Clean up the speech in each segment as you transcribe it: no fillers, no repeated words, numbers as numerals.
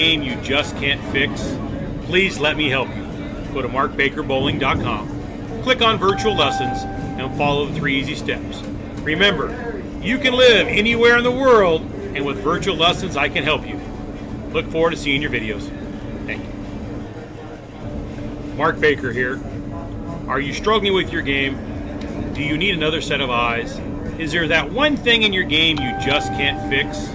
game you just can't fix? Please let me help you. Go to markbakerbowling.com, click on virtual lessons, and follow the 3 easy steps. Remember, you can live anywhere in the world, and with virtual lessons I can help you. Look forward to seeing your videos. Thank you. Mark Baker here. Are you struggling with your game? Do you need another set of eyes? Is there that one thing in your game you just can't fix?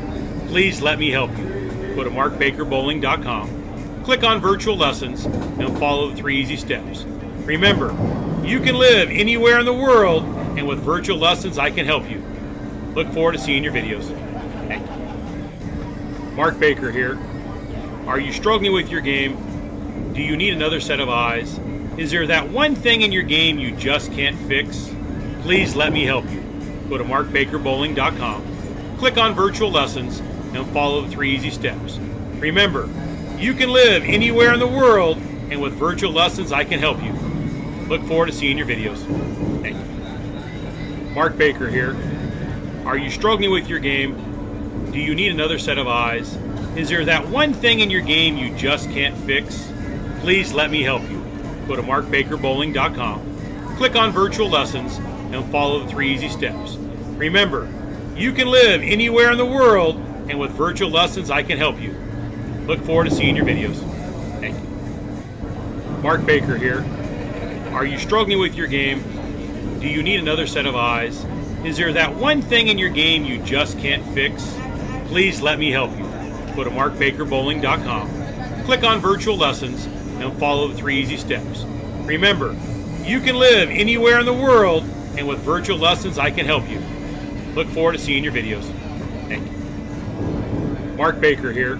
Please let me help you. Go to markbakerbowling.com, click on virtual lessons, and follow the 3 easy steps. Remember, you can live anywhere in the world, and with virtual lessons I can help you. Look forward to seeing your videos. Thank you. Mark Baker here. Are you struggling with your game? Do you need another set of eyes? Is there that one thing in your game you just can't fix? Please let me help you. Go to markbakerbowling.com, click on virtual lessons, and follow the 3 easy steps. Remember, you can live anywhere in the world, and with virtual lessons I can help you. Look forward to seeing your videos. Thank you. Mark Baker here. Are you struggling with your game? Do you need another set of eyes? Is there that one thing in your game you just can't fix? Please let me help you. Go to markbakerbowling.com, click on virtual lessons, and follow the 3 easy steps. Remember, you can live anywhere in the world, and with virtual lessons I can help you. Look forward to seeing your videos. Thank you. Mark Baker here. Are you struggling with your game? Do you need another set of eyes? Is there that one thing in your game you just can't fix? Please let me help you. Go to markbakerbowling.com, click on virtual lessons, and follow the 3 easy steps. Remember, you can live anywhere in the world, and with virtual lessons I can help you. Look forward to seeing your videos. Thank you. Mark Baker here.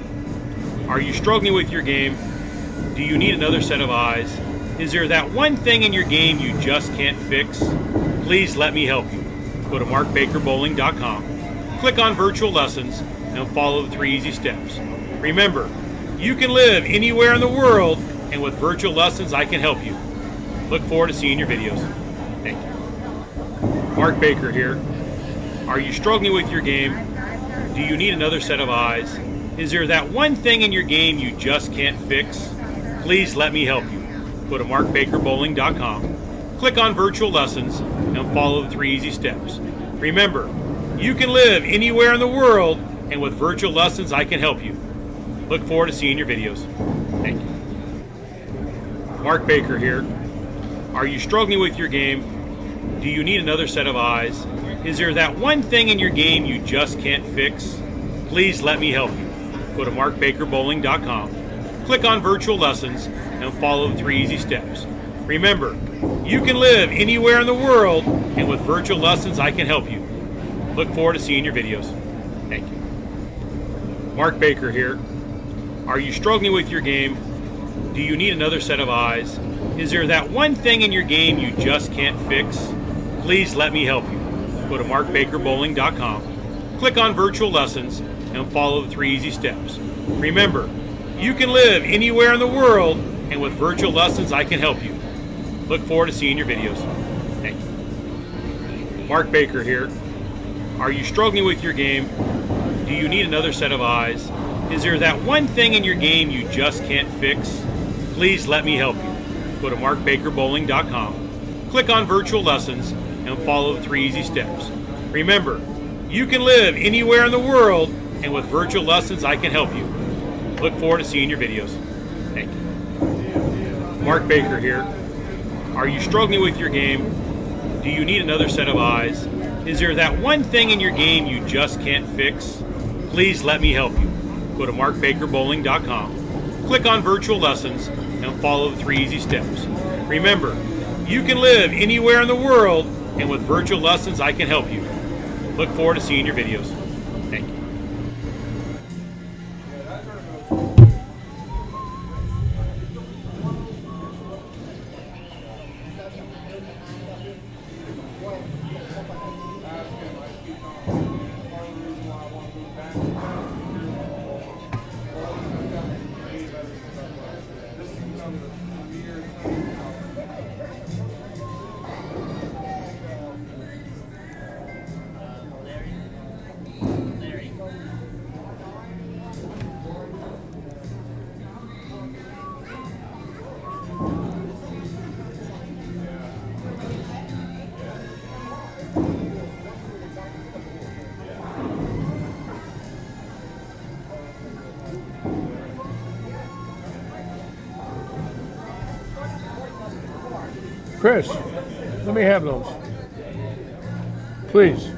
Are you struggling with your game? Do you need another set of eyes? Is there that one thing in your game you just can't fix? Please let me help you. Go to markbakerbowling.com, click on virtual lessons, and follow the 3 easy steps. Remember, you can live anywhere in the world, and with virtual lessons I can help you. Look forward to seeing your videos. Thank you. Mark Baker here. Are you struggling with your game? Do you need another set of eyes? Is there that one thing in your game you just can't fix? Please let me help you. Go to markbakerbowling.com, click on virtual lessons, and follow the 3 easy steps. Remember, you can live anywhere in the world, and with virtual lessons I can help you. Look forward to seeing your videos. Thank you. Mark Baker here. Are you struggling with your game? Do you need another set of eyes? Is there that one thing in your game you just can't fix? Please let me help you. Go to markbakerbowling.com, click on virtual lessons, and follow the 3 easy steps. Remember, you can live anywhere in the world, and with virtual lessons I can help you. Look forward to seeing your videos. Thank you. Mark Baker here. Are you struggling with your game? Do you need another set of eyes? Is there that one thing in your game you just can't fix? Please let me help you. Go to markbakerbowling.com, click on virtual lessons, and follow the 3 easy steps. Remember, you can live anywhere in the world, and with virtual lessons I can help you. Look forward to seeing your videos. Thank you. Mark Baker here. Are you struggling with your game? Do you need another set of eyes? Is there that one thing in your game you just can't fix? Please let me help you. Go to markbakerbowling.com, click on virtual lessons, and follow the 3 easy steps. Remember, you can live anywhere in the world, and with virtual lessons I can help you. Look forward to seeing your videos. Thank you. Mark Baker here. Are you struggling with your game? Do you need another set of eyes? Is there that one thing in your game you just can't fix? Please let me help you. Go to markbakerbowling.com, click on virtual lessons, and follow the 3 easy steps. Remember, you can live anywhere in the world, and with virtual lessons I can help you. Look forward to seeing your videos. Thank you. Chris, let me have those. Please.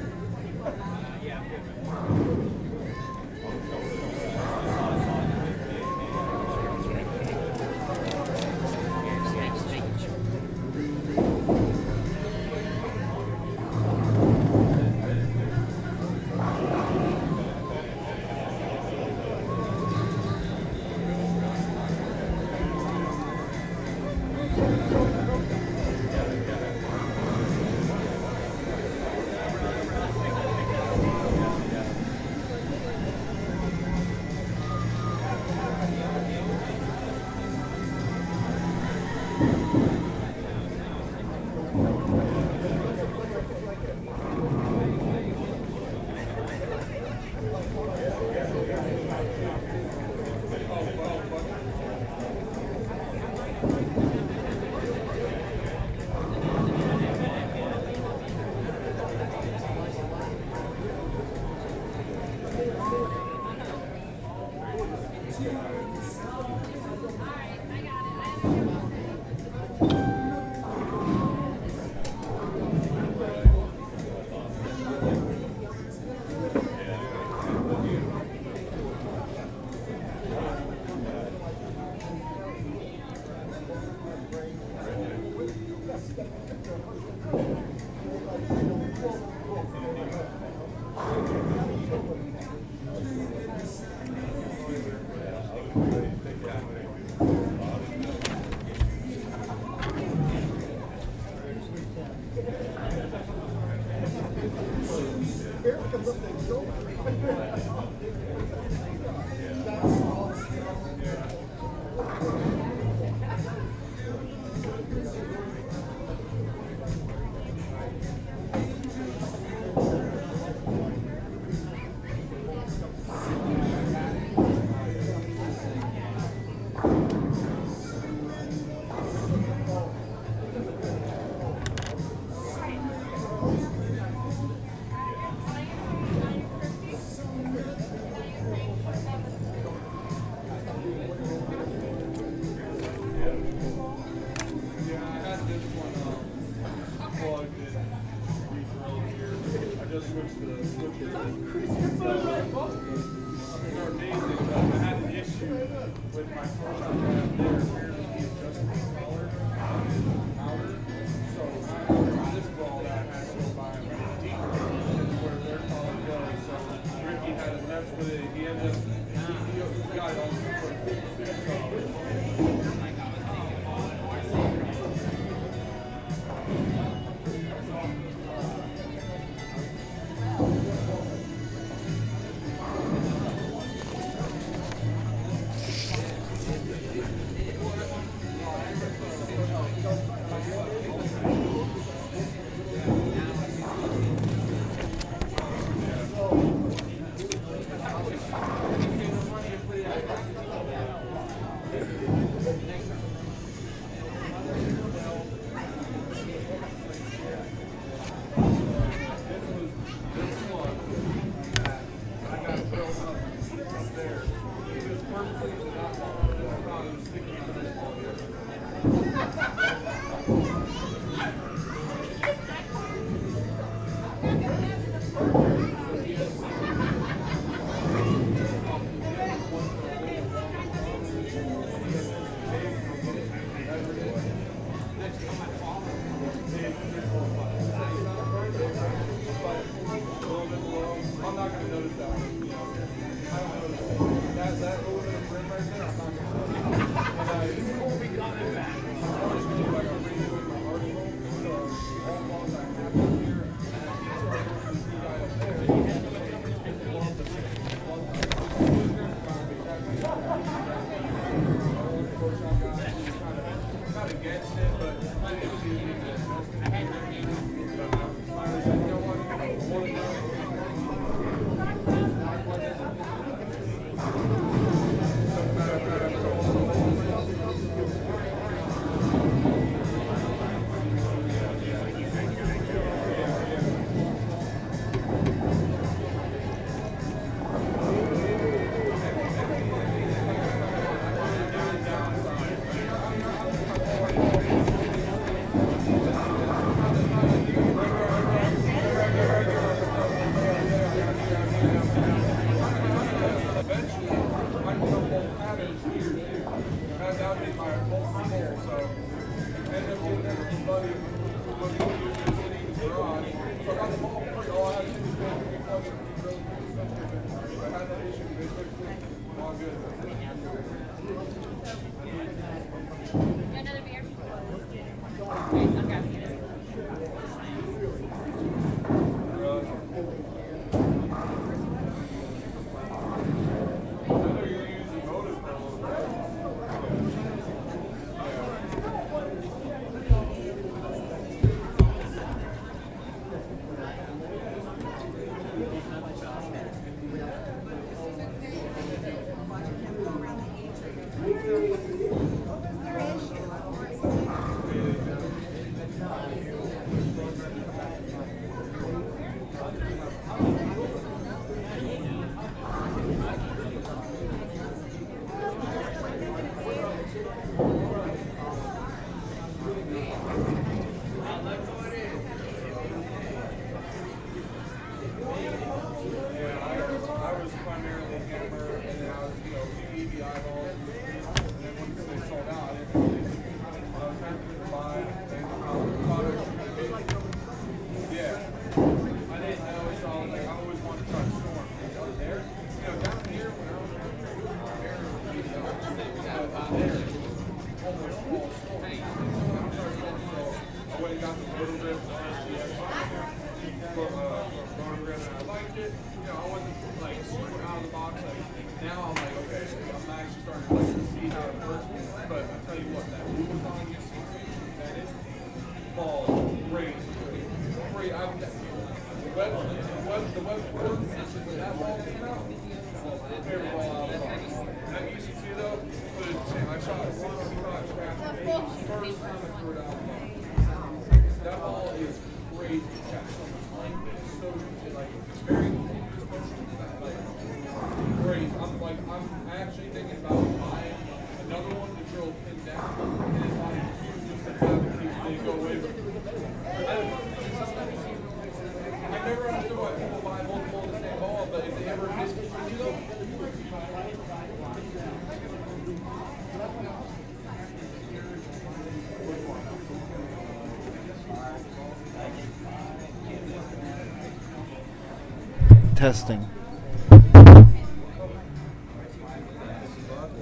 Testing.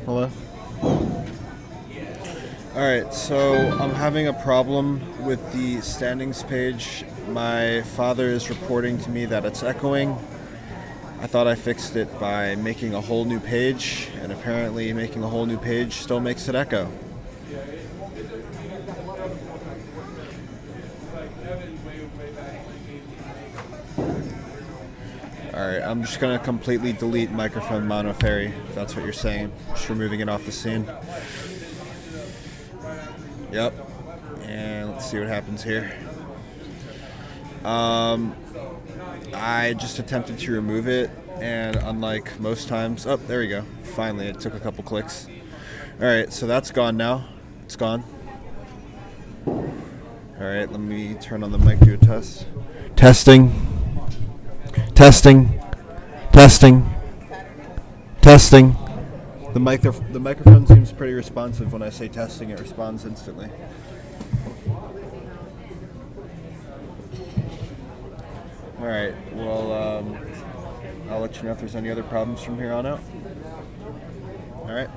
Hello? Alright, so I'm having a problem with the standings page. My father is reporting to me that it's echoing. I thought I fixed it by making a whole new page, and apparently making a whole new page still makes it echo. Alright, I'm just going to completely delete microphone mono fairy, if that's what you're saying. Just removing it off the scene. Yep. And let's see what happens here. I just attempted to remove it, and unlike most times... Oh, there we go. Finally, it took a couple clicks. Alright, so that's gone now. It's gone. Alright, let me turn on the mic, do a test. Testing. Testing. Testing. Testing. The microphone seems pretty responsive. When I say testing, it responds instantly. Alright, well, I'll let you know if there's any other problems from here on out. Alright.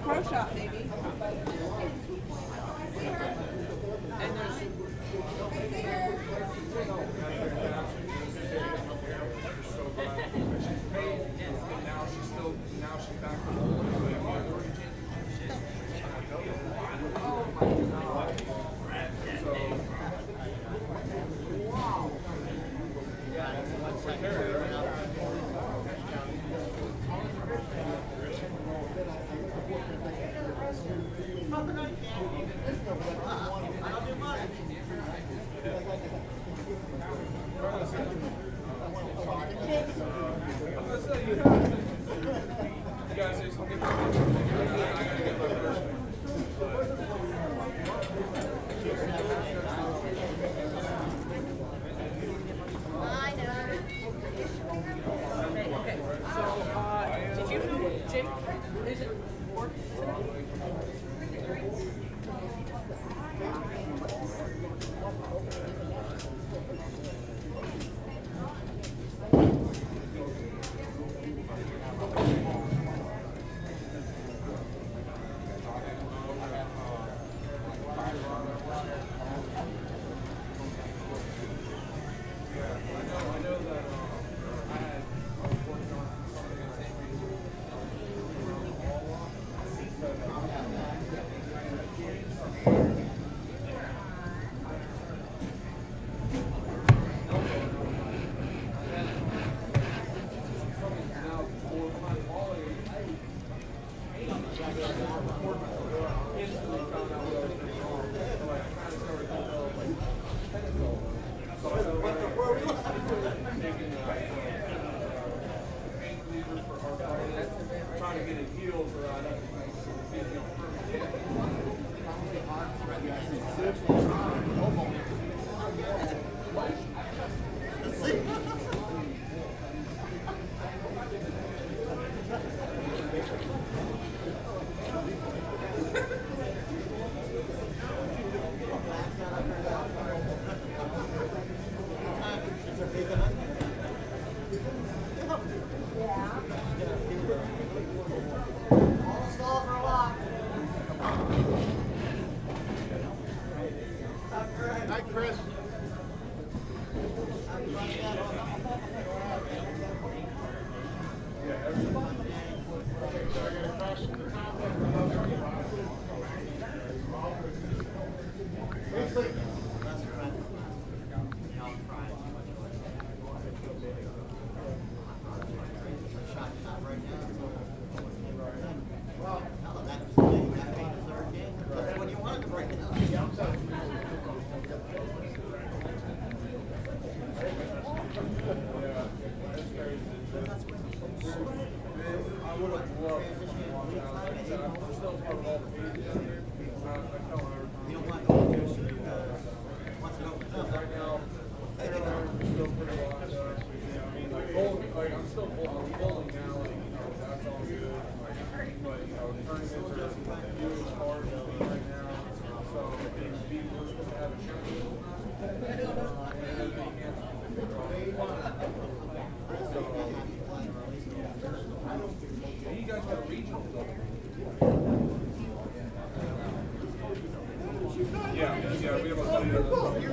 Pro shop, maybe. You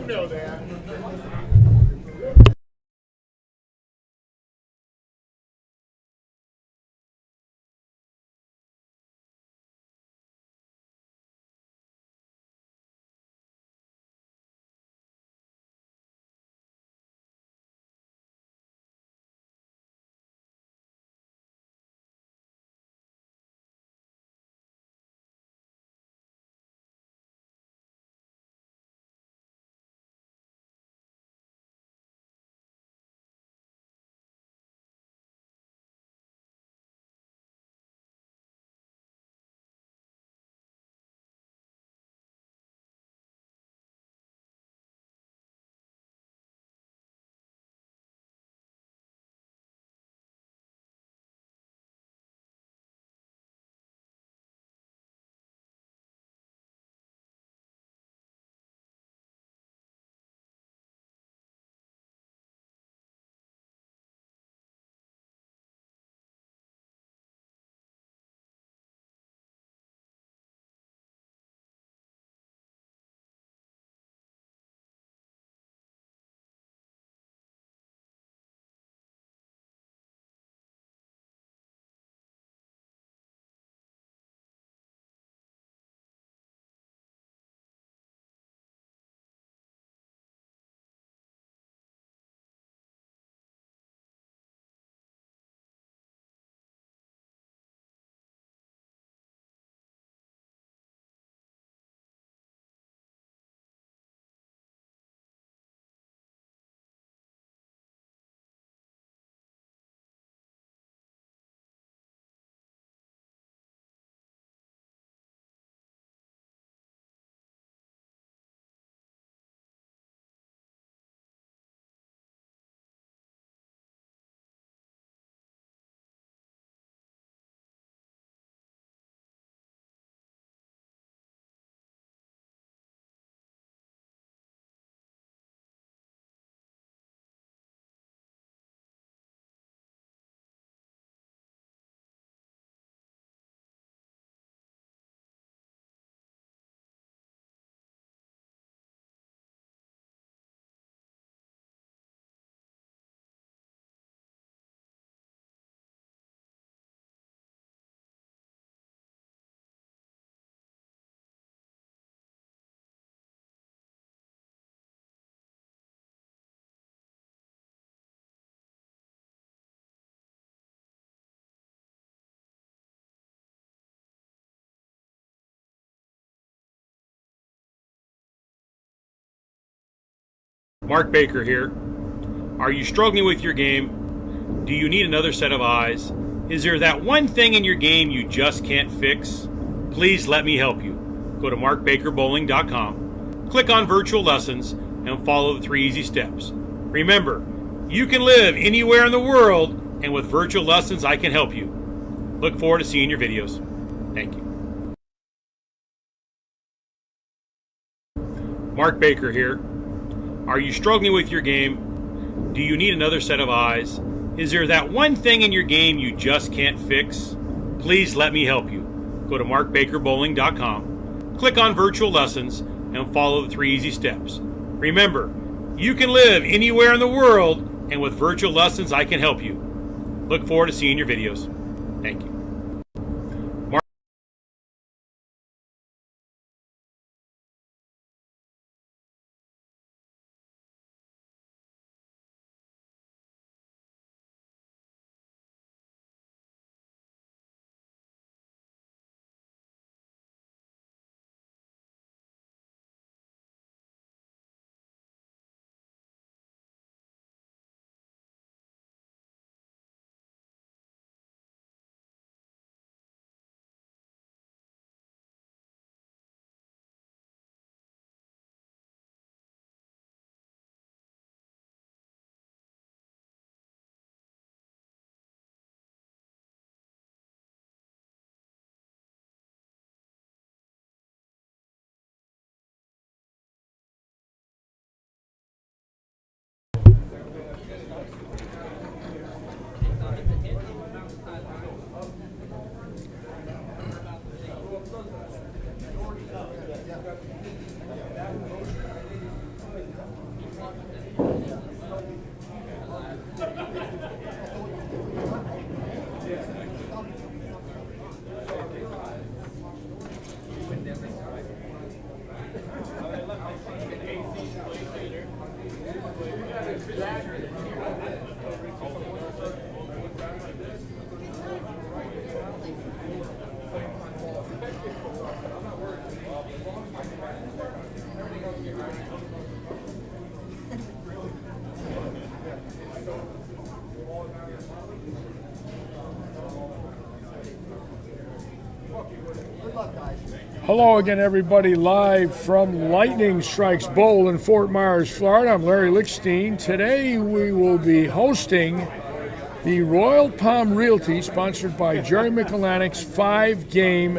know that. Mark Baker here. Are you struggling with your game? Do you need another set of eyes? Is there that one thing in your game you just can't fix? Please let me help you. Go to markbakerbowling.com, click on virtual lessons, and follow the 3 easy steps. Remember, you can live anywhere in the world, and with virtual lessons, I can help you. Look forward to seeing your videos. Thank you. Mark Baker here. Are you struggling with your game? Do you need another set of eyes? Is there that one thing in your game you just can't fix? Please let me help you. Go to markbakerbowling.com, click on virtual lessons, and follow the 3 easy steps. Remember, you can live anywhere in the world, and with virtual lessons, I can help you. Look forward to seeing your videos. Thank you. Hello again, everybody, live from Lightning Strikes Bowl in Fort Myers, Florida. I'm Larry LICHSTEIN. Today we will be hosting the Royal Palm Realty, sponsored by Jerry Michelanic's 5-game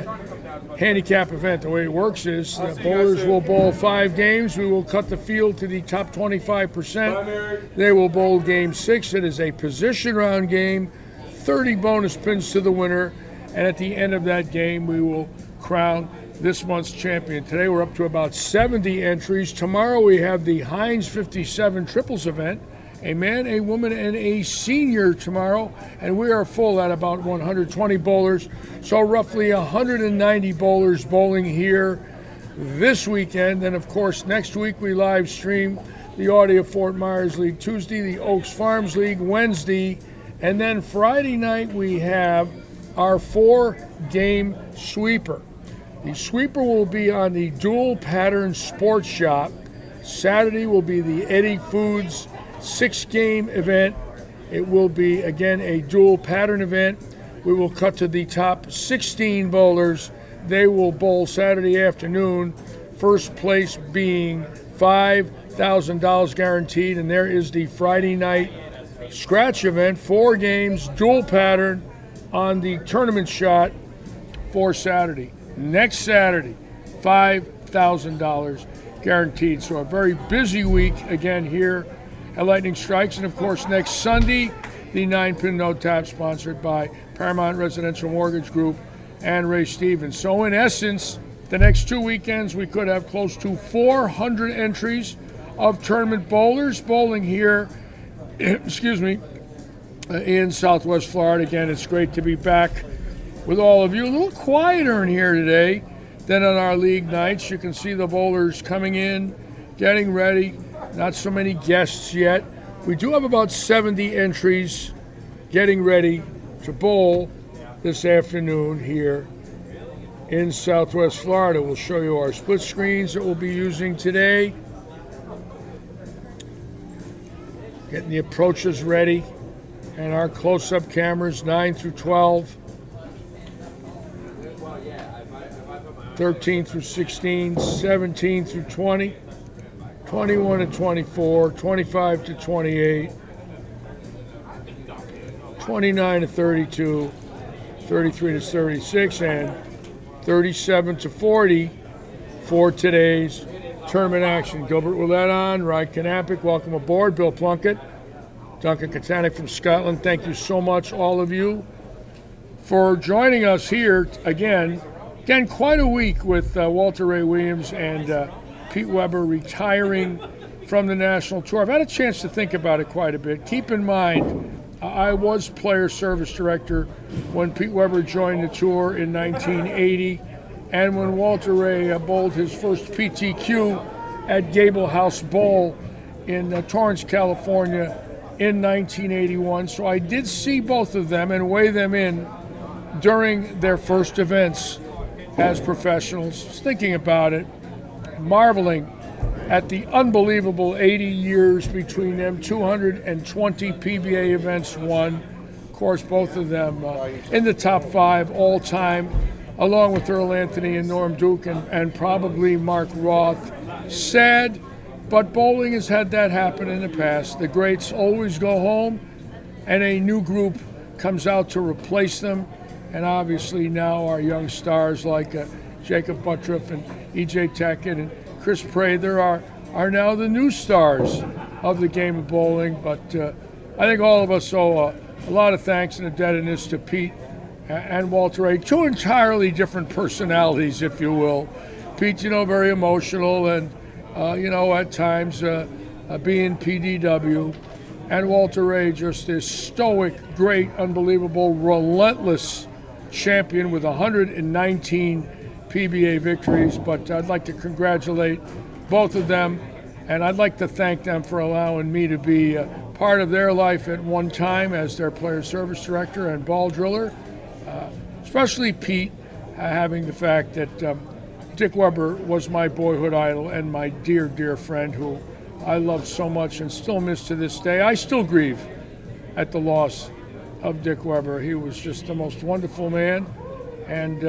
handicap event. The way it works is the bowlers will bowl 5 games. We will cut the field to the top 25%. They will bowl game 6. It is a position round game, 30 bonus pins to the winner, and at the end of that game we will crown this month's champion. Today we're up to about 70 entries. Tomorrow we have the Heinz 57 triples event, a man, a woman, and a senior tomorrow, and we are full at about 120 bowlers, so roughly 190 bowlers bowling here this weekend. Then of course next week we live stream the Audio Fort Myers League Tuesday, the Oaks Farms League Wednesday, and then Friday night we have our 4-game sweeper. The sweeper will be on the Dual Pattern Sports Shop. Saturday will be the Eddie Foods 6-game event. It will be, again, a dual pattern event. We will cut to the top 16 bowlers. They will bowl Saturday afternoon, first place being $5,000 guaranteed. And there is the Friday night scratch event, 4 games, dual pattern on the tournament shot for Saturday. Next Saturday, $5,000 guaranteed. So a very busy week again here at Lightning Strikes. And of course, next Sunday, the 9-pin no tap, sponsored by Paramount Residential Mortgage Group and Ray Stevens. So in essence, the next 2 weekends, we could have close to 400 entries of tournament bowlers bowling here, in Southwest Florida. Again, it's great to be back with all of you. A little quieter in here today than on our league nights. You can see the bowlers coming in, getting ready. Not so many guests yet. We do have about 70 entries getting ready to bowl this afternoon here in Southwest Florida. We'll show you our split screens that we'll be using today. Getting the approaches ready. And our close-up cameras, 9 through 12. 13 through 16, 17 through 20, 21 to 24, 25 to 28, 29 to 32, 33 to 36, and 37 to 40 for today's tournament action. Gilbert Willett on, Ryan Knappich, welcome aboard. Bill Plunkett, Duncan Katanic from Scotland, thank you so much, all of you, for joining us here again. Again, quite a week with Walter Ray Williams and Pete Weber retiring from the National Tour. I've had a chance to think about it quite a bit. Keep in mind, I was player service director when Pete Weber joined the tour in 1980, and when Walter Ray bowled his first PTQ at Gable House Bowl in Torrance, California in 1981. So I did see both of them and weigh them in during their first events as professionals. Thinking about it, marveling at the unbelievable 80 years between them, 220 PBA events won. Of course, both of them in the top 5 all time, along with Earl Anthony and Norm Duke and probably Mark Roth. Sad, but bowling has had that happen in the past. The greats always go home and a new group comes out to replace them. And obviously now our young stars like Jacob Buttriff and E.J. Tackett and Chris Prather are now the new stars of the game of bowling. But I think all of us owe a lot of thanks and indebtedness to Pete and Walter Ray. Two entirely different personalities, if you will. Pete, very emotional and, at times being PDW. And Walter Ray, just this stoic, great, unbelievable, relentless champion with 119 PBA victories. But I'd like to congratulate both of them, and I'd like to thank them for allowing me to be part of their life at one time as their player service director and ball driller, especially Pete, having the fact that Dick Weber was my boyhood idol and my dear, dear friend who I loved so much and still miss to this day. I still grieve at the loss of Dick Weber. He was just the most wonderful man. And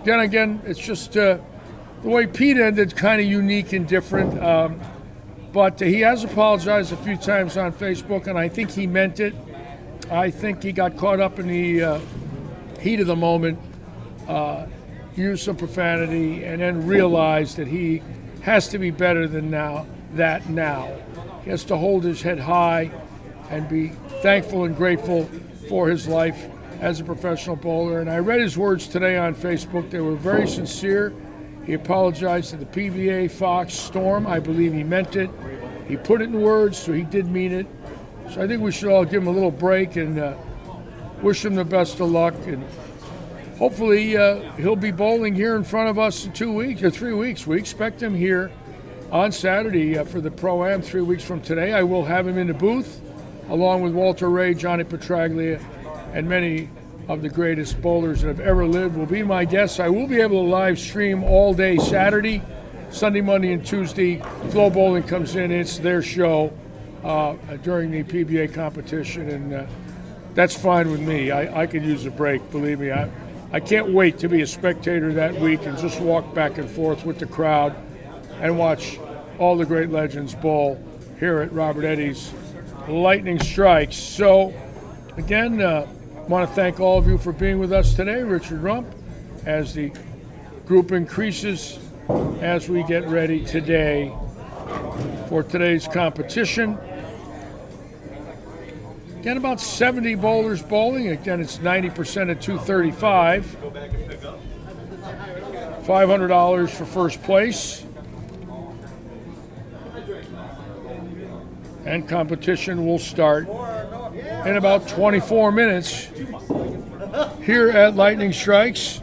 again, it's just the way Pete ended, kind of unique and different. But he has apologized a few times on Facebook, and I think he meant it. I think he got caught up in the heat of the moment, used some profanity, and then realized that he has to be better than now. He has to hold his head high and be thankful and grateful for his life as a professional bowler. And I read his words today on Facebook. They were very sincere. He apologized to the PBA, Fox, Storm. I believe he meant it. He put it in words, so he did mean it. So I think we should all give him a little break and wish him the best of luck. And hopefully he'll be bowling here in front of us in 2 weeks or 3 weeks. We expect him here on Saturday for the Pro-Am 3 weeks from today. I will have him in the booth along with Walter Ray, Johnny Petraglia, and many of the greatest bowlers that have ever lived will be my guests. I will be able to live stream all day Saturday, Sunday, Monday, and Tuesday. Flow Bowling comes in. It's their show during the PBA competition, and that's fine with me. I could use a break, believe me. I can't wait to be a spectator that week and just walk back and forth with the crowd and watch all the great legends bowl here at Robert Eddy's Lightning Strikes. So, again, I want to thank all of you for being with us today. Richard Rump, as the group increases as we get ready today for today's competition. Again, about 70 bowlers bowling. Again, it's 90% at 235. $500 for first place. And competition will start in about 24 minutes here at Lightning Strikes.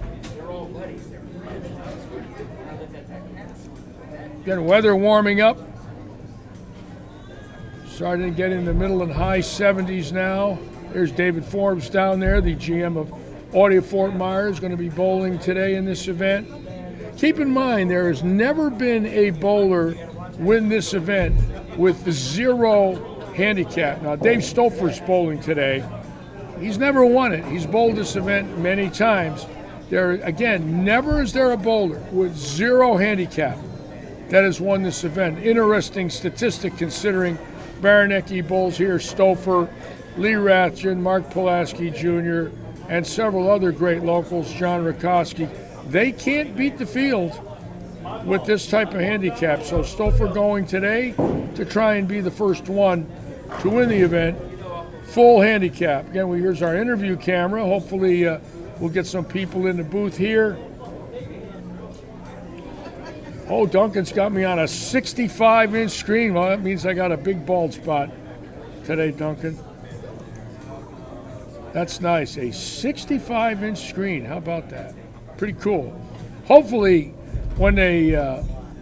Again, weather warming up. Starting to get in the middle and high 70s now. There's David Forbes down there, the GM of Audio Fort Myers, going to be bowling today in this event. Keep in mind, there has never been a bowler win this event with 0 handicap. Now, Dave Stouffer's bowling today. He's never won it. He's bowled this event many times. There, again, never is there a bowler with 0 handicap that has won this event. Interesting statistic considering Baranecki bowls here, Stouffer, Lee Rathjen, Mark Pulaski Jr., and several other great locals, John Rakowski. They can't beat the field with this type of handicap. So Stouffer going today to try and be the first one to win the event. Full handicap. Again, here's our interview camera. Hopefully we'll get some people in the booth here. Oh, Duncan's got me on a 65-inch screen. Well, that means I got a big bald spot today, Duncan. That's nice. A 65-inch screen. How about that? Pretty cool. Hopefully, when they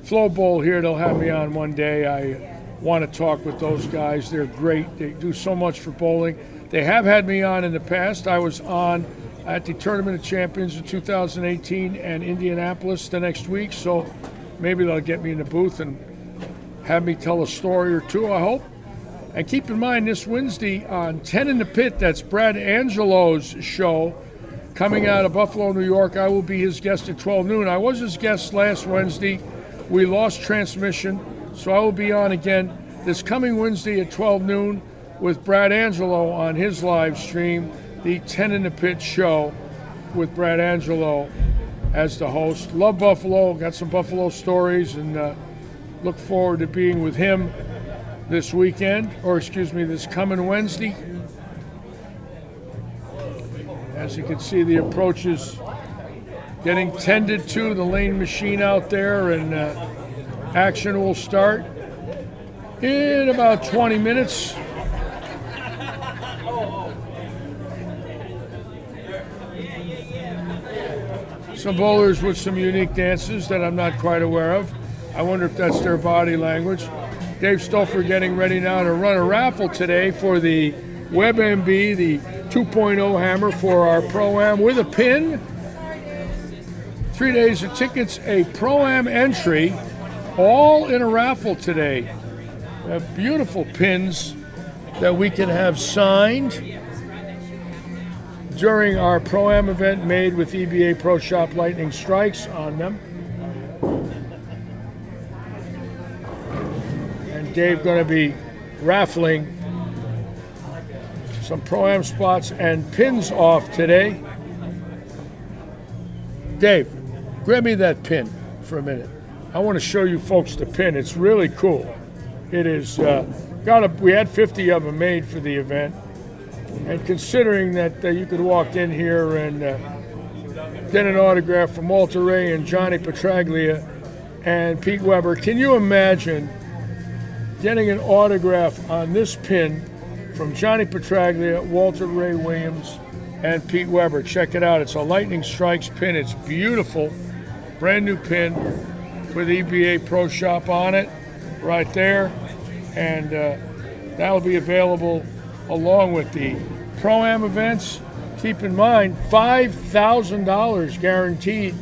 flow bowl here, they'll have me on one day. I want to talk with those guys. They're great. They do so much for bowling. They have had me on in the past. I was on at the Tournament of Champions in 2018 and Indianapolis the next week, so maybe they'll get me in the booth and have me tell a story or two, I hope. And keep in mind, this Wednesday on 10 in the Pit, that's Brad Angelo's show, coming out of Buffalo, New York. I will be his guest at 12 noon. I was his guest last Wednesday. We lost transmission, so I will be on again this coming Wednesday at 12 noon with Brad Angelo on his live stream, the 10 in the Pit show with Brad Angelo as the host. Love Buffalo, got some Buffalo stories, and look forward to being with him this weekend, this coming Wednesday. As you can see, the approaches getting tended to, the lane machine out there, and action will start in about 20 minutes. Some bowlers with some unique dances that I'm not quite aware of. I wonder if that's their body language. Dave Stouffer getting ready now to run a raffle today for the WebMB, the 2.0 hammer for our Pro-Am with a pin. 3 days of tickets, a Pro-Am entry, all in a raffle today. Beautiful pins that we can have signed during our Pro-Am event made with EBA Pro Shop Lightning Strikes on them. Dave going to be raffling some Pro-Am spots and pins off today. Dave, grab me that pin for a minute. I want to show you folks the pin. It's really cool. It is we had 50 of them made for the event, and considering that you could walk in here and get an autograph from Walter Ray and Johnny Petraglia and Pete Weber, can you imagine getting an autograph on this pin from Johnny Petraglia, Walter Ray Williams, and Pete Weber? Check it out. It's a Lightning Strikes pin. It's beautiful. Brand new pin with EBA Pro Shop on it right there. And that'll be available along with the Pro-Am events. Keep in mind, $5,000 guaranteed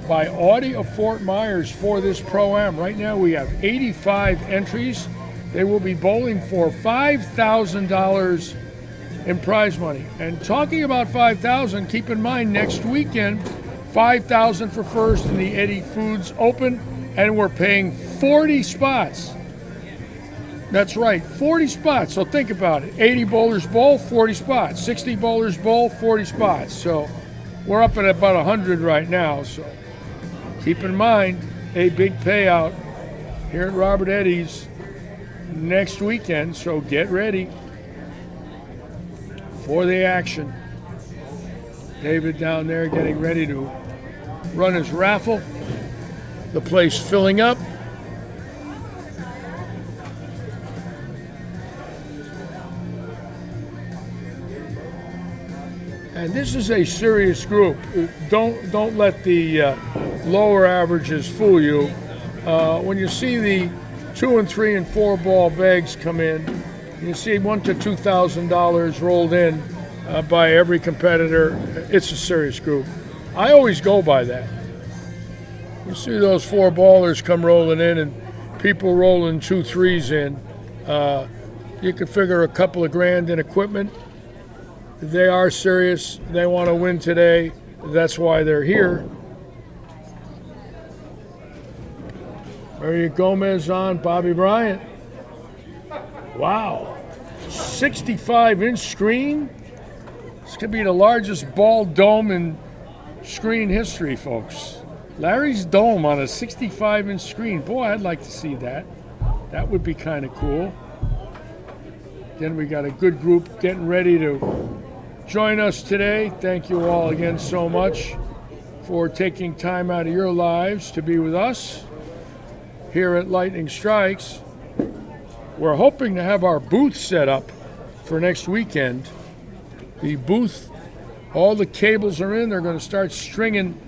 by Audi of Fort Myers for this Pro-Am. Right now we have 85 entries. They will be bowling for $5,000 in prize money. And talking about $5,000, keep in mind next weekend, $5,000 for first in the Eddie Foods Open, and we're paying 40 spots. That's right, 40 spots. So think about it. 80 bowlers bowl, 40 spots. 60 bowlers bowl, 40 spots. So we're up at about 100 right now. So keep in mind, a big payout here at Robert Eddie's next weekend, so get ready for the action. David down there getting ready to run his raffle. The place filling up. And this is a serious group. Don't let the lower averages fool you. When you see the 2 and 3 and 4 ball bags come in, you see $1,000 to $2,000 rolled in by every competitor. It's a serious group. I always go by that. You see those 4 ballers come rolling in and people rolling 2 3s in. you could figure a couple of grand in equipment. They are serious. They want to win today. That's why they're here. Maria Gomez on, Bobby Bryant. Wow. 65-inch screen. This could be the largest ball dome in screen history, folks. Larry's dome on a 65-inch screen. Boy, I'd like to see that. That would be kind of cool. Again, we got a good group getting ready to join us today. Thank you all again so much for taking time out of your lives to be with us here at Lightning Strikes. We're hoping to have our booth set up for next weekend. The booth, all the cables are in. They're going to start stringing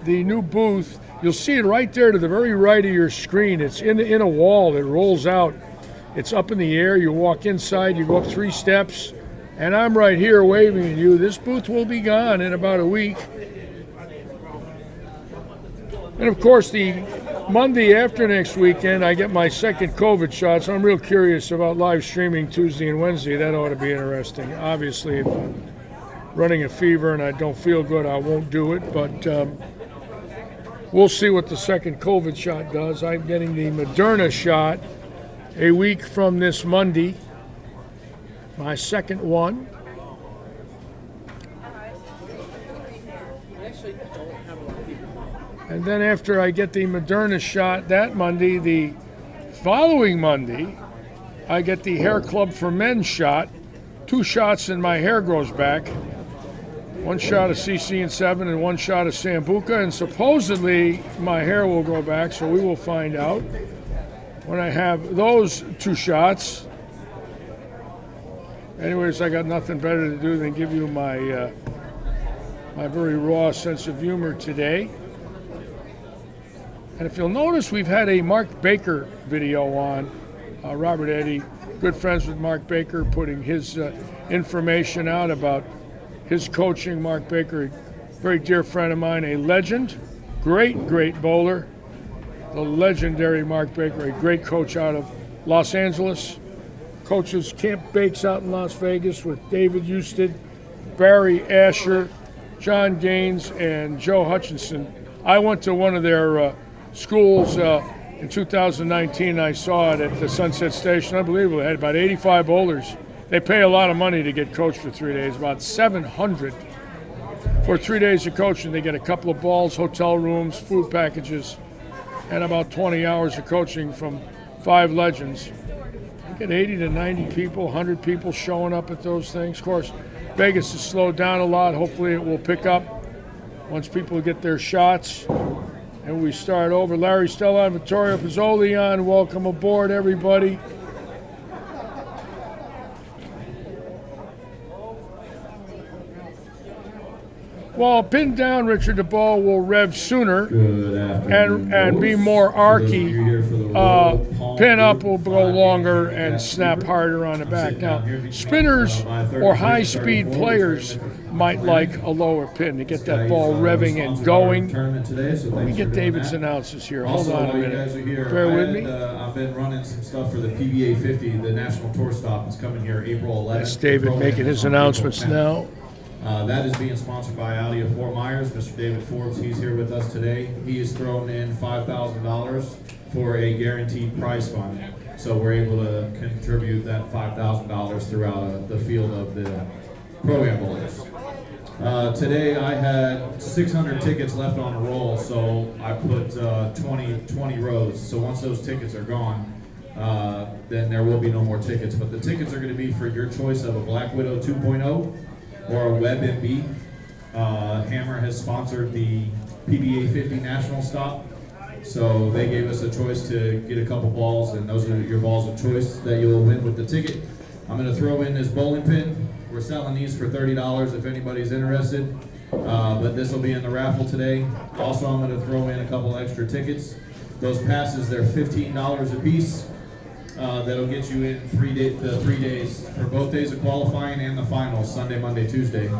the new booth. You'll see it right there to the very right of your screen. It's in a wall that rolls out. It's up in the air. You walk inside, you go up 3 steps, and I'm right here waving at you. This booth will be gone in about a week. And of course, the Monday after next weekend, I get my second COVID shot, so I'm real curious about live streaming Tuesday and Wednesday. That ought to be interesting. Obviously, if I'm running a fever and I don't feel good, I won't do it, but we'll see what the second COVID shot does. I'm getting the Moderna shot a week from this Monday, my second one. And then after I get the Moderna shot that Monday, the following Monday, I get the Hair Club for Men shot. 2 shots and my hair grows back. 1 shot of CC&7 and 1 shot of Sambuca, and supposedly my hair will grow back, so we will find out when I have those 2 shots. Anyways, I got nothing better to do than give you my my very raw sense of humor today. And if you'll notice, we've had a Mark Baker video on. Robert Eddy, good friends with Mark Baker, putting his information out about his coaching. Mark Baker, a very dear friend of mine, a legend, great bowler. The legendary Mark Baker, a great coach out of Los Angeles. Coaches Camp Bakes out in Las Vegas with David Eusted, Barry Asher, John Gaines, and Joe Hutchinson. I went to one of their schools in 2019. I saw it at the Sunset Station. Unbelievable. They had about 85 bowlers. They pay a lot of money to get coached for 3 days, about $700 for 3 days of coaching. They get a couple of balls, hotel rooms, food packages, and about 20 hours of coaching from 5 legends. You get 80 to 90 people, 100 people showing up at those things. Of course, Vegas has slowed down a lot. Hopefully it will pick up once people get their shots and we start over. Larry Stella and Vittorio Pizzoli on. Welcome aboard, everybody. Well, pin down Richard DeBall will rev sooner and be more archy. Pin up will go longer and snap harder on the back. Now, spinners or high-speed players might like a lower pin to get that ball revving and going. Let me get David's analysis here. Hold on a minute. Bear with me. I've been running some stuff for the PBA 50, the National Tour Stop. It's coming here April 11th. That's David making his announcements now. That is being sponsored by Audi of Fort Myers. Mr. David Forbes, he's here with us today. He has thrown in $5,000 for a guaranteed prize fund. So we're able to contribute that $5,000 throughout the field of the program bowlers. Today I had 600 tickets left on a roll, so I put 20 rows. So once those tickets are gone, then there will be no more tickets. But the tickets are going to be for your choice of a Black Widow 2.0 or a WebMB. Hammer has sponsored the PBA 50 National Stop, so they gave us a choice to get a couple balls, and those are your balls of choice that you'll win with the ticket. I'm going to throw in this bowling pin. We're selling these for $30 if anybody's interested, but this will be in the raffle today. Also, I'm going to throw in a couple extra tickets. Those passes, they're $15 a piece. That'll get you in 3 days for both days of qualifying and the finals, Sunday, Monday, Tuesday.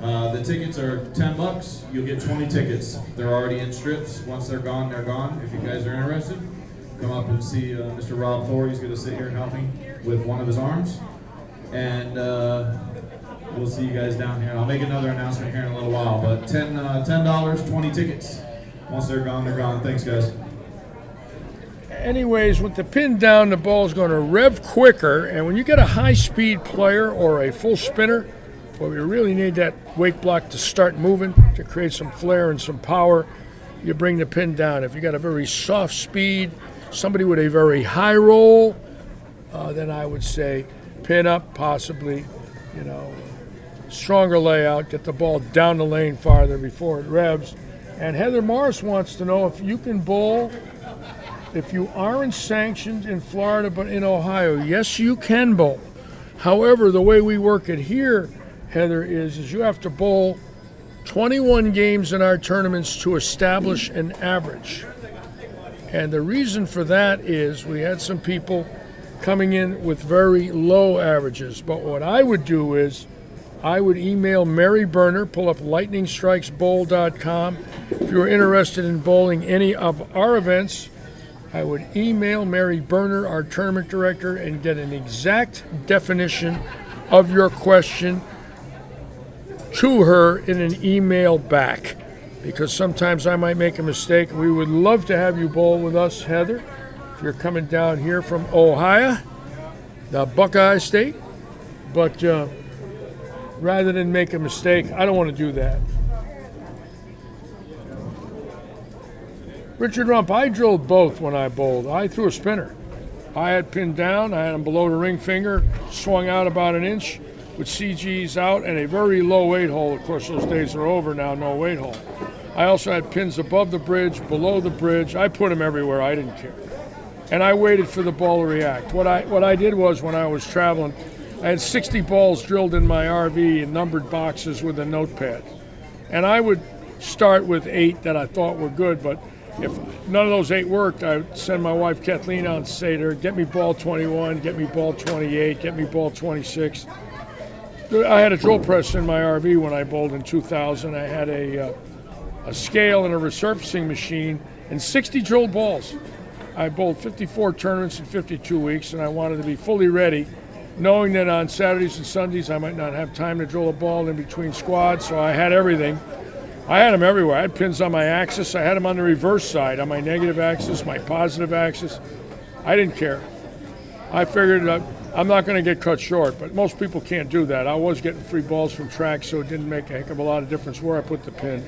The tickets are $10. You'll get 20 tickets. They're already in strips. Once they're gone, they're gone. If you guys are interested, come up and see Mr. Rob Thor. He's going to sit here and help me with one of his arms. And we'll see you guys down here. I'll make another announcement here in a little while, but $10, 20 tickets. Once they're gone, they're gone. Thanks, guys. Anyways, with the pin down, the ball's going to rev quicker, and when you get a high-speed player or a full spinner, where you really need that wake block to start moving, to create some flair and some power, you bring the pin down. If you got a very soft speed, somebody with a very high roll, then I would say pin up, possibly, stronger layout, get the ball down the lane farther before it revs. And Heather Morris wants to know if you can bowl, if you aren't sanctioned in Florida but in Ohio. Yes, you can bowl. However, the way we work it here, Heather, is you have to bowl 21 games in our tournaments to establish an average. And the reason for that is we had some people coming in with very low averages. But what I would do is I would email Mary Berner, pull up lightningstrikesbowl.com. If you're interested in bowling any of our events, I would email Mary Berner, our tournament director, and get an exact definition of your question to her in an email back, because sometimes I might make a mistake. We would love to have you bowl with us, Heather, if you're coming down here from Ohio, the Buckeye State. But rather than make a mistake, I don't want to do that. Richard Rump, I drilled both when I bowled. I threw a spinner. I had pinned down, I had him below the ring finger, swung out about an inch with CGs out and a very low weight hole. Of course, those days are over now, no weight hole. I also had pins above the bridge, below the bridge. I put them everywhere, I didn't care. And I waited for the ball to react. What I did was, when I was traveling, I had 60 balls drilled in my RV in numbered boxes with a notepad. And I would start with 8 that I thought were good, but if none of those 8 worked, I would send my wife Kathleen out and say to her, get me ball 21, get me ball 28, get me ball 26. I had a drill press in my RV when I bowled in 2000. I had a scale and a resurfacing machine and 60 drilled balls. I bowled 54 tournaments in 52 weeks, and I wanted to be fully ready, knowing that on Saturdays and Sundays I might not have time to drill a ball in between squads, so I had everything. I had them everywhere. I had pins on my axis. I had them on the reverse side, on my negative axis, my positive axis. I didn't care. I figured I'm not going to get cut short, but most people can't do that. I was getting free balls from tracks, so it didn't make a heck of a lot of difference where I put the pin.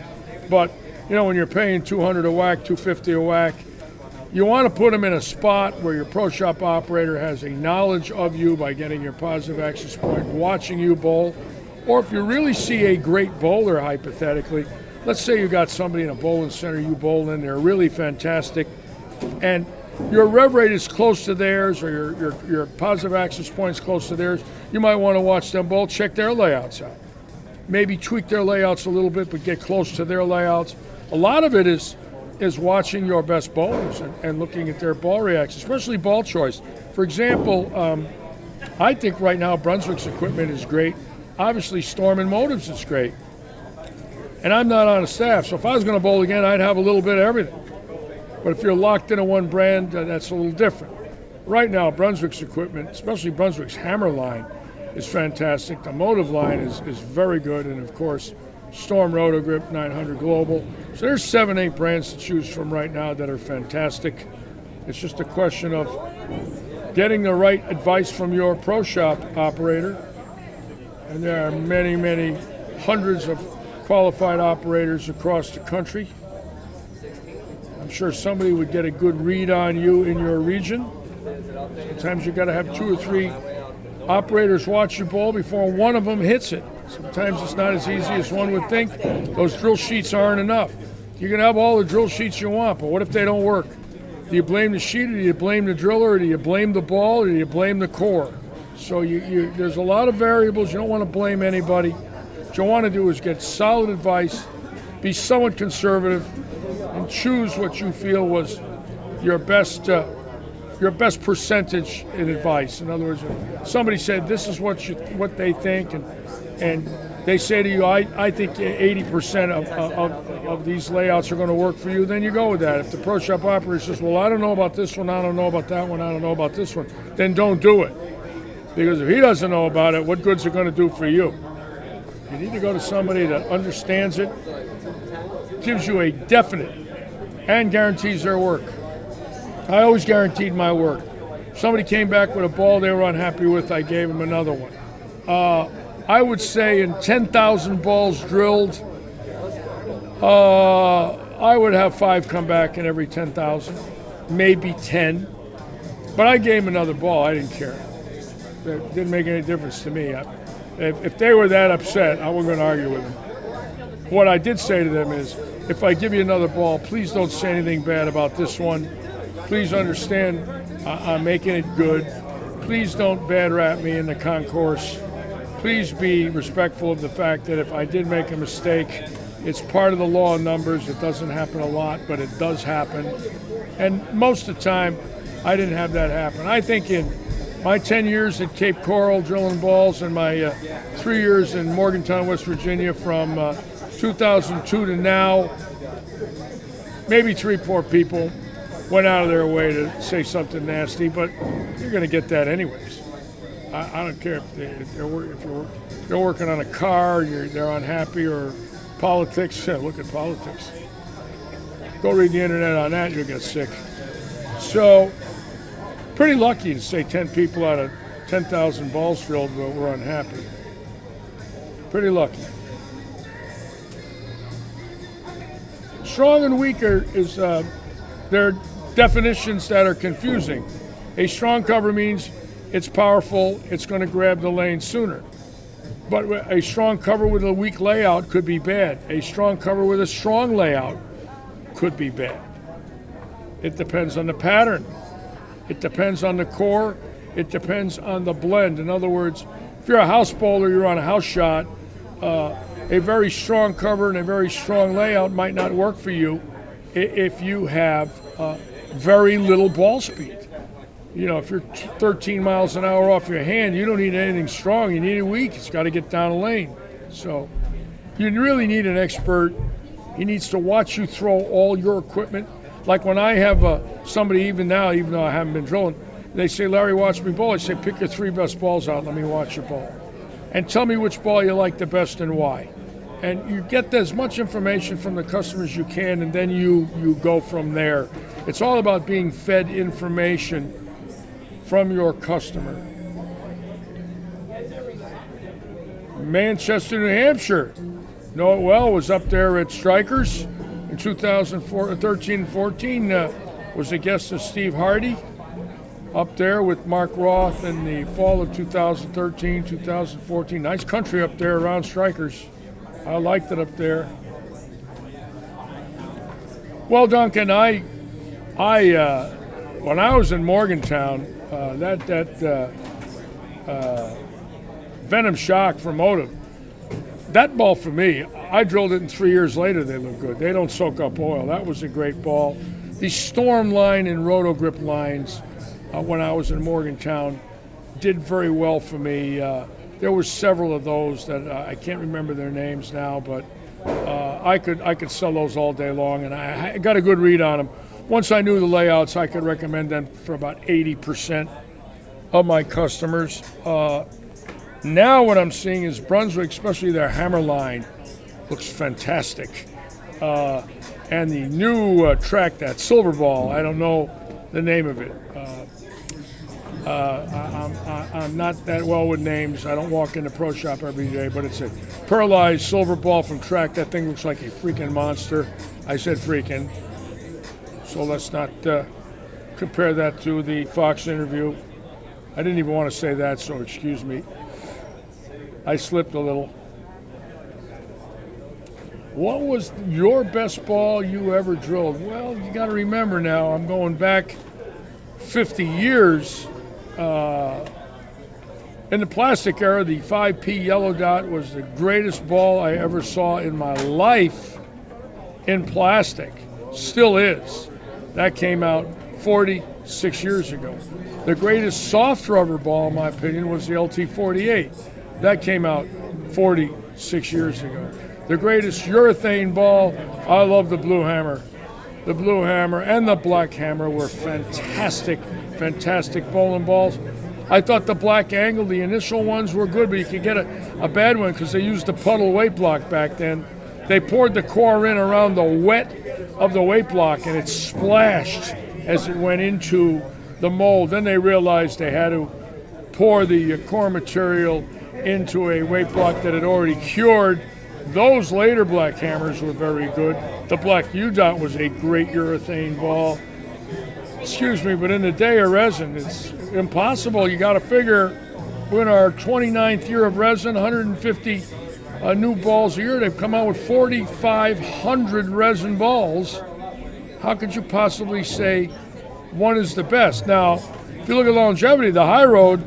But, when you're paying $200 a whack, $250 a whack, you want to put them in a spot where your pro shop operator has a knowledge of you by getting your positive axis point, watching you bowl. Or if you really see a great bowler, hypothetically, let's say you got somebody in a bowling center you bowl in, they're really fantastic, and your rev rate is close to theirs, or your positive axis point is close to theirs, you might want to watch them bowl, check their layouts out. Maybe tweak their layouts a little bit, but get close to their layouts. A lot of it is watching your best bowlers and looking at their ball reactions, especially ball choice. For example, I think right now Brunswick's equipment is great. Obviously, Storm and Motives is great. And I'm not on a staff, so if I was going to bowl again, I'd have a little bit of everything. But if you're locked into one brand, that's a little different. Right now, Brunswick's equipment, especially Brunswick's hammer line, is fantastic. The Motive line is very good, and of course, Storm Rotogrip 900 Global. So there's 7-8 brands to choose from right now that are fantastic. It's just a question of getting the right advice from your pro shop operator. And there are many, many hundreds of qualified operators across the country. I'm sure somebody would get a good read on you in your region. Sometimes you got to have 2 or 3 operators watch your ball before one of them hits it. Sometimes it's not as easy as one would think. Those drill sheets aren't enough. You can have all the drill sheets you want, but what if they don't work? Do you blame the sheet, or do you blame the driller, or do you blame the ball, or do you blame the core? So there's a lot of variables. You don't want to blame anybody. What you want to do is get solid advice, be somewhat conservative, and choose what you feel was your best percentage in advice. In other words, if somebody said this is what they think, and they say to you, I think 80% of these layouts are going to work for you, then you go with that. If the pro shop operator says, well, I don't know about this one, I don't know about that one, I don't know about this one, then don't do it. Because if he doesn't know about it, what good's it going to do for you? You need to go to somebody that understands it, gives you a definite, and guarantees their work. I always guaranteed my work. If somebody came back with a ball they were unhappy with, I gave them another one. I would say in 10,000 balls drilled, I would have 5 come back in every 10,000, maybe 10. But I gave them another ball. I didn't care. It didn't make any difference to me. If they were that upset, I wasn't going to argue with them. What I did say to them is, if I give you another ball, please don't say anything bad about this one. Please understand I'm making it good. Please don't bad rap me in the concourse. Please be respectful of the fact that if I did make a mistake, it's part of the law of numbers. It doesn't happen a lot, but it does happen. And most of the time, I didn't have that happen. I think in my 10 years at Cape Coral drilling balls and my 3 years in Morgantown, West Virginia from 2002 to now, maybe 3-4 people went out of their way to say something nasty, but you're going to get that anyways. I don't care if they're working on a car, they're unhappy, or politics. Yeah, look at politics. Go read the internet on that, you'll get sick. So, pretty lucky to say 10 people out of 10,000 balls drilled were unhappy. Pretty lucky. Strong and weaker is there are definitions that are confusing. A strong cover means it's powerful, it's going to grab the lane sooner. But a strong cover with a weak layout could be bad. A strong cover with a strong layout could be bad. It depends on the pattern. It depends on the core. It depends on the blend. In other words, if you're a house bowler, you're on a house shot, a very strong cover and a very strong layout might not work for you if you have very little ball speed. You know, if you're 13 miles an hour off your hand, you don't need anything strong. You need it weak. It's got to get down the lane. So you really need an expert. He needs to watch you throw all your equipment. Like when I have somebody, even now, even though I haven't been drilling, they say, Larry, watch me bowl. I say, pick your 3 best balls out. Let me watch your ball. And tell me which ball you like the best and why. And you get as much information from the customer as you can, and then you go from there. It's all about being fed information from your customer. Manchester, New Hampshire. Know it well, was up there at Strikers in 2013 and 14. Was a guest of Steve Hardy up there with Mark Roth in the fall of 2013, 2014. Nice country up there around Strikers. I liked it up there. Well, Duncan, I when I was in Morgantown, that Venom Shock from Motive, that ball for me, I drilled it, and 3 years later they look good. They don't soak up oil. That was a great ball. The Storm line and Roto Grip lines when I was in Morgantown did very well for me. There were several of those that I can't remember their names now, but I could sell those all day long, and I got a good read on them. Once I knew the layouts, I could recommend them for about 80% of my customers. Now what I'm seeing is Brunswick, especially their hammer line, looks fantastic. And the new track, that silver ball, I don't know the name of it. I'm not that well with names. I don't walk in the pro shop every day, but it's a pearlized silver ball from Track. That thing looks like a freaking monster. I said freaking. So let's not compare that to the Fox interview. I didn't even want to say that, so excuse me. I slipped a little. What was your best ball you ever drilled? Well, you got to remember now, I'm going back 50 years. In the plastic era, the 5P yellow dot was the greatest ball I ever saw in my life in plastic. Still is. That came out 46 years ago. The greatest soft rubber ball, in my opinion, was the LT48. That came out 46 6 years ago. The greatest urethane ball, I love the Blue Hammer. The Blue Hammer and the Black Hammer were fantastic bowling balls. I thought the Black Angle, the initial ones were good, but you could get a bad one because they used the puddle weight block back then. They poured the core in around the wet of the weight block, and it splashed as it went into the mold. Then they realized they had to pour the core material into a weight block that had already cured. Those later Black Hammers were very good. The Black U-Dot was a great urethane ball. Excuse me, but in the day of resin, it's impossible. You got to figure we're in our 29th year of resin, 150 new balls a year. They've come out with 4,500 resin balls. How could you possibly say one is the best? Now, if you look at longevity, the High Road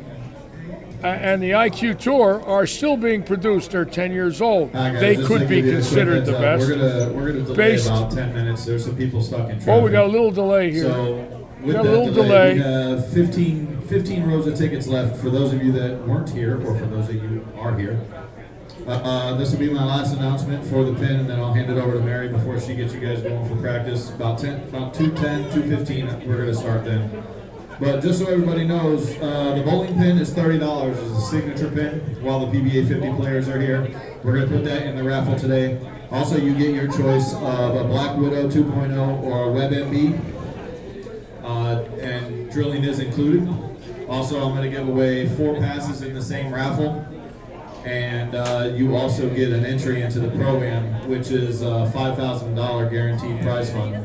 and the IQ Tour are still being produced. They're 10 years old. They could be considered the best. We're gonna delay about 10 minutes. There's some people stuck in traffic. Oh, we got a little delay here. So with that delay, we have 15 rows of tickets left for those of you that weren't here, or for those of you who are here. This will be my last announcement for the pin, and then I'll hand it over to Mary before she gets you guys going for practice. About 2:10, 2:15, we're gonna start then. But just so everybody knows, the bowling pin is $30 as a signature pin while the PBA 50 players are here. We're going to put that in the raffle today. Also, you get your choice of a Black Widow 2.0 or a WebMB, and drilling is included. Also, I'm going to give away 4 passes in the same raffle, and you also get an entry into the program, which is a $5,000 guaranteed prize fund.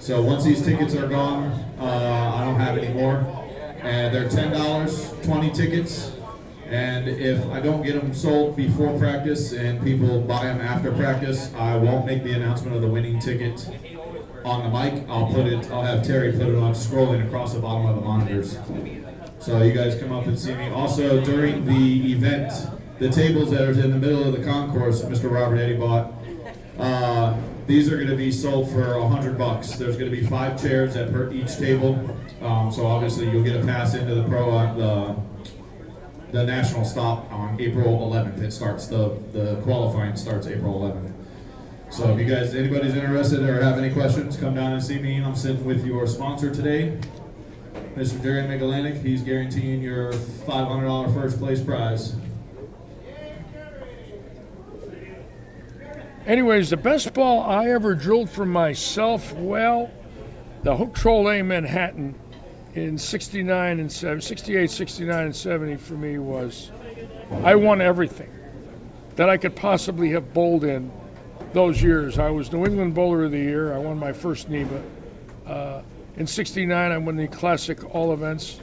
So once these tickets are gone, I don't have any more. And they're $10, 20 tickets. And if I don't get them sold before practice and people buy them after practice, I won't make the announcement of the winning ticket on the mic. I'll have Terry put it on scrolling across the bottom of the monitors. So you guys come up and see me. Also, during the event, the tables that are in the middle of the concourse, Mr. Robert Eddy bought, these are going to be sold for $100. There's going to be 5 chairs at each table. So obviously you'll get a pass into the the national stop on April 11th. It starts the qualifying starts April 11th. So if you guys, anybody's interested or have any questions, come down and see me. I'm sitting with your sponsor today, Mr. Jerry Mikulanek. He's guaranteeing your $500 first place prize. Anyways, the best ball I ever drilled for myself, well, the Hook Troll A Manhattan in 69 and 68, 69 and 70 for me was, I won everything that I could possibly have bowled in those years. I was New England Bowler of the Year. I won my first NEBA. In 69, I won the Classic All Events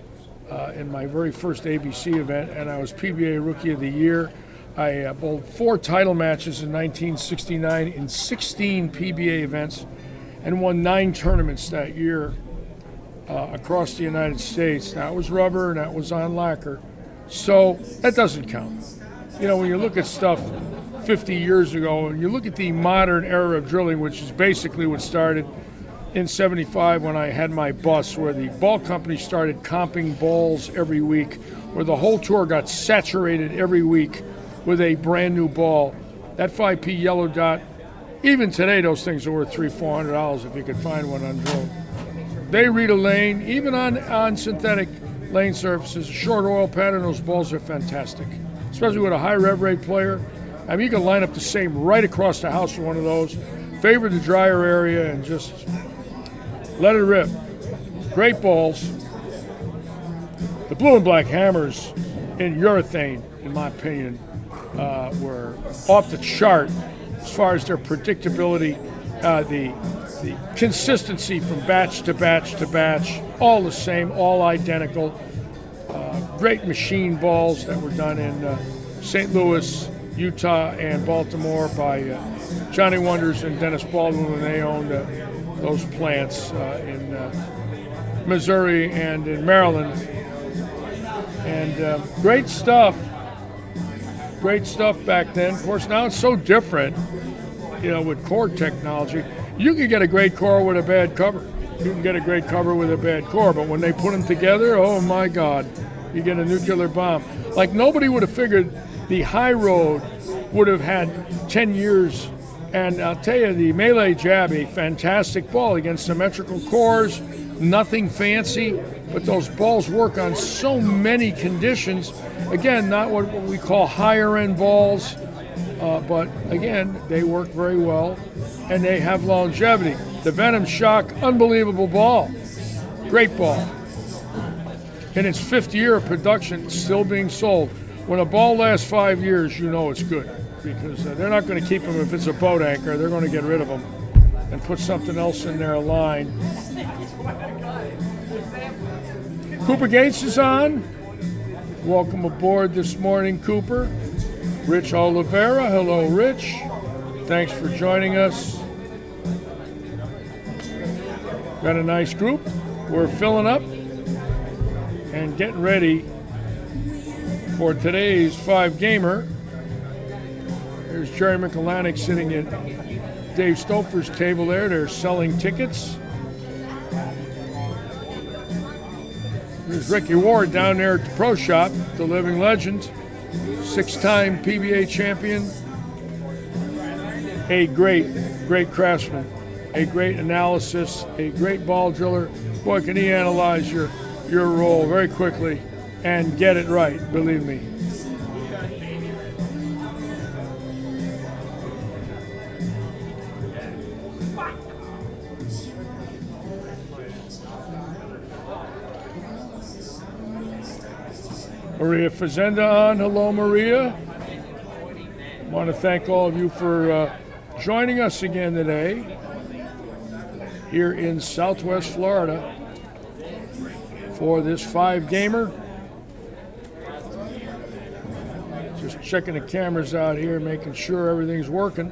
in my very first ABC event, and I was PBA Rookie of the Year. I bowled 4 title matches in 1969 in 16 PBA events and won 9 tournaments that year across the United States. That was rubber and that was on lacquer. So that doesn't count. You know, when you look at stuff 50 years ago and you look at the modern era of drilling, which is basically what started in 75 when I had my bus, where the ball company started comping balls every week, where the whole tour got saturated every week with a brand new ball. That 5P yellow dot, even today those things are worth $300-400 if you could find one undrilled. They read a lane, even on synthetic lane surfaces, short oil pattern, those balls are fantastic. Especially with a high rev rate player. I mean, you can line up the same right across the house with one of those, favor the drier area and just let it rip. Great balls. The blue and black hammers in urethane, in my opinion, were off the chart as far as their predictability, the consistency from batch to batch to batch, all the same, all identical. Great machine balls that were done in St. Louis, Utah, and Baltimore by Johnny Wonders and Dennis Baldwin when they owned those plants in Missouri and in Maryland. And great stuff back then. Of course, now it's so different, you know, with core technology. You can get a great core with a bad cover. You can get a great cover with a bad core, but when they put them together, oh my God, you get a nuclear bomb. Like nobody would have figured the High Road would have had 10 years. And I'll tell you, the melee jab, a fantastic ball against symmetrical cores, nothing fancy, but those balls work on so many conditions. Again, not what we call higher end balls, but again, they work very well and they have longevity. The Venom Shock, unbelievable ball. Great ball. In its 5th year of production, still being sold. When a ball lasts 5 years, you know it's good, because they're not going to keep them if it's a boat anchor. They're going to get rid of them and put something else in their line. Cooper Gates is on. Welcome aboard this morning, Cooper. Rich Oliveira. Hello, Rich. Thanks for joining us. Got a nice group. We're filling up and getting ready for today's 5-gamer. There's Jerry McElanick sitting at Dave Stouffer's table there. They're selling tickets. There's Ricky Ward down there at the Pro Shop, the living legend, 6-time PBA champion, a great craftsman, a great analysis, a great ball driller. Boy, can he analyze your roll very quickly and get it right, believe me. Maria Fazenda on. Hello, Maria. I want to thank all of you for joining us again today here in Southwest Florida for this 5-gamer. Just checking the cameras out here, making sure everything's working.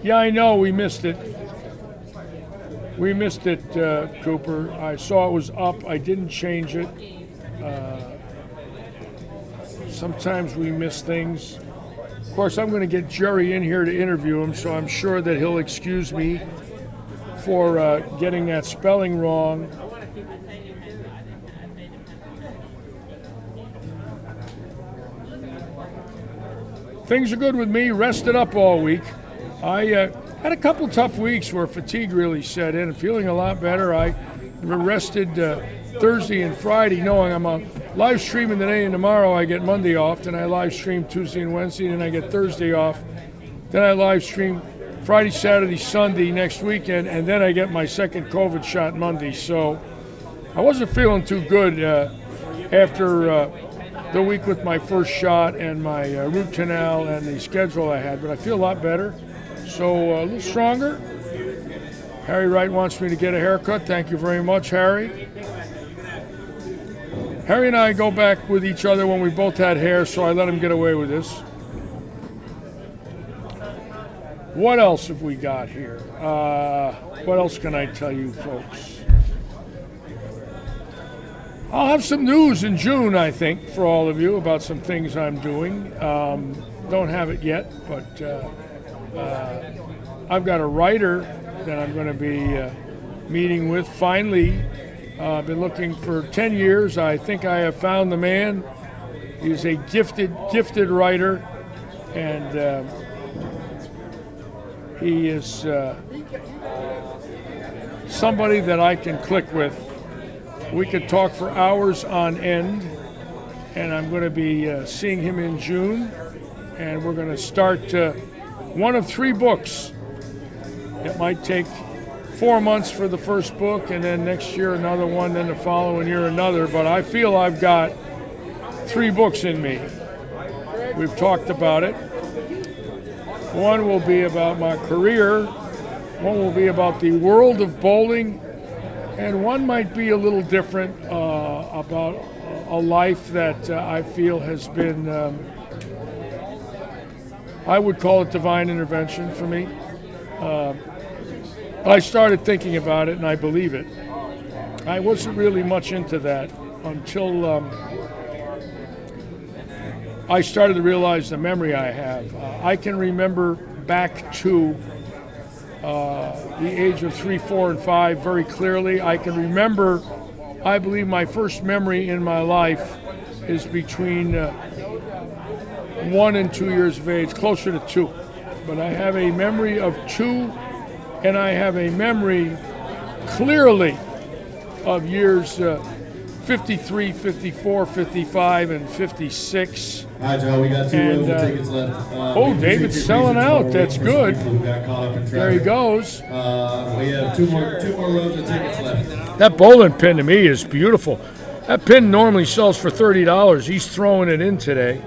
Yeah, I know we missed it. We missed it, Cooper. I saw it was up. I didn't change it. Sometimes we miss things. Of course, I'm going to get Jerry in here to interview him, so I'm sure that he'll excuse me for getting that spelling wrong. Things are good with me. Rested up all week. I had a couple tough weeks where fatigue really set in. Feeling a lot better. I rested Thursday and Friday, knowing I'm on live streaming today and tomorrow. I get Monday off. Then I live stream Tuesday and Wednesday. Then I get Thursday off. Then I live stream Friday, Saturday, Sunday next weekend. And then I get my second COVID shot Monday. So I wasn't feeling too good after the week with my first shot and my root canal and the schedule I had. But I feel a lot better. So a little stronger. Harry Wright wants me to get a haircut. Thank you very much, Harry. Harry and I go back with each other when we both had hair, so I let him get away with this. What else have we got here? What else can I tell you, folks? I'll have some news in June, I think, for all of you about some things I'm doing. Don't have it yet, but I've got a writer that I'm going to be meeting with. Finally, I've been looking for 10 years. I think I have found the man. He's a gifted writer, and he is somebody that I can click with. We could talk for hours on end, and I'm going to be seeing him in June, and we're going to start one of 3 books. It might take 4 months for the first book, and then next year another one, then the following year another, but I feel I've got 3 books in me. We've talked about it. One will be about my career, one will be about the world of bowling, and one might be a little different about a life that I feel has been, I would call it divine intervention for me. I started thinking about it, and I believe it. I wasn't really much into that until I started to realize the memory I have. I can remember back to the age of 3, 4, and 5 very clearly. I can remember, I believe my first memory in my life is between 1 and 2 years of age, closer to 2. But I have a memory of 2, and I have a memory clearly of years 53, 54, 55, and 56. All right, Joe, we got 2 rows of tickets left. David's selling out. That's good. Got caught up in traffic. There he goes. We have two more rows of tickets left. That bowling pin to me is beautiful. That pin normally sells for $30. He's throwing it in today.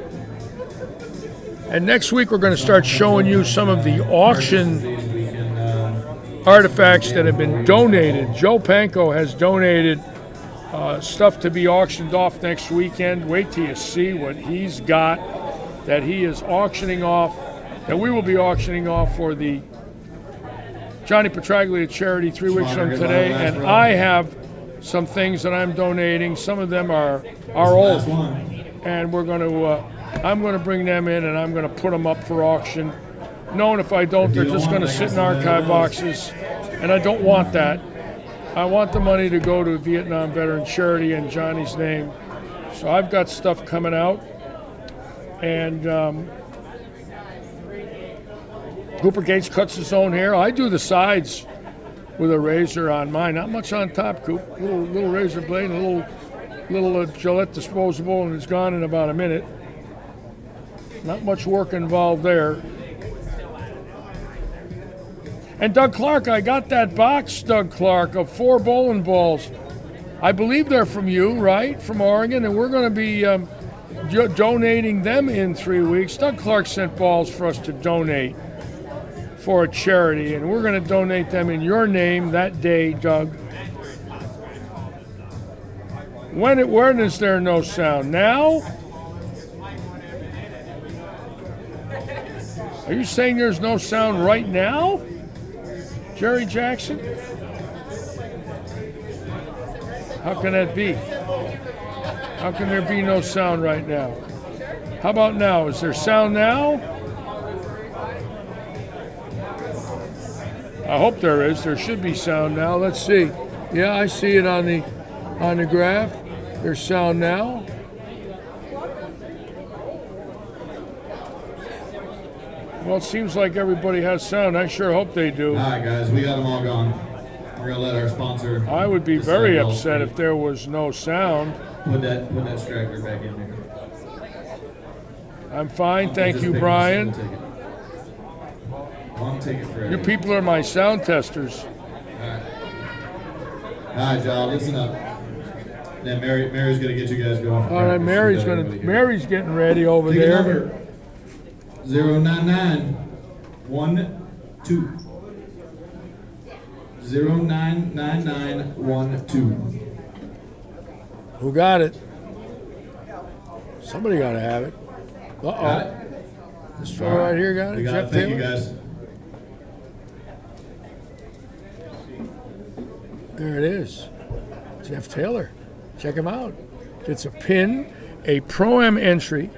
And next week we're going to start showing you some of the auction artifacts that have been donated. Joe Panko has donated stuff to be auctioned off next weekend. Wait till you see what he's got that he is auctioning off, that we will be auctioning off for the Johnny Petraglia charity 3 weeks from today. And I have some things that I'm donating. Some of them are old, and I'm going to bring them in and I'm going to put them up for auction, knowing if I don't, they're just going to sit in archive boxes, and I don't want that. I want the money to go to Vietnam Veteran Charity in Johnny's name. So I've got stuff coming out, and Cooper Gates cuts his own hair. I do the sides with a razor on mine, not much on top, Coop. Little razor blade, a little Gillette disposable, and it's gone in about a minute. Not much work involved there. And Doug Clark, I got that box, Doug Clark, of 4 bowling balls. I believe they're from you, right? From Oregon, and we're going to be donating them in 3 weeks. Doug Clark sent balls for us to donate for a charity, and we're going to donate them in your name that day, Doug. When is there no sound? Now? Are you saying there's no sound right now? Jerry Jackson? How can that be? How can there be no sound right now? How about now? Is there sound now? I hope there is. There should be sound now. Let's see. Yeah, I see it on the graph. There's sound now. Well, it seems like everybody has sound. I sure hope they do. All right, guys, we got them all gone. We're going to let our sponsor... I would be very upset if there was no sound. Put that straggler back in there. I'm fine, thank you, Brian. One ticket for You people are my sound testers. All right, y'all, listen up. Then Mary's going to get you guys going. All right, Mary's getting ready over there. 09912. 099912. Who got it? Somebody got to have it. Got it? This fellow right here got it. We got Jeff it. Thank Taylor? you, guys. There it is. Jeff Taylor. Check him out. It's a pin, a Pro-Am entry,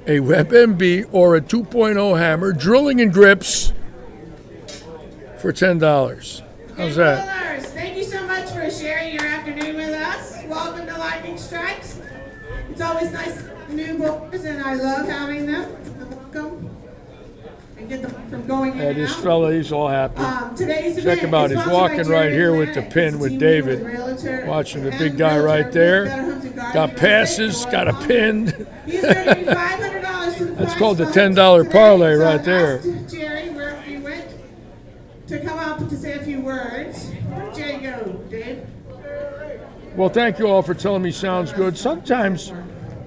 a WebMB, or a 2.0 hammer, drilling and grips for $10. How's that? Bowlers, thank you so much for sharing your afternoon with us. Welcome to Lightning Strikes. It's always nice to have new bowlers, and I love having them. Welcome. And get them from going in and This out. fella, he's all happy. Today's Check him out. He's walking right here with the pin with David. Watching the big guy right there. Got passes, got a pin. That's called the $10 parlay right there. Jerry, where he went to come up to say a few words. Where'd Jerry go, Dave? Well, thank you all for telling me sounds good. Sometimes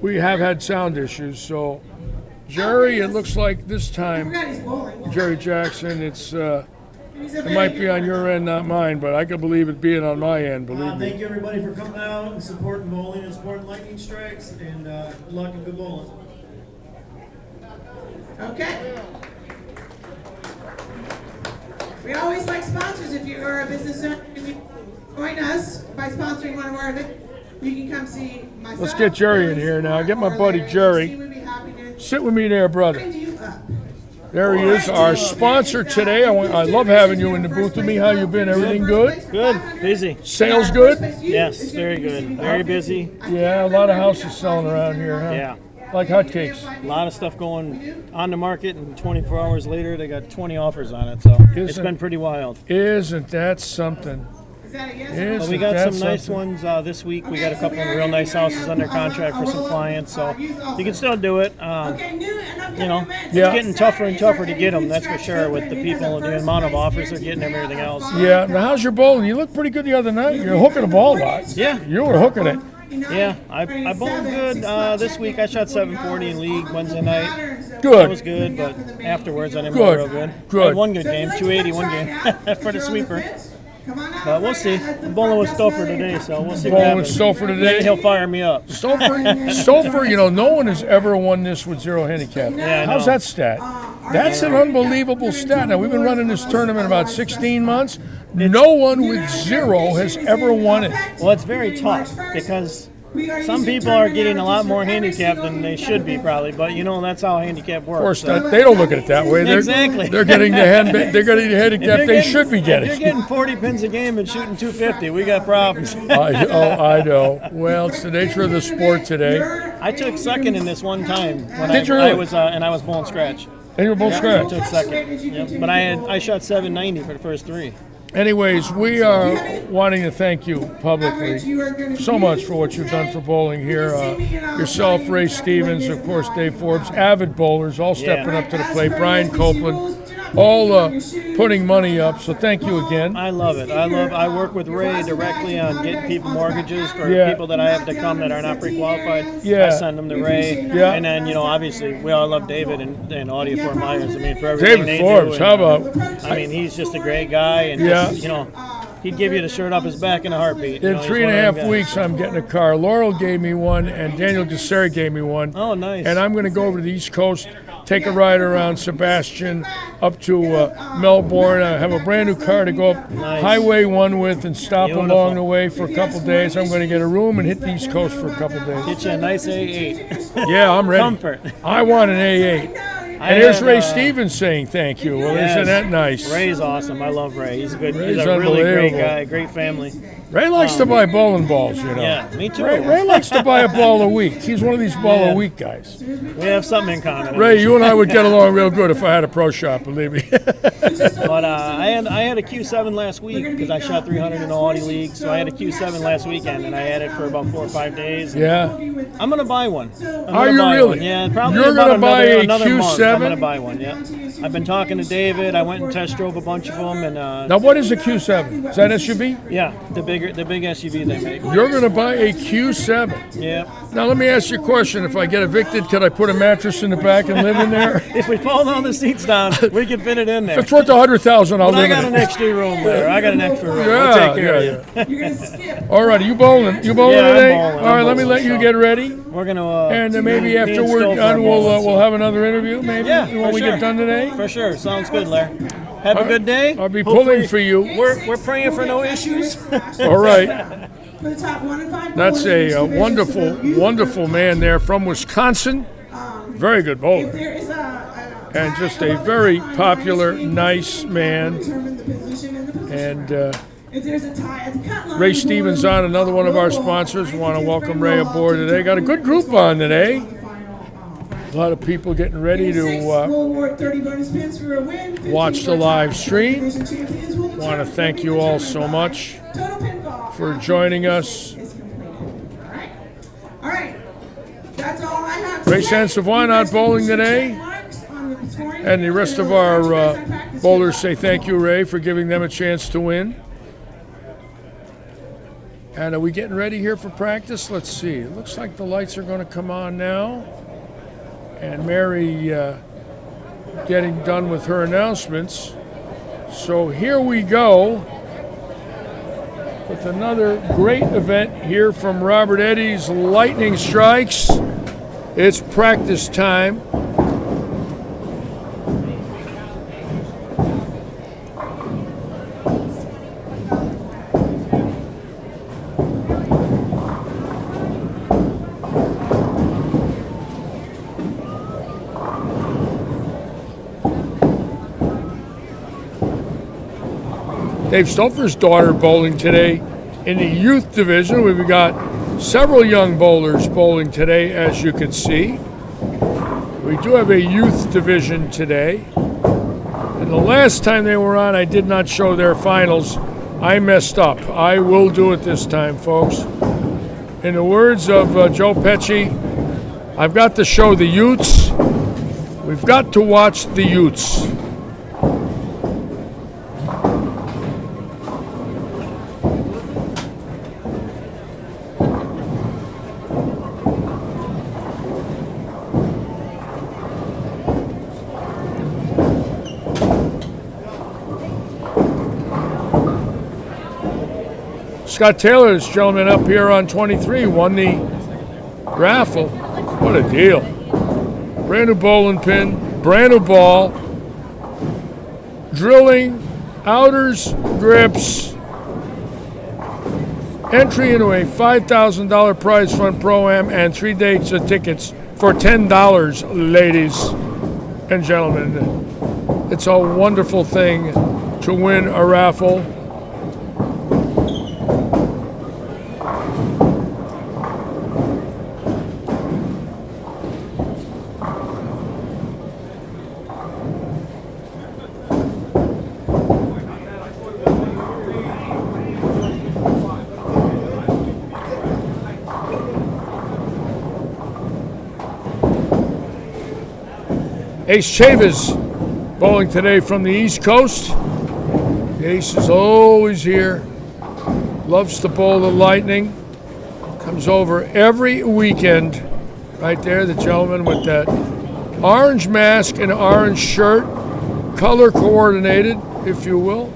we have had sound issues, so Jerry, it looks like this time, Jerry Jackson, it might be on your end, not mine, but I can believe it being on my end, believe me. Thank you, everybody, for coming out and supporting bowling and supporting Lightning Strikes, and good luck and good bowling. Okay. We always like sponsors. If you are a business owner and you join us by sponsoring one of our events, you can come see myself. Let's get Jerry in here now. Get my buddy Jerry. We'd be happy to Sit with me there, brother. wind you up. There he is, our sponsor today. I love having you in the booth with me. How you been? Everything good? Good. Busy. Sales good? Yes, very good. Very busy. Yeah, a lot of houses selling around here, huh? Yeah. Like hotcakes. A lot of stuff going on the market, and 24 hours later, they got 20 offers on it. So it's been pretty wild. Isn't that something? But we got some nice ones this week. We got a couple of real nice houses under contract for some clients, so you can still do it. You know, it's getting tougher and tougher to get them, that's for sure, with the people and the amount of offers they're getting and everything else. Yeah. Now, how's your bowling? You looked pretty good the other night. You're hooking the ball a lot. Yeah. You were hooking it. Yeah, I bowled good this week. I shot 740 in league Wednesday night. Good. That was good, but afterwards I didn't bowl real good. Good. I had one good game, 280 one game for the sweeper. But we'll see. I'm bowling with Stouffer today, so we'll see what happens. Bowling with Stouffer today? Maybe he'll fire me up. Stouffer, you know, no one has ever won this with zero handicap. Yeah, I How's know. that stat? That's an unbelievable stat. Now, we've been running this tournament about 16 months. No one with zero has ever won it. Well, it's very tough because some people are getting a lot more handicap than they should be, probably. But you know, that's how handicap works. Of course, so. they don't look at it that way. Exactly. They're getting the handicap they should be If you're getting. getting 40 pins a game and shooting 250, we got problems. I know. Well, it's the nature of the sport today. I took second in this one time when Did you I really? was and I was bowling scratch. And you were both I scratch. took second. Yep. But I shot 790 for the first three. Anyways, we are wanting to thank you publicly so much for what you've done for bowling here. Yourself, Ray Stevens, of course, Dave Forbes, avid bowlers, all stepping up to the plate. Brian Copeland, all putting money up. So thank you again. I love it. I work with Ray directly on getting people mortgages for people that I have to come that are not pre-qualified. Yeah. I send them to Ray. Yeah. And then, you know, obviously, we all love David and Audio Fort Myers. I mean, for everything David they Forbes, do. how about? I mean, he's just a great guy. And just, you know, he'd give you the shirt off his back in a heartbeat. In 3.5 weeks, I'm getting a car. Laurel gave me one, and Daniel Gasseri gave me one. Oh, nice. And I'm going to go over to the East Coast, take a ride around Sebastian up to Melbourne. I have a brand new car to go up Highway 1 with and stop Beautiful. along the way for a couple days. I'm going to get a room and hit the East Coast for a couple days. Get you a nice A8. Yeah, I'm ready. Comfort. I want an A8. And here's Ray Stevens saying thank you. Well, Yes. isn't that nice? Ray's awesome. I love Ray. He's Ray's a really great unbelievable. guy, great family. Ray likes to buy bowling balls, you know. Yeah, me too. Ray likes to buy a ball a week. He's one of these ball a week guys. We have something in common. Ray, you and I would get along real good if I had a pro shop, believe me. But I had a Q7 last week because I shot 300 in the Audi League. So I had a Q7 last weekend, and I had it for about 4 or 5 days. Yeah. I'm gonna buy one. Are you really? Yeah, probably. You're about gonna buy a another month, Q7? I'm gonna buy one. Yeah. I've been talking to David. I went and test drove a bunch of them, and Now, what is a Q7? Is that SUV? yeah, the big SUV they make. You're going to buy a Q7. Yeah. Now, let me ask you a question. If I get evicted, could I put a mattress in the back and live in there? If we pull all the seats down, we can fit it in there. If it's worth $100,000, I'll But I live got in an it. extra room there. I got an extra room. Yeah, I'll take care of you. yeah. All right, you bowling? You bowling Yeah, I'm today? bowling. All right, I'm let me bowling, let you so. get ready. We're gonna And maybe me after and we're Stouffer done, are we'll bowling, have another interview. Maybe Yeah, when for we sure. get done today. For sure. Sounds good, Larry. Have a good day. I'll be Hopefully- pulling for you. We're praying for no issues. All right. For the top 1 and 5 That's bowlers, a there's wonderful, a wonderful man there from Wisconsin. Very good bowler. There is And just a very popular, nice man. determine the position in the position. And If there's a tie at the cut line, Ray Stevens on, another one of our sponsors. Want to welcome Ray aboard today. Got a good group on today. A lot of people getting ready to we'll award 30 bonus pins for a win. 15 watch the for live tie. stream. Division champions will Want to determine thank you all so much total pinfall for joining us. is completed. All right. That's all I have. Ray Sansavoy not bowling today. And the rest of our bowlers say thank you, Ray, for giving them a chance to win. And are we getting ready here for practice? Let's see. It looks like the lights are going to come on now. And Mary getting done with her announcements. So here we go with another great event here from Robert Eddy's Lightning Strikes. It's practice time. Dave Stouffer's daughter bowling today in the youth division. We've got several young bowlers bowling today, as you can see. We do have a youth division today. And the last time they were on, I did not show their finals. I messed up. I will do it this time, folks. In the words of Joe Pesci, I've got to show the Utes. We've got to watch the Utes. Scott Taylor, this gentleman up here on 23, won the raffle. What a deal. Brand new bowling pin, brand new ball, drilling, outers, grips, entry into a $5,000 prize fund pro-am, and 3 days of tickets for $10, ladies and gentlemen. It's a wonderful thing to win a raffle. Ace Chavez bowling today from the East Coast. The Ace is always here. Loves to bowl the Lightning. Comes over every weekend. Right there, the gentleman with that orange mask and orange shirt. Color coordinated, if you will.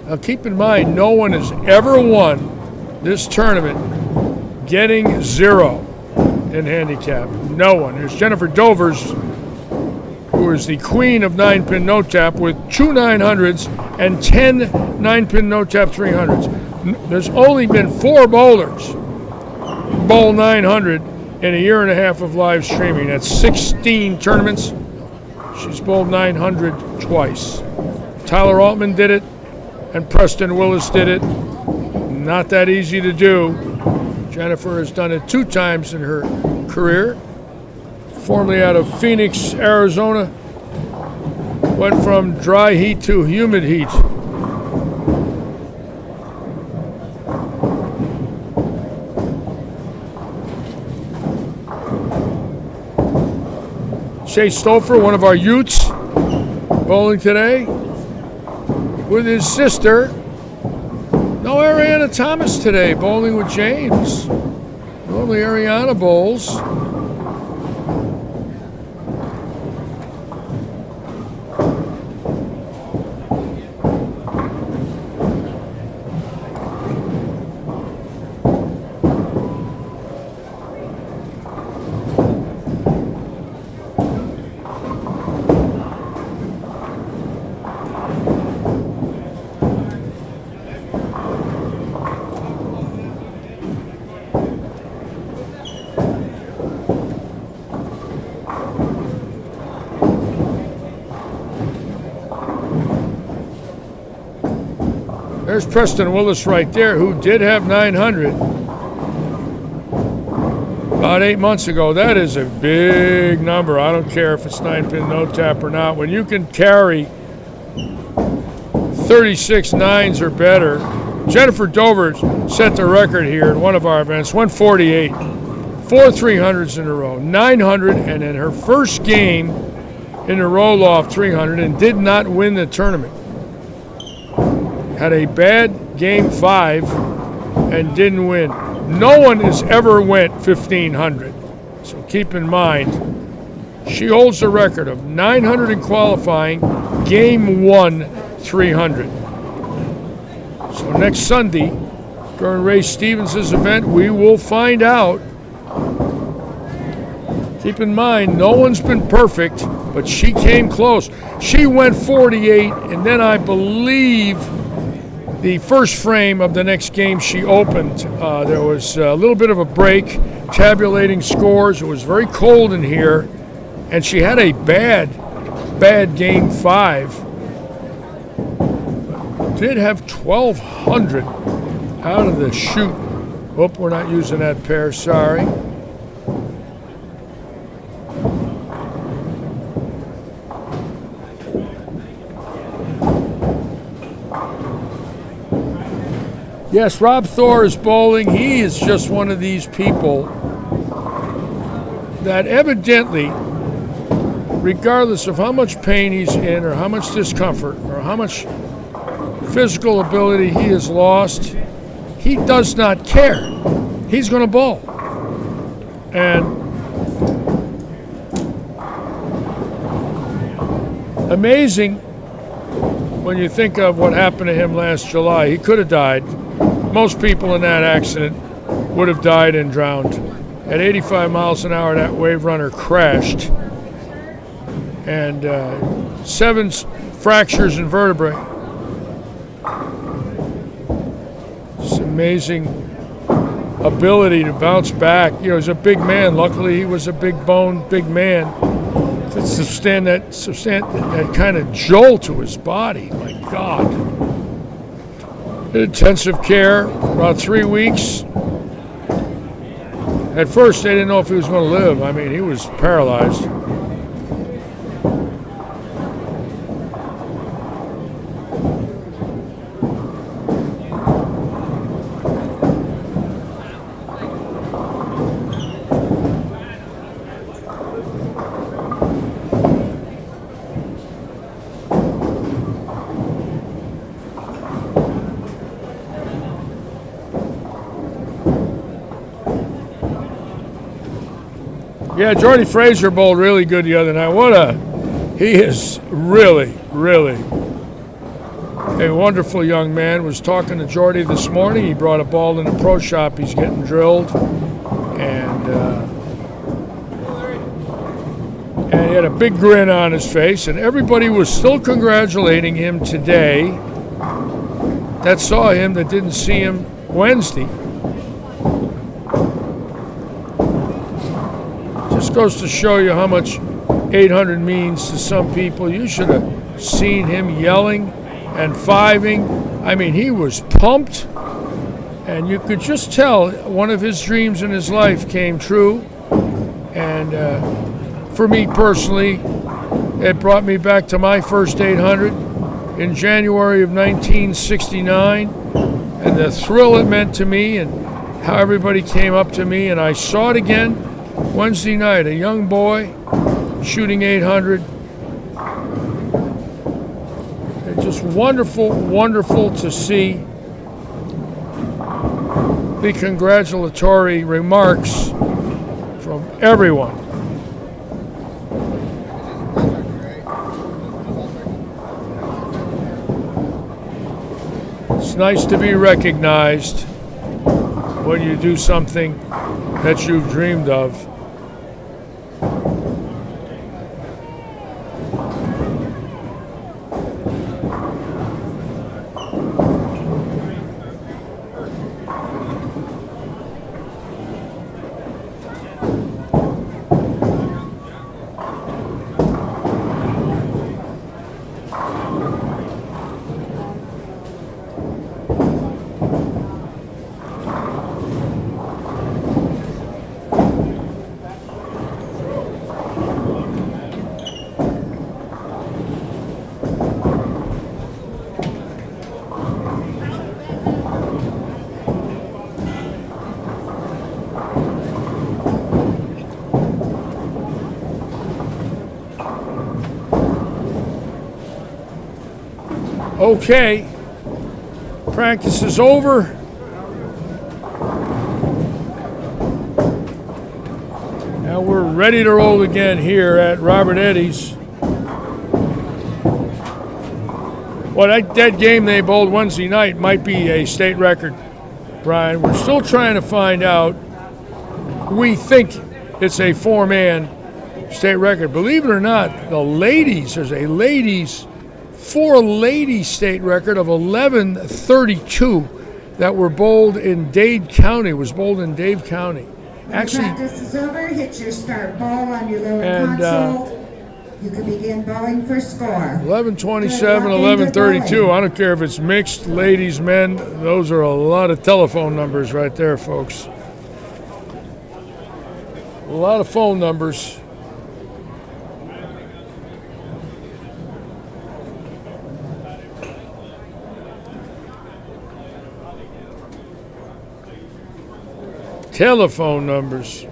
Now keep in mind, no one has ever won this tournament getting 0 in handicap. No one. There's Jennifer Dovers, who is the queen of 9-pin no-tap with 2 900s and 10 9-pin no-tap 300s. There's only been 4 bowlers bowl 900 in a year and a half of live streaming. That's 16 tournaments. She's bowled 900 twice. Tyler Altman did it, and Preston Willis did it. Not that easy to do. Jennifer has done it 2 times in her career. Formerly out of Phoenix, Arizona. Went from dry heat to humid heat. Chase Stouffer, one of our Utes, bowling today with his sister. No Ariana Thomas today, bowling with James. Normally Ariana bowls. There's Preston Willis right there, who did have 900 about 8 months ago. That is a big number. I don't care if it's 9-pin no-tap or not. When you can carry 36 9s or better, Jennifer Dover set the record here in one of our events, 148, 4 300s in a row, 900, and in her first game in the roll-off 300, and did not win the tournament. Had a bad game 5 and didn't win. No one has ever went 1,500. So keep in mind, she holds the record of 900 in qualifying, game 1, 300. So next Sunday, during Ray Stevens' event, we will find out Keep in mind, no one's been perfect, but she came close. She went 48, and then I believe the first frame of the next game she opened, there was a little bit of a break, tabulating scores. It was very cold in here, and she had a bad game 5. Did have 1,200 out of the chute. Oh, we're not using that pair, sorry. Yes, Rob Thor is bowling. He is just one of these people that evidently, regardless of how much pain he's in or how much discomfort or how much physical ability he has lost, he does not care. He's going to bowl. And amazing when you think of what happened to him last July. He could have died. Most people in that accident would have died and drowned. At 85 miles an hour, that wave runner crashed. And 7 fractures in vertebrae. It's amazing ability to bounce back. You know, he's a big man. Luckily, he was a big bone, big man. To sustain that kind of jolt to his body. My God. Intensive care, about 3 weeks. At first, they didn't know if he was going to live. I mean, he was paralyzed. Yeah, Jordy Fraser bowled really good the other night. He is really, really a wonderful young man. Was talking to Jordy this morning. He brought a ball in the pro shop. He's getting drilled. And he had a big grin on his face. And everybody was still congratulating him today that saw him, that didn't see him Wednesday. Just goes to show you how much 800 means to some people. You should have seen him yelling and fiving. I mean, he was pumped, and you could just tell one of his dreams in his life came true. And for me personally, it brought me back to my first 800 in January of 1969, and the thrill it meant to me and how everybody came up to me. And I saw it again Wednesday night, a young boy shooting 800. It's just wonderful, wonderful to see the congratulatory remarks from everyone. It's nice to be recognized when you do something that you've dreamed of. Okay, practice is over. Now we're ready to roll again here at Robert Eddy's. Well, that game they bowled Wednesday night might be a state record, Brian. We're still trying to find out. We think It's a 4-man state record. Believe it or not, there's a ladies 4-lady state record of 11:32 that were bowled in Dade County. Actually, practice is over. Hit your start ball on your lower console. You can begin bowling for score. 11:27, 11:32. I don't care if it's mixed, ladies, men. Those are a lot of telephone numbers right there, folks. A lot of phone numbers. Telephone numbers.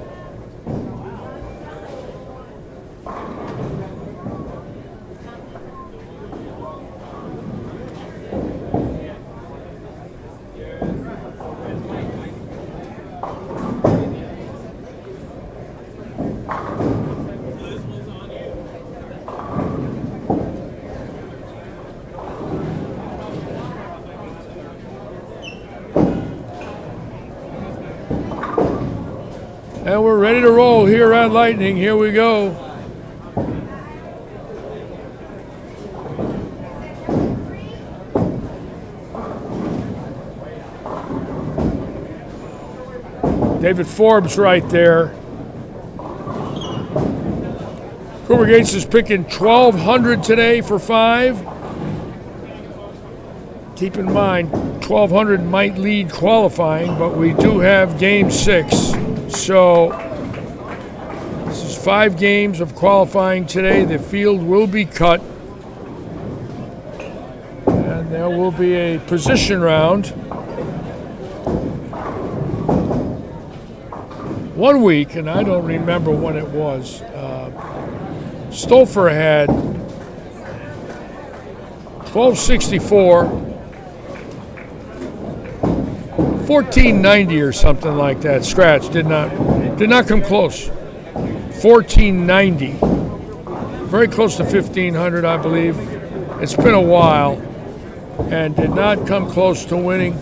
And we're ready to roll here at Lightning. Here we go. David Forbes right there. Cooper Gates is picking 1,200 today for 5. Keep in mind, 1,200 might lead qualifying, but we do have game 6. So this is 5 games of qualifying today. The field will be cut. And there will be a position round. 1 week, and I don't remember when it was. Stolfer had 1264, 1490 or something like that. Scratch did not come close. 1490, very close to 1500, I believe. It's been a while, and did not come close to winning.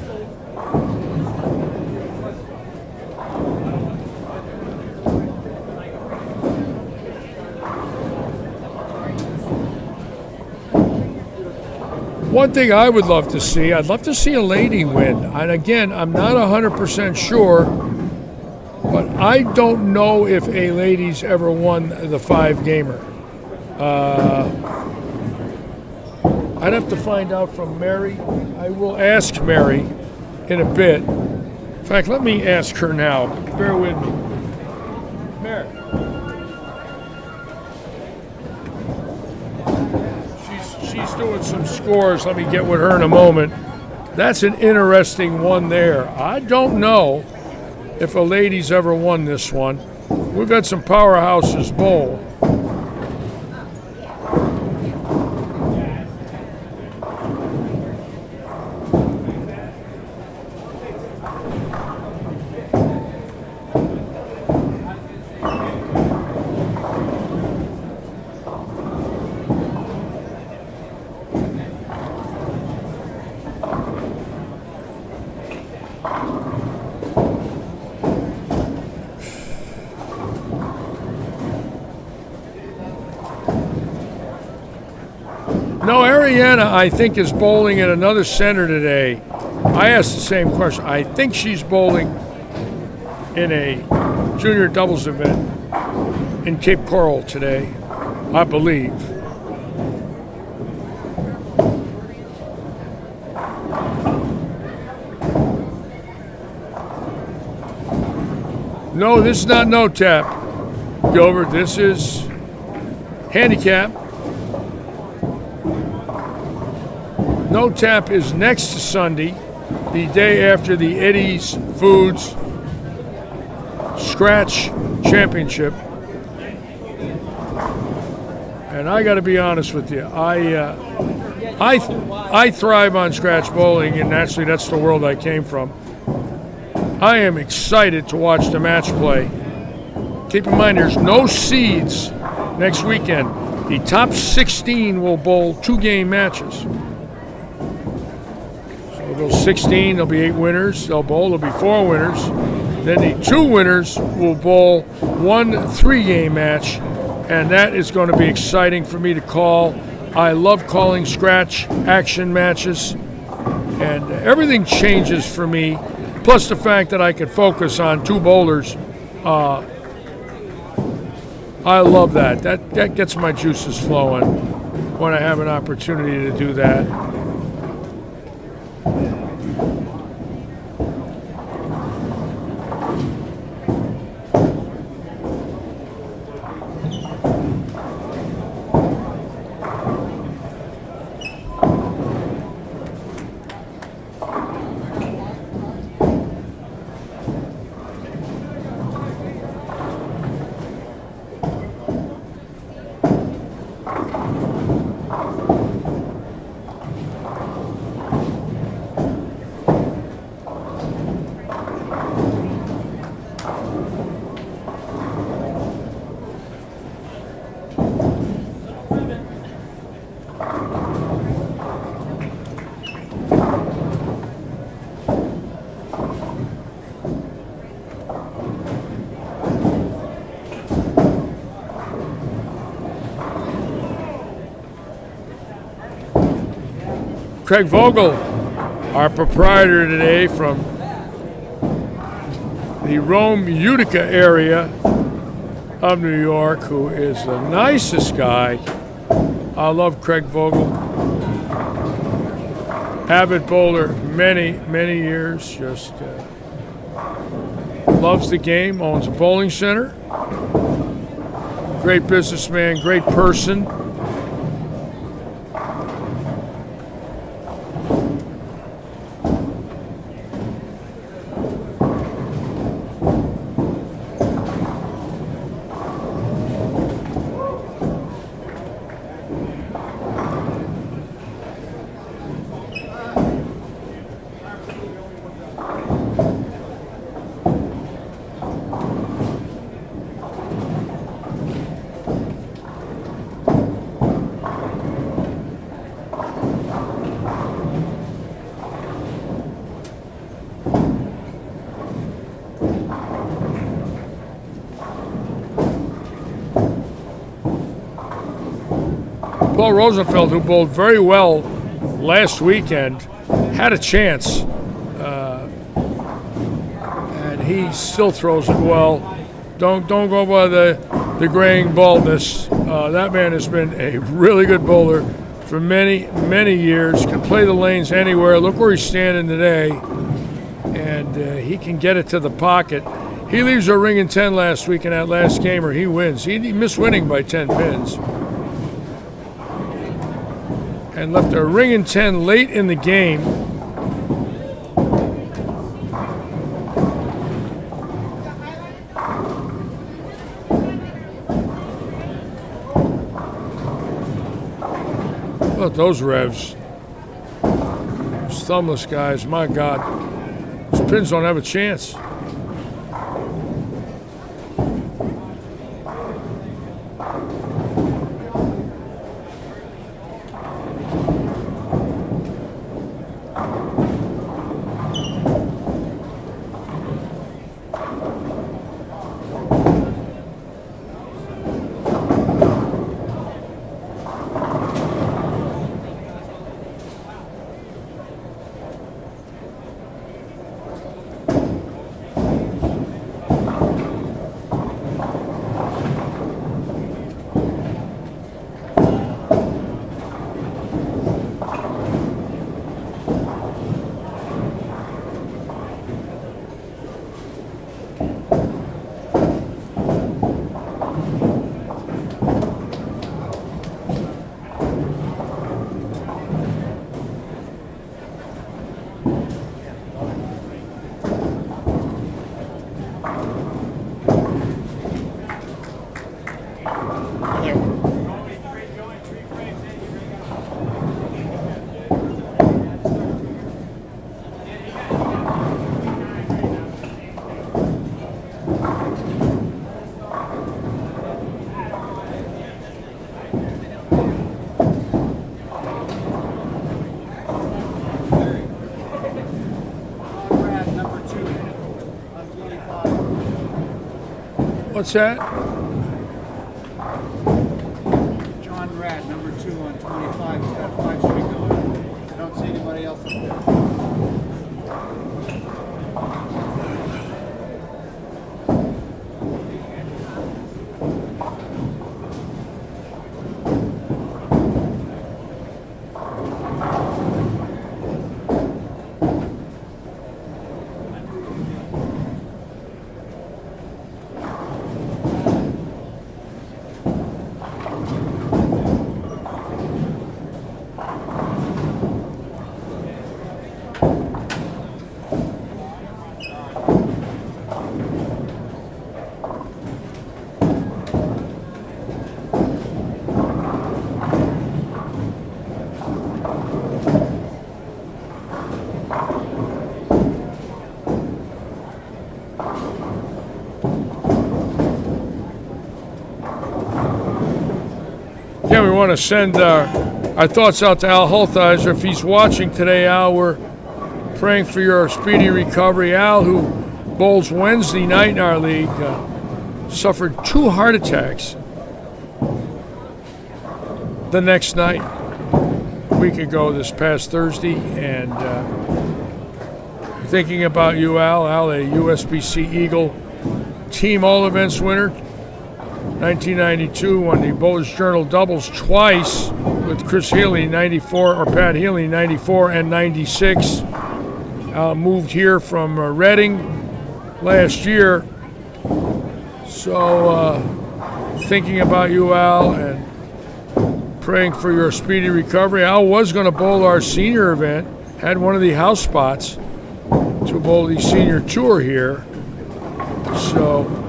One thing I would love to see, I'd love to see a lady win. And again, I'm not 100% sure, but I don't know if a lady's ever won the 5-gamer. I'd have to find out from Mary. I will ask Mary in a bit. In fact, let me ask her now. Bear with me. Mary. She's doing some scores. Let me get with her in a moment. That's an interesting one there. I don't know if a lady's ever won this one. We've had some powerhouses bowl. No, Ariana, I think, is bowling at another center today. I asked the same question. I think she's bowling in a junior doubles event in Cape Coral today, I believe. No, this is not no tap, Gilbert. This is handicap. No tap is next Sunday, the day after the Eddie's Foods Scratch Championship. And I got to be honest with you, I thrive on scratch bowling, and naturally that's the world I came from. I am excited to watch the match play. Keep in mind, there's no seeds next weekend. The top 16 will bowl 2-game matches. So they'll go 16, there'll be 8 winners. They'll bowl, there'll be 4 winners. Then the 2 winners will bowl 1 3-game match, and that is going to be exciting for me to call. I love calling scratch action matches, and everything changes for me. Plus the fact that I can focus on 2 bowlers. I love that. That gets my juices flowing when I have an opportunity to do that. Craig Vogel, our proprietor today from the Rome, Utica area of New York, who is the nicest guy. I love Craig Vogel. Avid bowler, many years. Just loves the game, owns a bowling center. Great businessman, great person. Paul Rosenfeld, who bowled very well last weekend, had a chance, and he still throws it well. Don't go by the graying baldness. That man has been a really good bowler for many years. Can play the lanes anywhere. Look where he's standing today, and he can get it to the pocket. He leaves a ring in 10 last week in that last game, or he wins. He missed winning by 10 pins. And left a ring in 10 late in the game. Look at those revs. Those thumbless guys, my God. Those pins don't have a chance. What's that? John Rad, number 2 on 25. He's got a 5-streak going. I don't see anybody else up there. Yeah, we want to send our thoughts out to Al Holtheiser. If he's watching today, Al, we're praying for your speedy recovery. Al, who bowls Wednesday night in our league, suffered 2 heart attacks the next night, a week ago this past Thursday. And thinking about you, Al. Al, a USBC Eagle team all-events winner. 1992 won the Bowlers Journal doubles twice with Chris Healy, 94, or Pat Healy, 94 and 96. Moved here from Reading last year. So thinking about you, Al, and praying for your speedy recovery. Al was going to bowl our senior event, had one of the house spots to bowl the senior tour here. So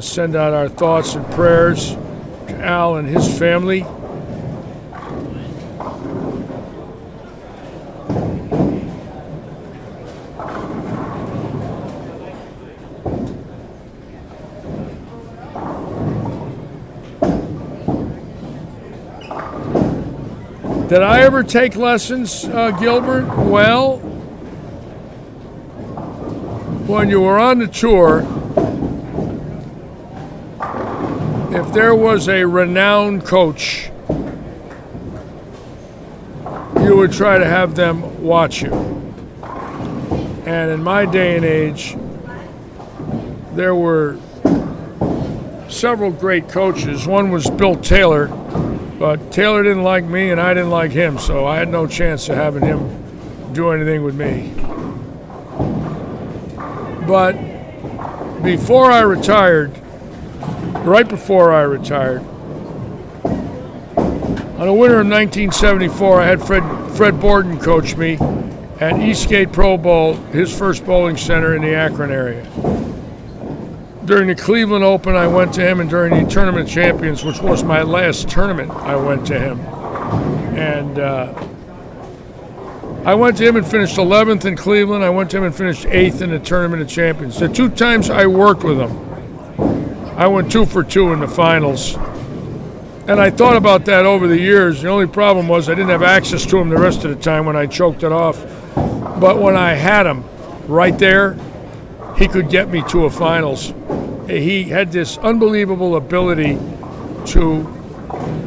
send out our thoughts and prayers to Al and his family. Did I ever take lessons, Gilbert? Well, when you were on the tour, if there was a renowned coach, you would try to have them watch you. And in my day and age, there were several great coaches. One was Bill Taylor, but Taylor didn't like me and I didn't like him, so I had no chance of having him do anything with me. But before I retired, right before I retired, on the winter of 1974, I had Fred Borden coach me at Eastgate Pro Bowl, his first bowling center in the Akron area. During the Cleveland Open, I went to him, and during the Tournament of Champions, which was my last tournament, I went to him. And I went to him and finished 11th in Cleveland. I went to him and finished 8th in the Tournament of Champions. The 2 times I worked with him, I went 2 for 2 in the finals. And I thought about that over the years. The only problem was I didn't have access to him the rest of the time when I choked it off. But when I had him right there, he could get me to a finals. He had this unbelievable ability to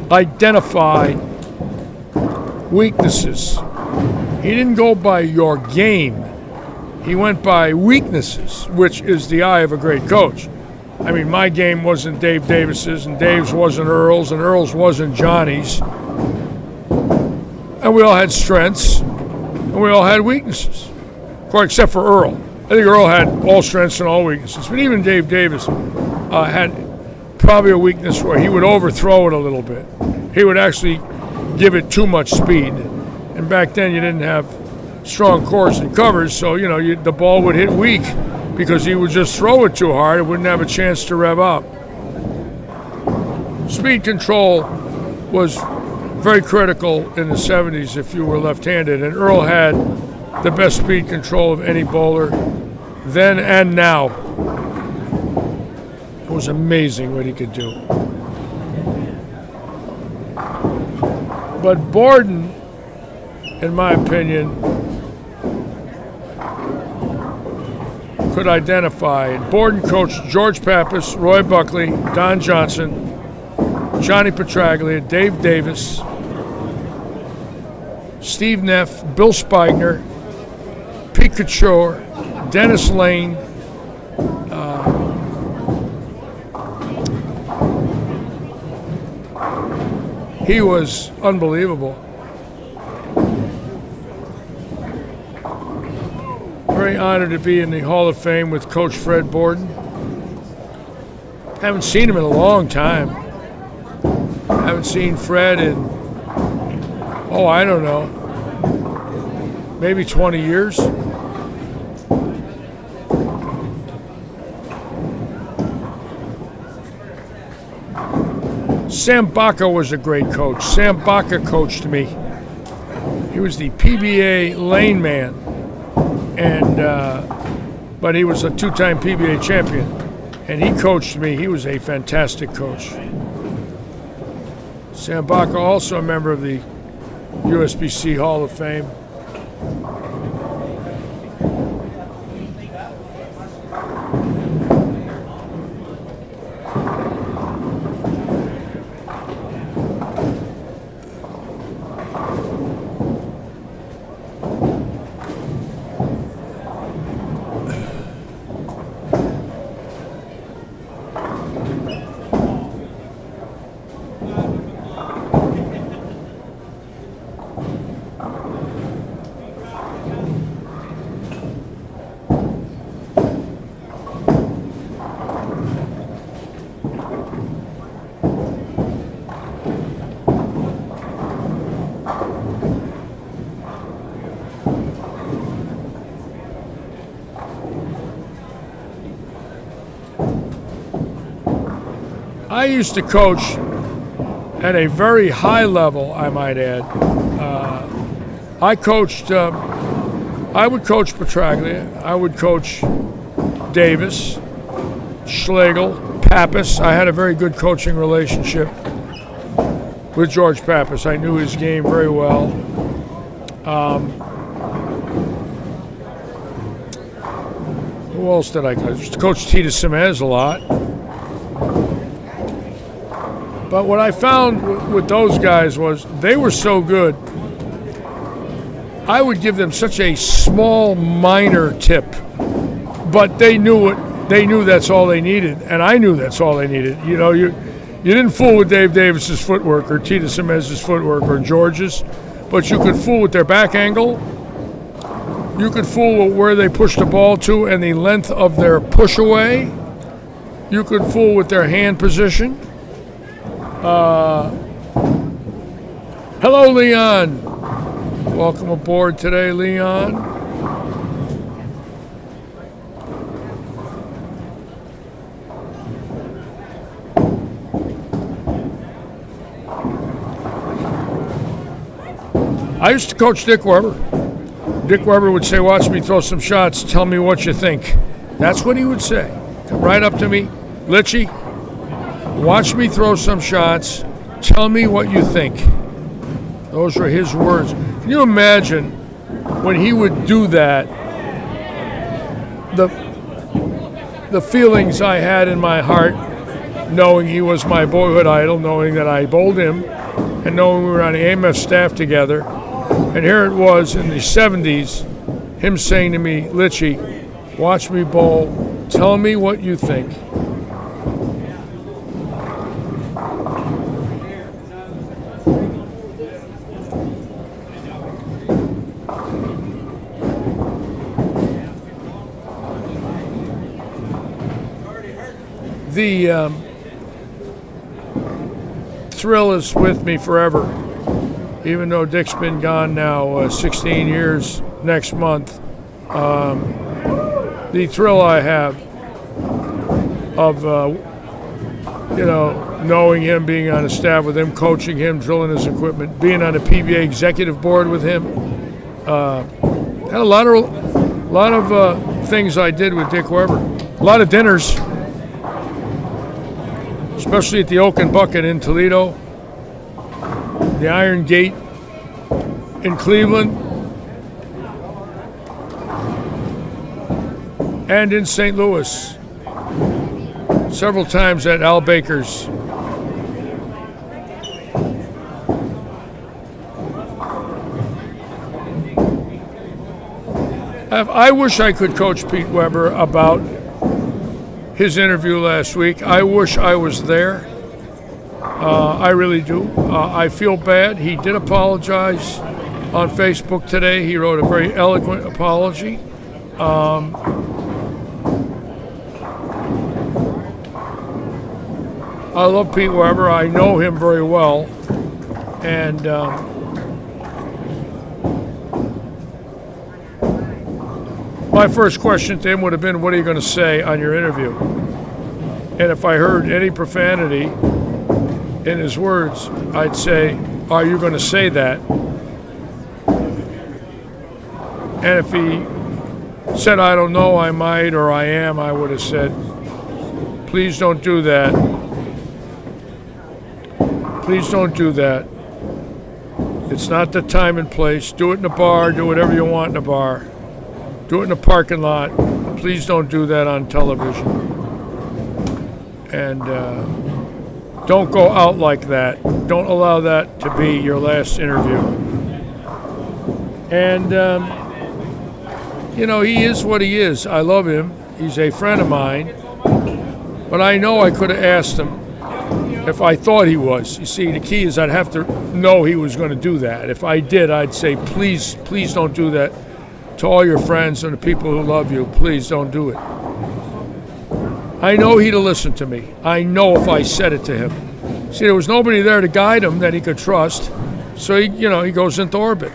identify weaknesses. He didn't go by your game. He went by weaknesses, which is the eye of a great coach. I mean, my game wasn't Dave Davis's, and Dave's wasn't Earl's, and Earl's wasn't Johnny's. And we all had strengths, and we all had weaknesses, except for Earl. I think Earl had all strengths and all weaknesses. But even Dave Davis had probably a weakness where he would overthrow it a little bit. He would actually give it too much speed. And back then you didn't have strong cores and covers, so the ball would hit weak because he would just throw it too hard. It wouldn't have a chance to rev up. Speed control was very critical in the 70s if you were left-handed, and Earl had the best speed control of any bowler then and now. It was amazing what he could do. But Borden, in my opinion, could identify. And Borden coached George Pappas, Roy Buckley, Don Johnson, Johnny Petraglia, Dave Davis, Steve Neff, Bill Spigner, Pete Couture, Dennis Lane, he was unbelievable. Very honored to be in the Hall of Fame with Coach Fred Borden. Haven't seen him in a long time. Haven't seen Fred in, I don't know, maybe 20 years. Sam Baca was a great coach. Sam Baca coached me. He was the PBA lane man, but he was a two-time PBA champion, and he coached me. He was a fantastic coach. Sam Baca, also a member of the USBC Hall of Fame. I used to coach at a very high level, I might add. I would coach Petraglia, I would coach Davis, Schlegel, Pappas. I had a very good coaching relationship with George Pappas. I knew his game very well. Who else did I coach? Coached Tita Simez a lot. But what I found with those guys was they were so good. I would give them such a small, minor tip, but they knew that's all they needed, and I knew that's all they needed. You know, you didn't fool with Dave Davis's footwork or Tita Simez's footwork or George's, but you could fool with their back angle. You could fool with where they pushed the ball to and the length of their push away. You could fool with their hand position. Hello, Leon. Welcome aboard today, Leon. I used to coach Dick Weber. Dick Weber would say, watch me throw some shots, tell me what you think. That's what he would say. Come right up to me, Litchie, watch me throw some shots, tell me what you think. Those were his words. Can you imagine when he would do that, the feelings I had in my heart, knowing he was my boyhood idol, knowing that I bowled him, and knowing we were on the AMF staff together. And here it was in the 70s, him saying to me, Litchie, watch me bowl, tell me what you think. The thrill is with me forever, even though Dick's been gone now 16 years next month. The thrill I have of, knowing him, being on a staff with him, coaching him, drilling his equipment, being on a PBA executive board with him. Had a lot of things I did with Dick Weber. A lot of dinners, especially at the Oak and Bucket in Toledo, the Iron Gate in Cleveland. and in St. Louis. Several times at Al Baker's. I wish I could coach Pete Weber about his interview last week. I wish I was there. I really do. I feel bad. He did apologize on Facebook today. He wrote a very eloquent apology. I love Pete Weber. I know him very well. And my first question to him would have been, what are you going to say on your interview? And if I heard any profanity in his words, I'd say, are you going to say that? And if he said, I don't know, I might, or I am, I would have said, please don't do that. Please don't do that. It's not the time and place. Do it in a bar. Do whatever you want in a bar. Do it in a parking lot. Please don't do that on television. And don't go out like that. Don't allow that to be your last interview. And, he is what he is. I love him. He's a friend of mine. But I know I could have asked him if I thought he was. You see, the key is I'd have to know he was going to do that. If I did, I'd say, please don't do that. To all your friends and the people who love you, please don't do it. I know he'd have listened to me. I know if I said it to him. See, there was nobody there to guide him that he could trust, so he goes into orbit.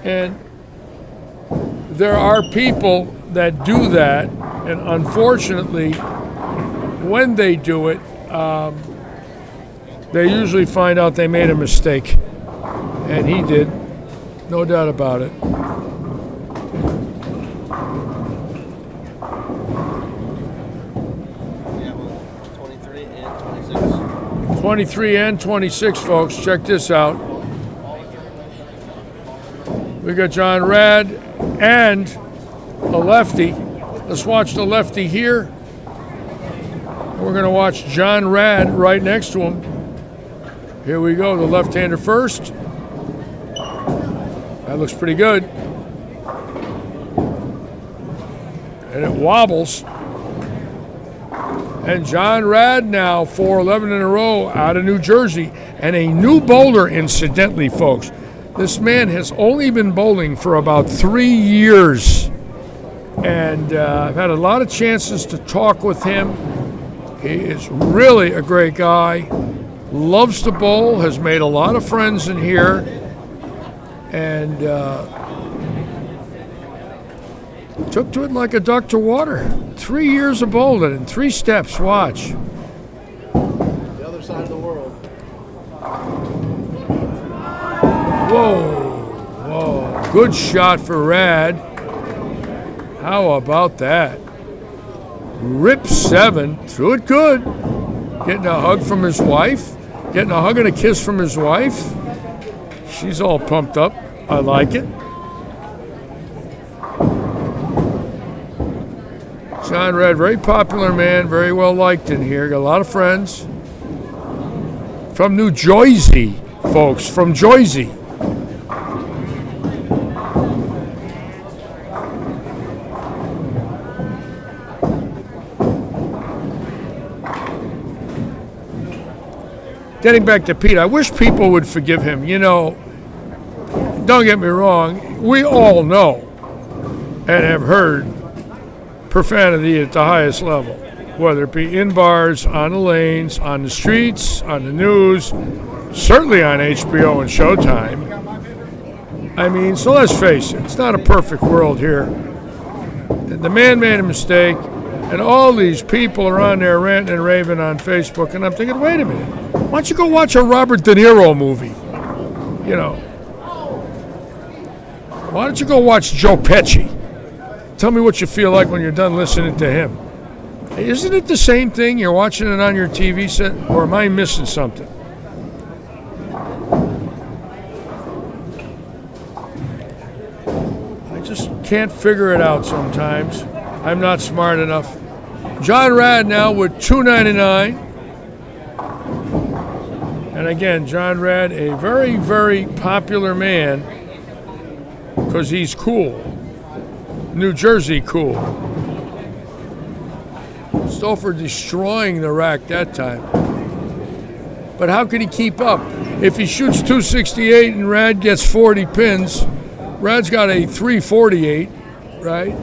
And there are people that do that, and unfortunately, when they do it, they usually find out they made a mistake. And he did, no doubt about it. 23 and 26, folks. Check this out. We got John Rad and a lefty. Let's watch the lefty here. And we're going to watch John Rad right next to him. Here we go, the left-hander first. That looks pretty good. And it wobbles. And John Rad now, 4-11 in a row out of New Jersey. And a new bowler, incidentally, folks. This man has only been bowling for about 3 years. And I've had a lot of chances to talk with him. He is really a great guy. Loves to bowl, has made a lot of friends in here. And took to it like a duck to water. 3 years of bowling in 3 steps. Watch. The other side of the world. Whoa. Good shot for Rad. How about that? Rip 7. Threw it good. Getting a hug from his wife. Getting a hug and a kiss from his wife. She's all pumped up. I like it. John Rad, very popular man, very well liked in here. Got a lot of friends. From New Jersey, folks, from Jersey. Getting back to Pete, I wish people would forgive him. Don't get me wrong, we all know and have heard profanity at the highest level, whether it be in bars, on the lanes, on the streets, on the news, certainly on HBO and Showtime. I mean, so let's face it, it's not a perfect world here. The man made a mistake, and all these people are on there ranting and raving on Facebook, and I'm thinking, wait a minute, why don't you go watch a Robert De Niro movie? Why don't you go watch Joe Pesci? Tell me what you feel like when you're done listening to him. Isn't it the same thing? You're watching it on your TV set, or am I missing something? I just can't figure it out sometimes. I'm not smart enough. John Rad now with $2.99. And again, John Rad, a very, very popular man because he's cool. New Jersey cool. Stouffer destroying the rack that time. But how can he keep up? If he shoots 268 and Rad gets 40 pins, Rad's got a 348, right?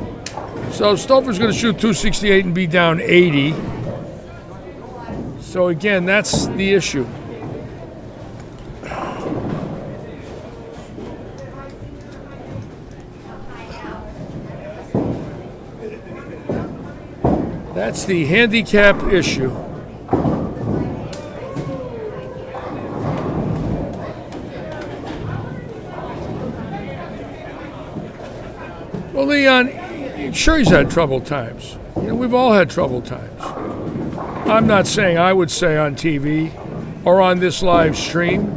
So Stouffer's going to shoot 268 and be down 80. So again, that's the issue. That's the handicap issue. Well, Leon, sure he's had troubled times. You know, we've all had troubled times. I'm not saying I would say on TV or on this live stream,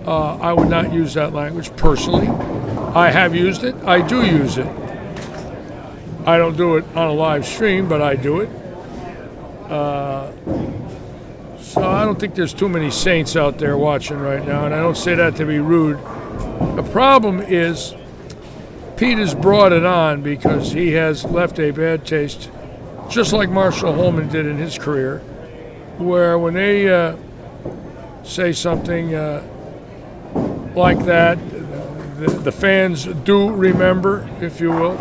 I would not use that language personally. I have used it. I do use it. I don't do it on a live stream, but I do it. So I don't think there's too many saints out there watching right now, and I don't say that to be rude. The problem is Pete has brought it on because he has left a bad taste, just like Marshall Holman did in his career, where when they say something like that, the fans do remember, if you will.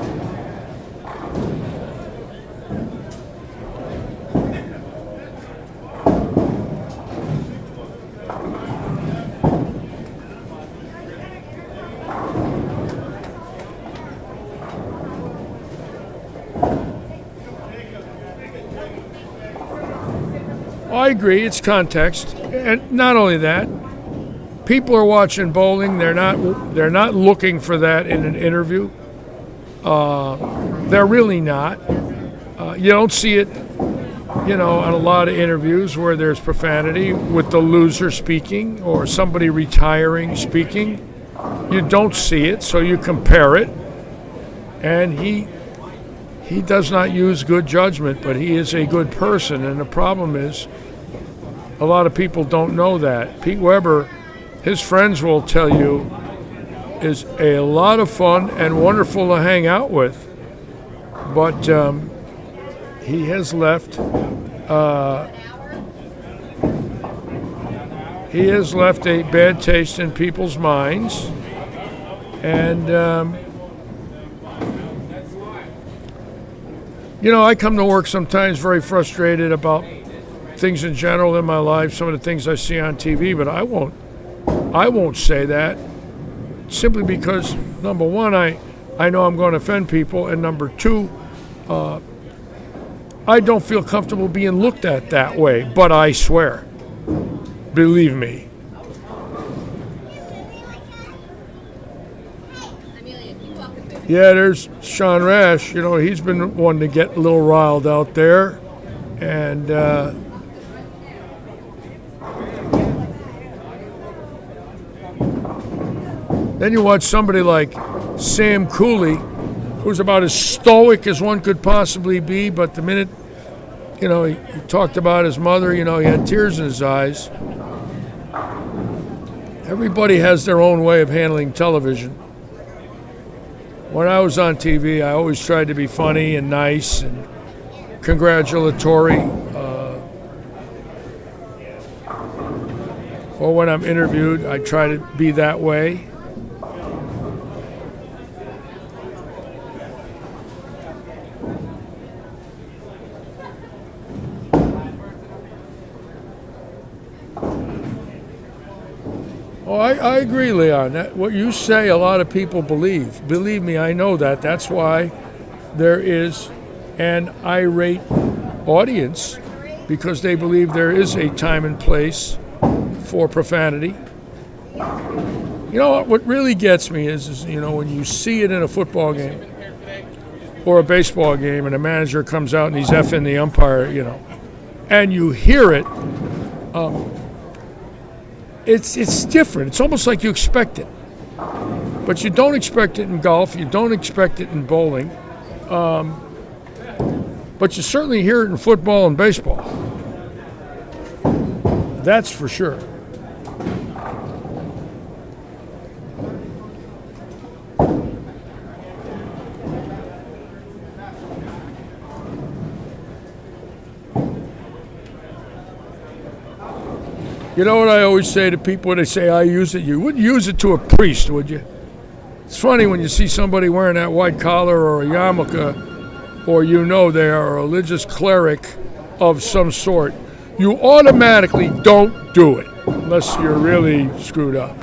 I agree, it's context, and not only that, people are watching bowling. They're not looking for that in an interview. They're really not. You don't see it, on a lot of interviews where there's profanity with the loser speaking or somebody retiring speaking. You don't see it, so you compare it, and he does not use good judgment, but he is a good person, and the problem is a lot of people don't know that. Pete Weber, his friends will tell you, is a lot of fun and wonderful to hang out with, but he has left a bad taste in people's minds, and I come to work sometimes very frustrated about things in general in my life, some of the things I see on TV, but I won't say that simply because, number one, I know I'm going to offend people, and number two, I don't feel comfortable being looked at that way, but I swear, believe me. Yeah, there's Sean Rash, he's been one to get a little riled out there, and then you watch somebody like Sam Cooley, who's about as stoic as one could possibly be, but the minute, he talked about his mother, he had tears in his eyes. Everybody has their own way of handling television. When I was on TV, I always tried to be funny and nice and congratulatory. Or when I'm interviewed, I try to be that way. Oh, I agree, Leon. What you say, a lot of people believe. Believe me, I know that. That's why there is an irate audience, because they believe there is a time and place for profanity. What really gets me is when you see it in a football game or a baseball game and a manager comes out and he's effing the umpire, and you hear it, it's different. It's almost like you expect it. But you don't expect it in golf. You don't expect it in bowling. but you certainly hear it in football and baseball. That's for sure. You know what I always say to people when they say I use it? You wouldn't use it to a priest, would you? It's funny when you see somebody wearing that white collar or a yarmulke, or you know they are a religious cleric of some sort. You automatically don't do it unless you're really screwed up.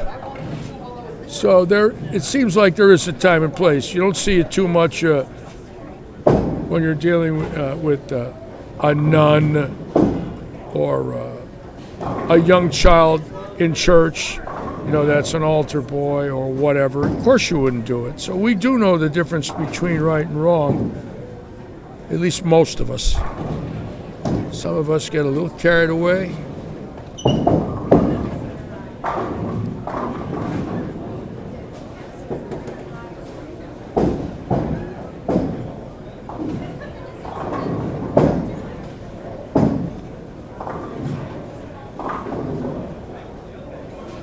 So it seems like there is a time and place. You don't see it too much when you're dealing with a nun or a young child in church, that's an altar boy or whatever. Of course you wouldn't do it. So we do know the difference between right and wrong, at least most of us. Some of us get a little carried away.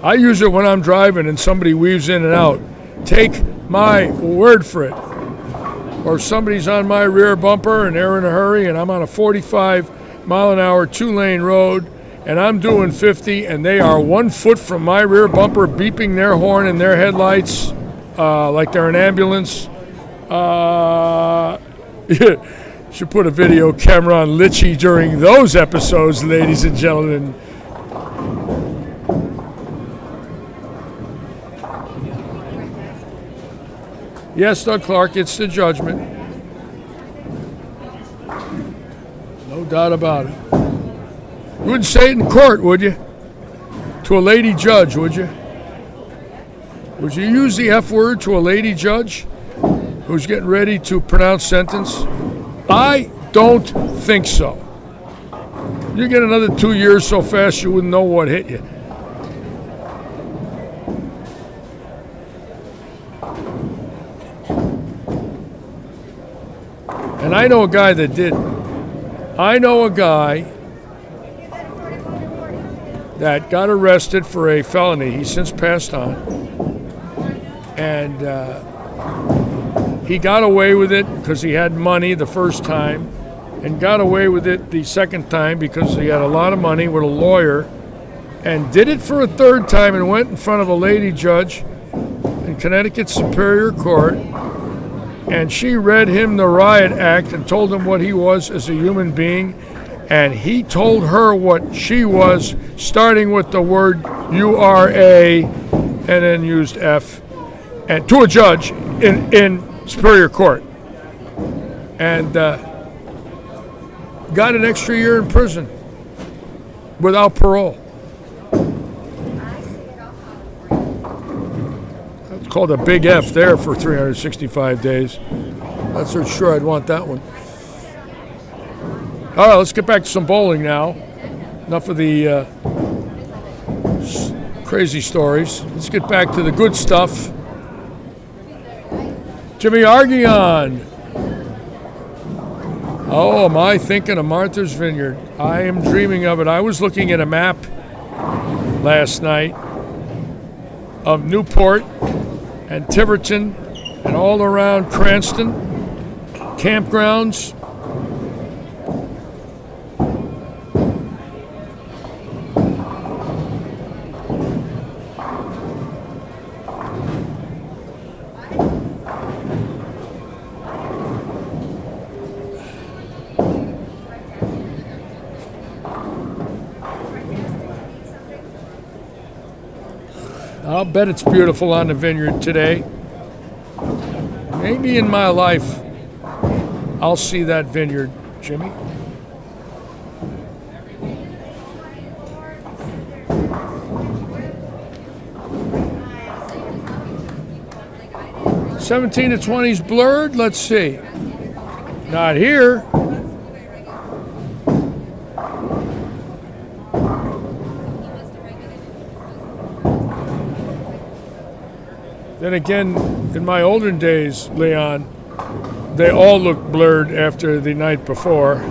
I use it when I'm driving and somebody weaves in and out. Take my word for it. Or somebody's on my rear bumper and they're in a hurry and I'm on a 45-mile-an-hour 2-lane road and I'm doing 50 and they are 1 foot from my rear bumper beeping their horn and their headlights like they're an ambulance. Should put a video camera on Litchy during those episodes, ladies and gentlemen. Yes, Doug Clark, it's the judgment. No doubt about it. You wouldn't say it in court, would you? To a lady judge, would you? Would you use the F word to a lady judge who's getting ready to pronounce sentence? I don't think so. You get another 2 years so fast you wouldn't know what hit you. And I know a guy that did. I know a guy that got arrested for a felony. He's since passed on. And he got away with it because he had money the first time, and got away with it the second time because he had a lot of money with a lawyer, and did it for a third time and went in front of a lady judge in Connecticut Superior Court. And she read him the riot act and told him what he was as a human being. And he told her what she was, starting with the word U-R-A and then used F, and to a judge in Superior Court. And got an extra year in prison without parole. Called a big F there for 365 days. Not so sure I'd want that one. All right, let's get back to some bowling now. Enough of the crazy stories. Let's get back to the good stuff. Jimmy Argion. Oh, am I thinking of Martha's Vineyard? I am dreaming of it. I was looking at a map last night of Newport and Tiverton and all around Cranston, campgrounds. I'll bet it's beautiful on the vineyard today. Maybe in my life I'll see that vineyard, Jimmy. $17 to $20's blurred. Let's see. Not here. Then again, in my olden days, Leon, they all look blurred after the night before.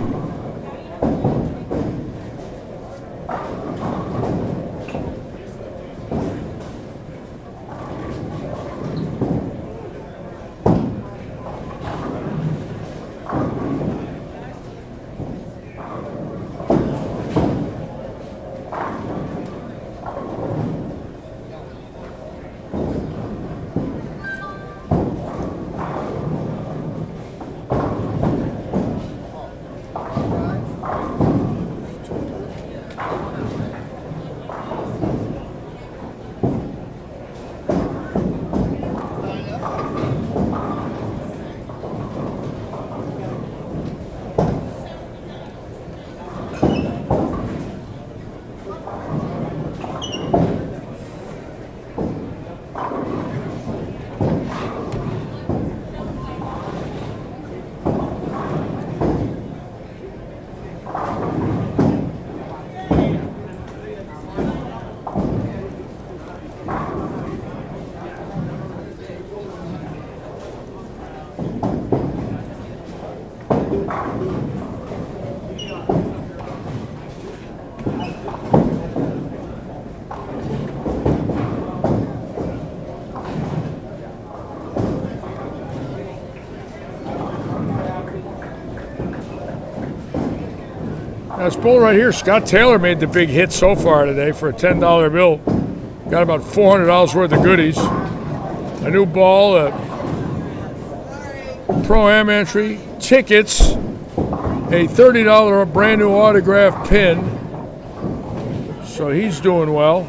Now this bull right here, Scott Taylor made the big hit so far today for a $10 bill. Got about $400 worth of goodies. A new ball, a Pro-Am entry, tickets, a $30 brand new autograph pin. So he's doing well.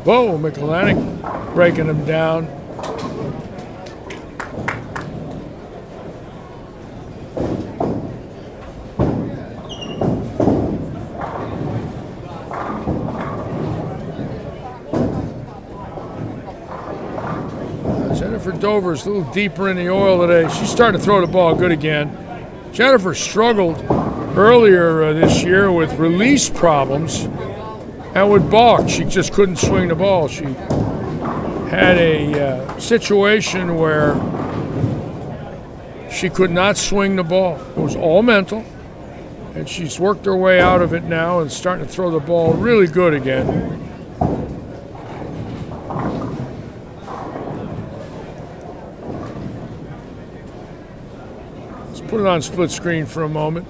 Whoa, Mikul breaking him down. Jennifer Dover's a little deeper in the oil today. She's starting to throw the ball good again. Jennifer struggled earlier this year with release problems and would balk. She just couldn't swing the ball. She had a situation where she could not swing the ball. It was all mental, and she's worked her way out of it now and starting to throw the ball really good again. Let's put it on split screen for a moment.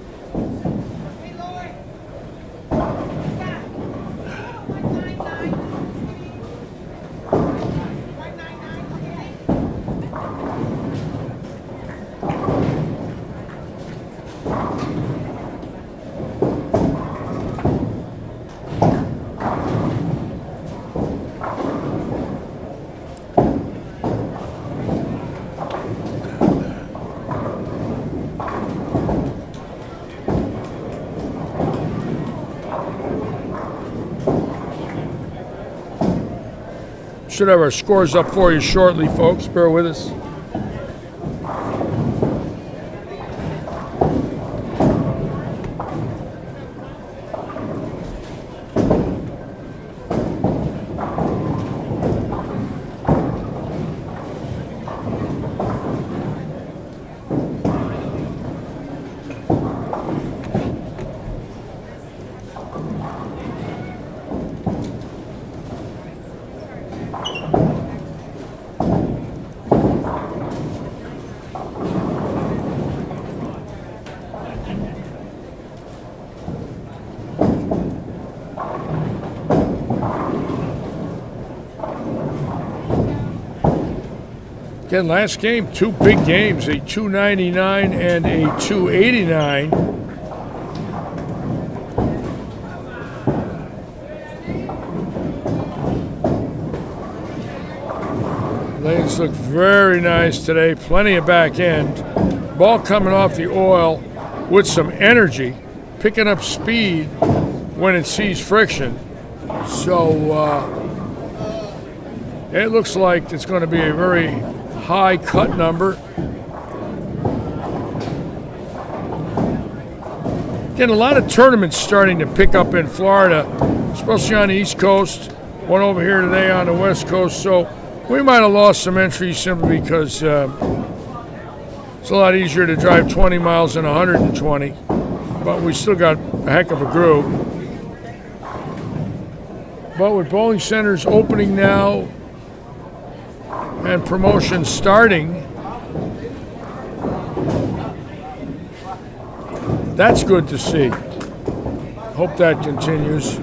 Should have our scores up for you shortly, folks. Bear with us. Again, last game, 2 big games, a 299 and a 289. Lanes look very nice today, plenty of back end. Ball coming off the oil with some energy, picking up speed when it sees friction. So it looks like it's going to be a very high cut number. Again, a lot of tournaments starting to pick up in Florida, especially on the East Coast. One over here today on the West Coast. So we might have lost some entries simply because it's a lot easier to drive 20 miles than 120. But we still got a heck of a group. But with bowling centers opening now and promotion starting, that's good to see. Hope that continues.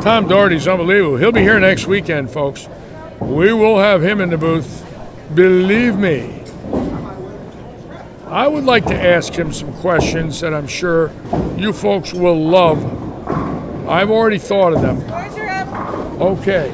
Tom Doherty's unbelievable. He'll be here next weekend, folks. We will have him in the booth. Believe me. I would like to ask him some questions that I'm sure you folks will love. I've already thought of them. Okay.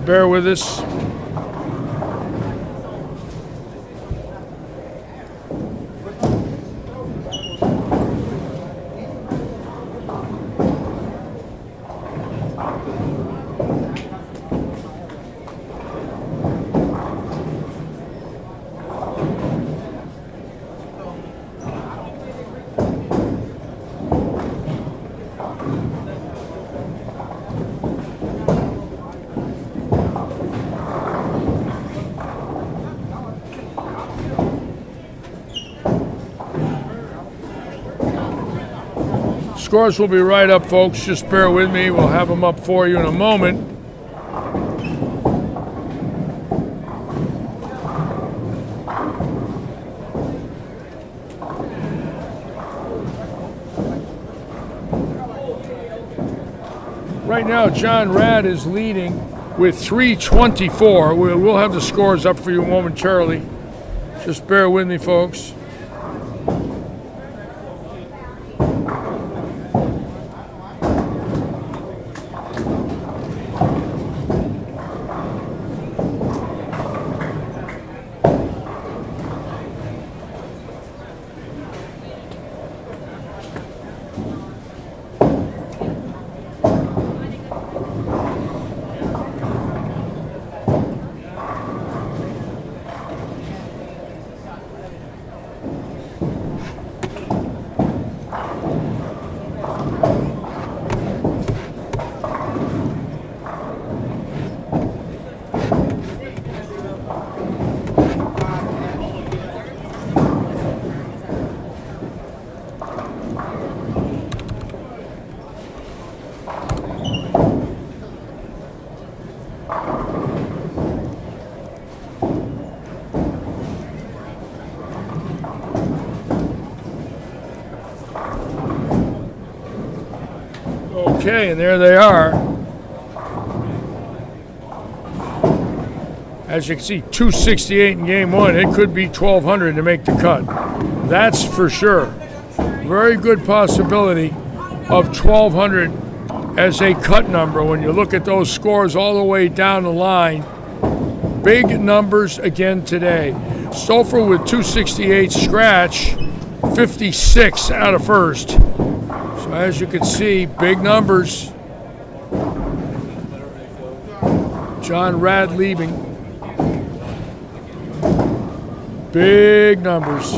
Bear with us. Scores will be right up, folks. Just bear with me. We'll have them up for you in a moment. Right now, John Rad is leading with 324. We'll have the scores up for you momentarily. Just bear with me, folks. Okay, and there they are. As you can see, 268 in game one. It could be 1,200 to make the cut. That's for sure. Very good possibility of 1,200 as a cut number when you look at those scores all the way down the line. Big numbers again today. Stouffer with 268 scratch 56 out of first. So as you can see, big numbers. John Rad leaving. Big numbers.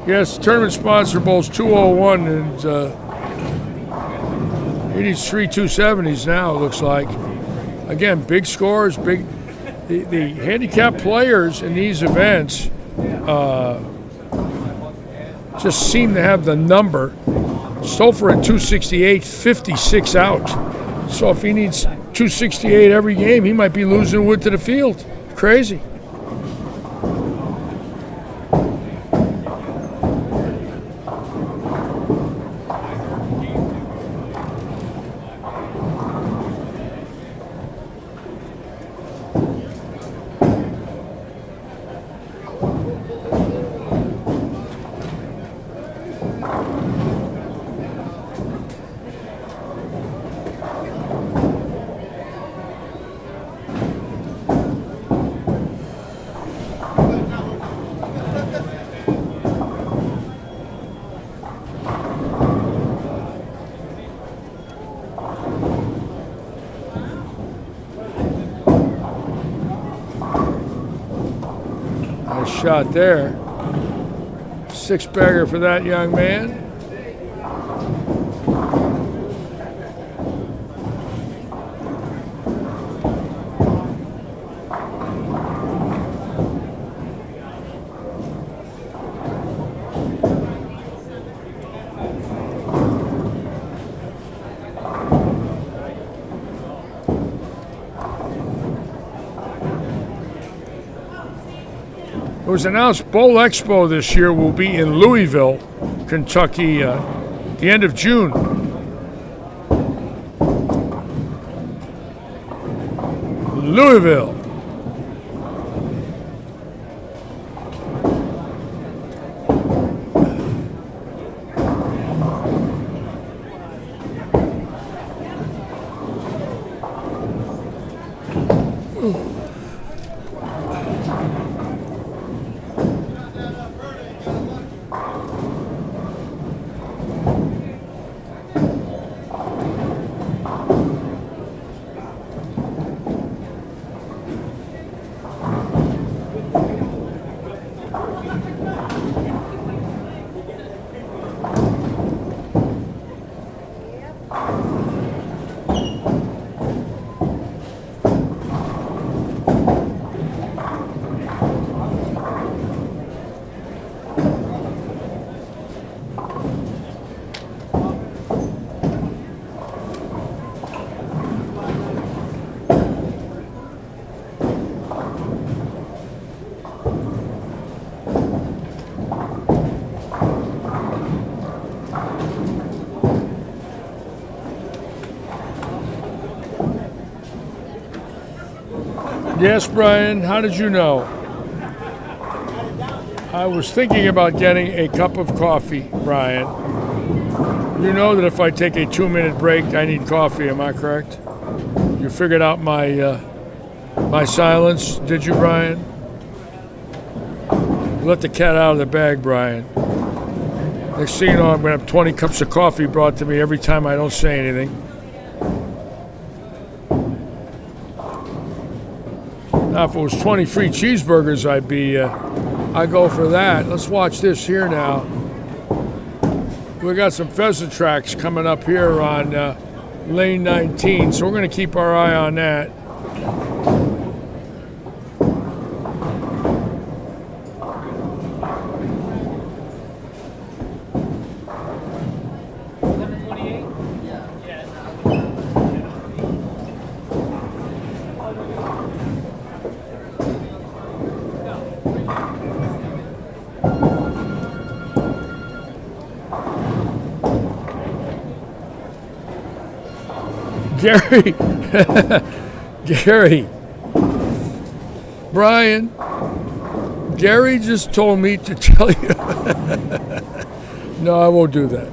Yes, tournament sponsor bowls 201 and 83 270s now, it looks like. Again, big scores, big. The handicapped players in these events just seem to have the number. Stouffer at 268, 56 out. So if he needs 268 every game, he might be losing wood to the field. Crazy. Nice shot there. Six-bagger for that young man. It was announced Bowl Expo this year will be in Louisville, Kentucky, the end of June. Louisville. Yes, Brian, how did you know? I was thinking about getting a cup of coffee, Brian. You know that if I take a 2-minute break, I need coffee, am I correct? You figured out my my silence, did you, Brian? You let the cat out of the bag, Brian. Next thing you know, I'm going to have 20 cups of coffee brought to me every time I don't say anything. Now, if it was 20 free cheeseburgers, I'd go for that. Let's watch this here now. We got some pheasant tracks coming up here on lane 19, so we're going to keep our eye on that. Gary, Brian, Gary just told me to tell you. No, I won't do that.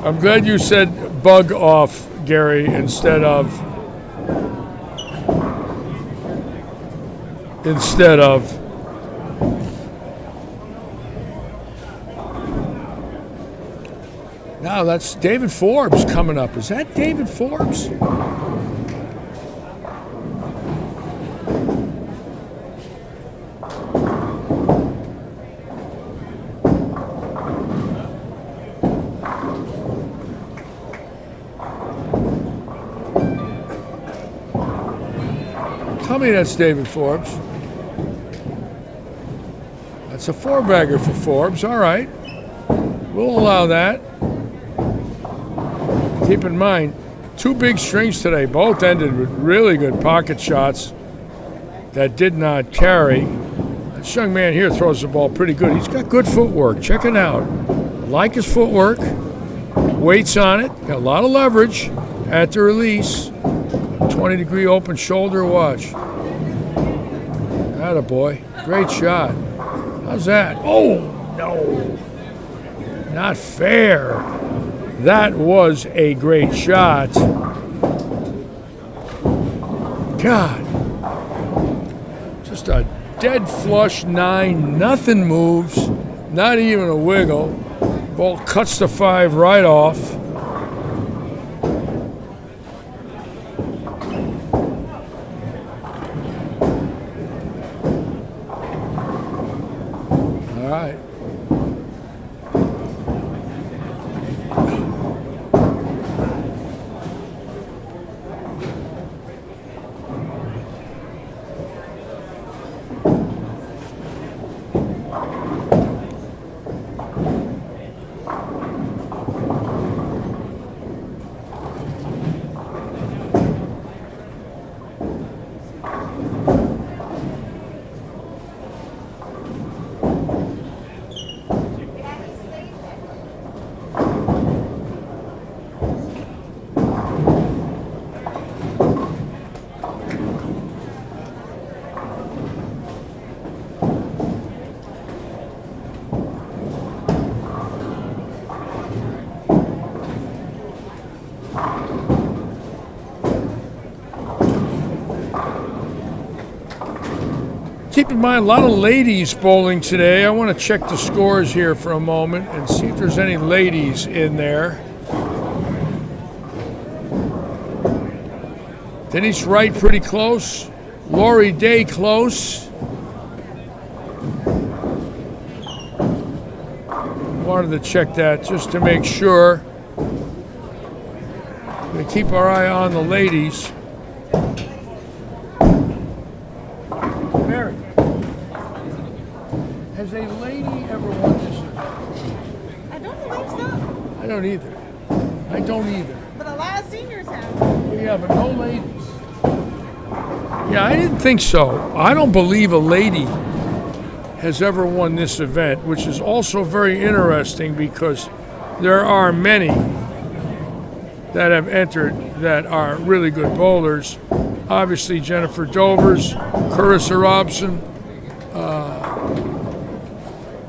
I'm glad you said bug off, Gary, instead of instead of. Now that's David Forbes coming up. Is that David Forbes? Tell me that's David Forbes. That's a four-bagger for Forbes. All right. We'll allow that. Keep in mind, 2 big strings today. Both ended with really good pocket shots that did not carry. This young man here throws the ball pretty good. He's got good footwork. Check it out. I like his footwork. Weights on it. Got a lot of leverage at the release. 20-degree open shoulder watch. Attaboy. Great shot. How's that? Oh, no. Not fair. That was a great shot. God. Just a dead flush 9. Nothing moves. Not even a wiggle. Ball cuts the 5 right off. All right. Keep in mind, a lot of ladies bowling today. I want to check the scores here for a moment and see if there's any ladies in there. Denise Wright pretty close. Lori Day close. Wanted to check that just to make sure. We keep our eye on the ladies. Mary, has a lady ever won this event? I don't believe so, I don't either. I don't either. but a lot of seniors have. Yeah, but no ladies. Yeah, I didn't think so. I don't believe a lady has ever won this event, which is also very interesting because there are many that have entered that are really good bowlers. Obviously, Jennifer Dovers, Carissa Robson,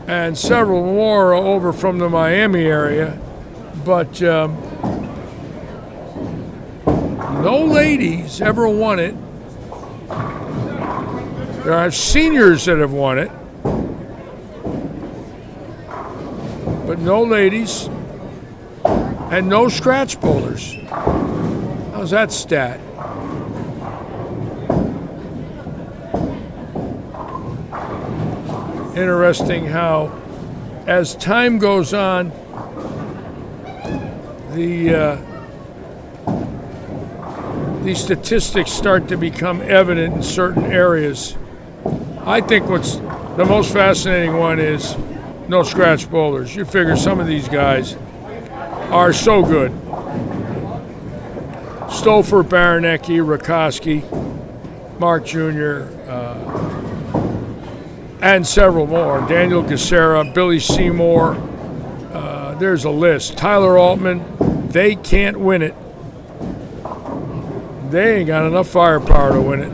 and several more over from the Miami area. But no ladies ever won it. There are seniors that have won it, but no ladies and no scratch bowlers. How's that stat? Interesting how, as time goes on, these statistics start to become evident in certain areas. I think what's the most fascinating one is no scratch bowlers. You figure some of these guys are so good. Stouffer, Baranecki, Rakoski, Mark Jr., and several more. Daniel Gacera, Billy Seymour. There's a list. Tyler Altman. They can't win it. They ain't got enough firepower to win it.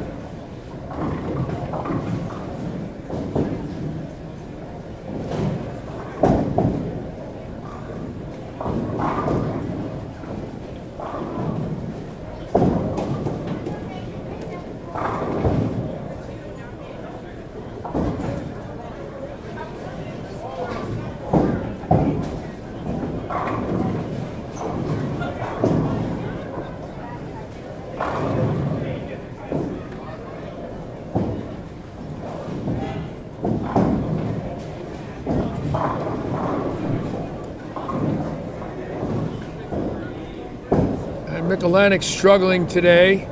And Mikul's struggling today.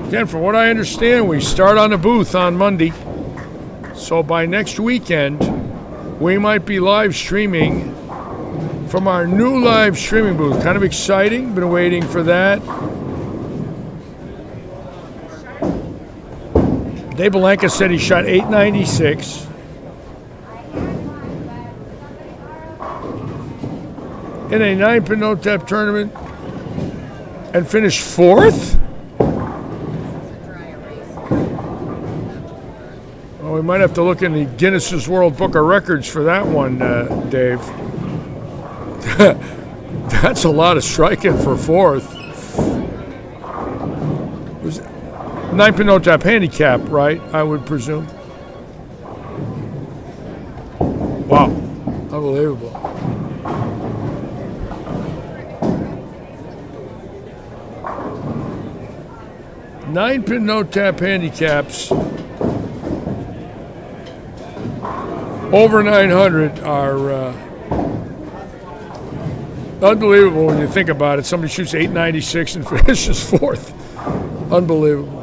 Again, from what I understand, we start on the booth on Monday. So by next weekend, we might be live streaming from our new live streaming booth. Kind of exciting. Been waiting for that. Dave Belenka said he shot 896. In a 9-pin no-tap tournament and finished 4th? Well, we might have to look in the Guinness's World Book of Records for that one, Dave. That's a lot of striking for 4th. It was 9-pin no-tap handicap, right? I would presume. Wow, unbelievable. Nine-pin no-tap handicaps over 900 are unbelievable when you think about it. Somebody shoots 896 and finishes 4th. Unbelievable.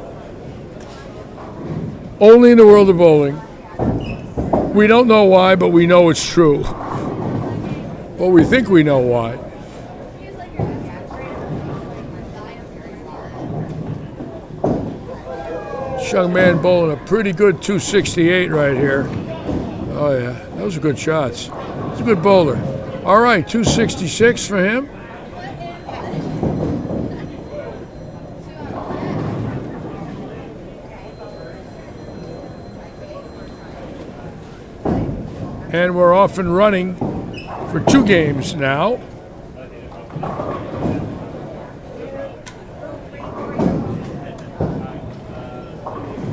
Only in the world of bowling. We don't know why, but we know it's true. Well, we think we know why. This young man bowling a pretty good 268 right here. Oh yeah, those are good shots. He's a good bowler. All right, 266 for him. And we're off and running for 2 games now.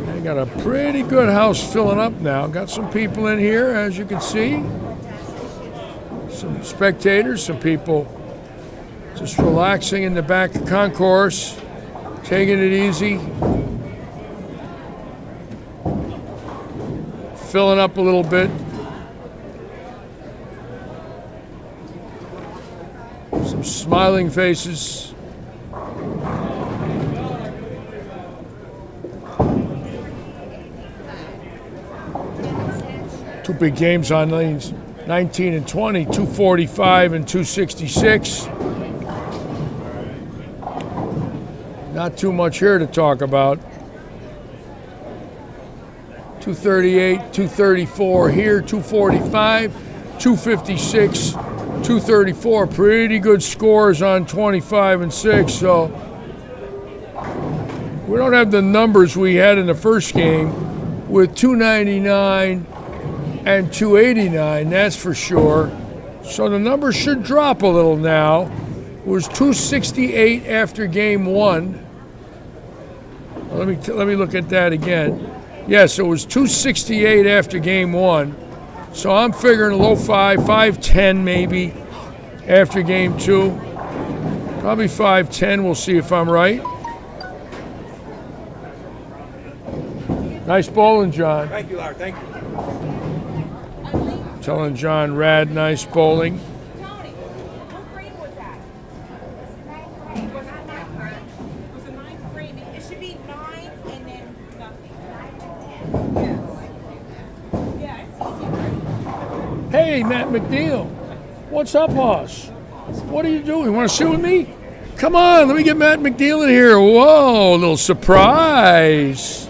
I got a pretty good house filling up now. Got some people in here, as you can see. Some spectators, some people just relaxing in the back concourse, taking it easy. Filling up a little bit. Some smiling faces. Two big games on lanes 19 and 20, 245 and 266. Not too much here to talk about. 238, 234 here, 245, 256, 234. Pretty good scores on 25 and 6. So we don't have the numbers we had in the first game with 299 and 289, that's for sure. So the numbers should drop a little now. It was 268 after game 1. Let me look at that again. Yes, it was 268 after game 1. So I'm figuring low 510 maybe after game 2. Probably 510. We'll see if I'm right. Nice bowling, John. Thank you, Larry. Thank you. Telling John Rad, nice bowling. Tony, what green was that? It was not 9 green. It was a 9 green. It should be 9 and then nothing. Yes. Yeah, it's easy, right? Hey, Matt McNeil. What's up, boss? What are you doing? You want to sit with me? Come on, let me get Matt McNeil in here. Whoa, a little surprise.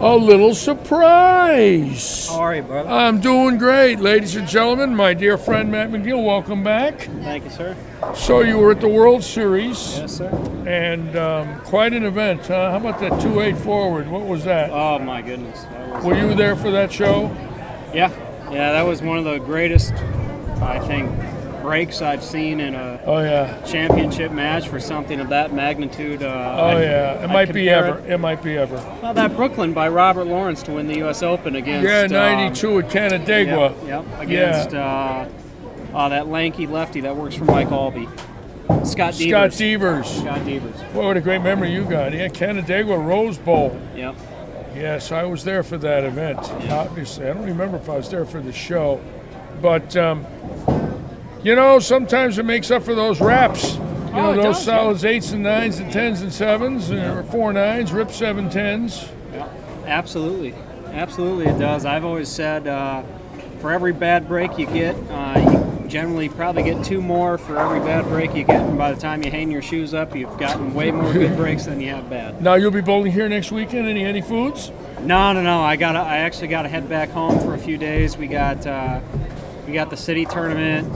a little surprise. How are you, brother? I'm doing great, ladies and gentlemen. My dear friend Matt McGill, welcome back. Thank you, sir. So you were at the World Series. Yes, sir. And quite an event, huh? How about that 2-8 forward? What was that? Oh, my goodness. Were you there for that show? Yeah. Yeah, that was one of the greatest, I think, breaks I've seen in a championship match for something of that magnitude. It might be ever. It might be ever. Well, that Brooklyn by Robert Lawrence to win the U.S. Open against... 92 at Canandaigua. Yep, against that lanky lefty that works for Mike Albee. Scott Devers. Boy, what a great memory you got. Yeah, Canandaigua Rose Bowl. Yep. Yes, I was there for that event. Yep. Obviously, I don't remember if I was there for the show. But... you know, sometimes it makes up for those wraps. You know, those solids 8s and 9s and 10s and 7s, or 4 9s, rip 7 10s. Yeah, absolutely. Absolutely it does. I've always said for every bad break you get, you generally probably get 2 more for every bad break you get, and by the time you hang your shoes up, you've gotten way more good breaks than you have bad. Now, you'll be bowling here next weekend? Any foods? No. I actually got to head back home for a few days. We got the city tournament,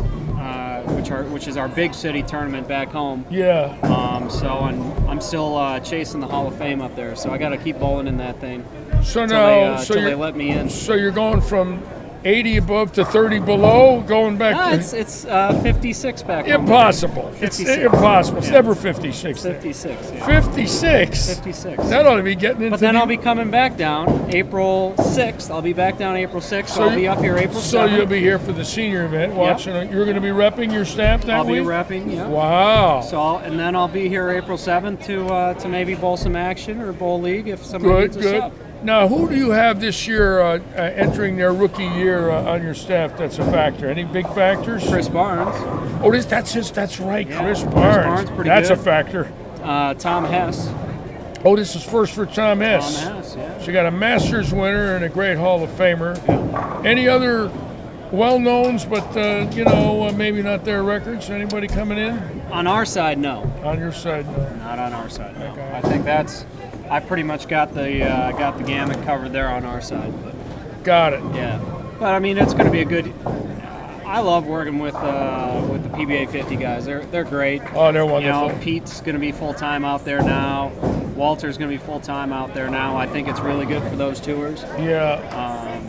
which is our big city tournament back home. Yeah. So I'm still chasing the Hall of Fame up there. So I got to keep bowling in that thing. So now, till they let me in. So you're going from 80 above to 30 below, going back to... It's 56 back home. Impossible. 56. It's impossible. It's never 56. 56. Yeah. 56? 56. That ought to be getting into... But then I'll be coming back down April 6th. I'll be back down April 6th. So I'll be up here April 7th. So you'll be here for the senior event watching. Yep. You're going to be repping your staff that week? I'll be repping, yeah. Wow. So then I'll be here April 7th to maybe bowl some action or bowl league if somebody needs us up. Now, who do you have this year entering their rookie year on your staff that's a factor? Any big factors? Chris Barnes. Oh, that's right, yeah. Chris Barnes. Pretty that's good. A factor. Tom Hess. Oh, this is first for Tom Hess. Tom Hess, yeah. So you got a Masters winner and a great Hall of Famer. Yeah. Any other well-knowns, but, maybe not their records? Anybody coming in? On our side, no. On your side, no. Not on our side, no. Okay. I think I pretty much got the gamut covered there on our side. But, got it. Yeah, but I mean it's going to be a good. I love working with the PBA 50 guys. They're great. Oh, they're wonderful. You know, Pete's going to be full time out there now. Walter's going to be full time out there now. I think it's really good for those tours. Yeah.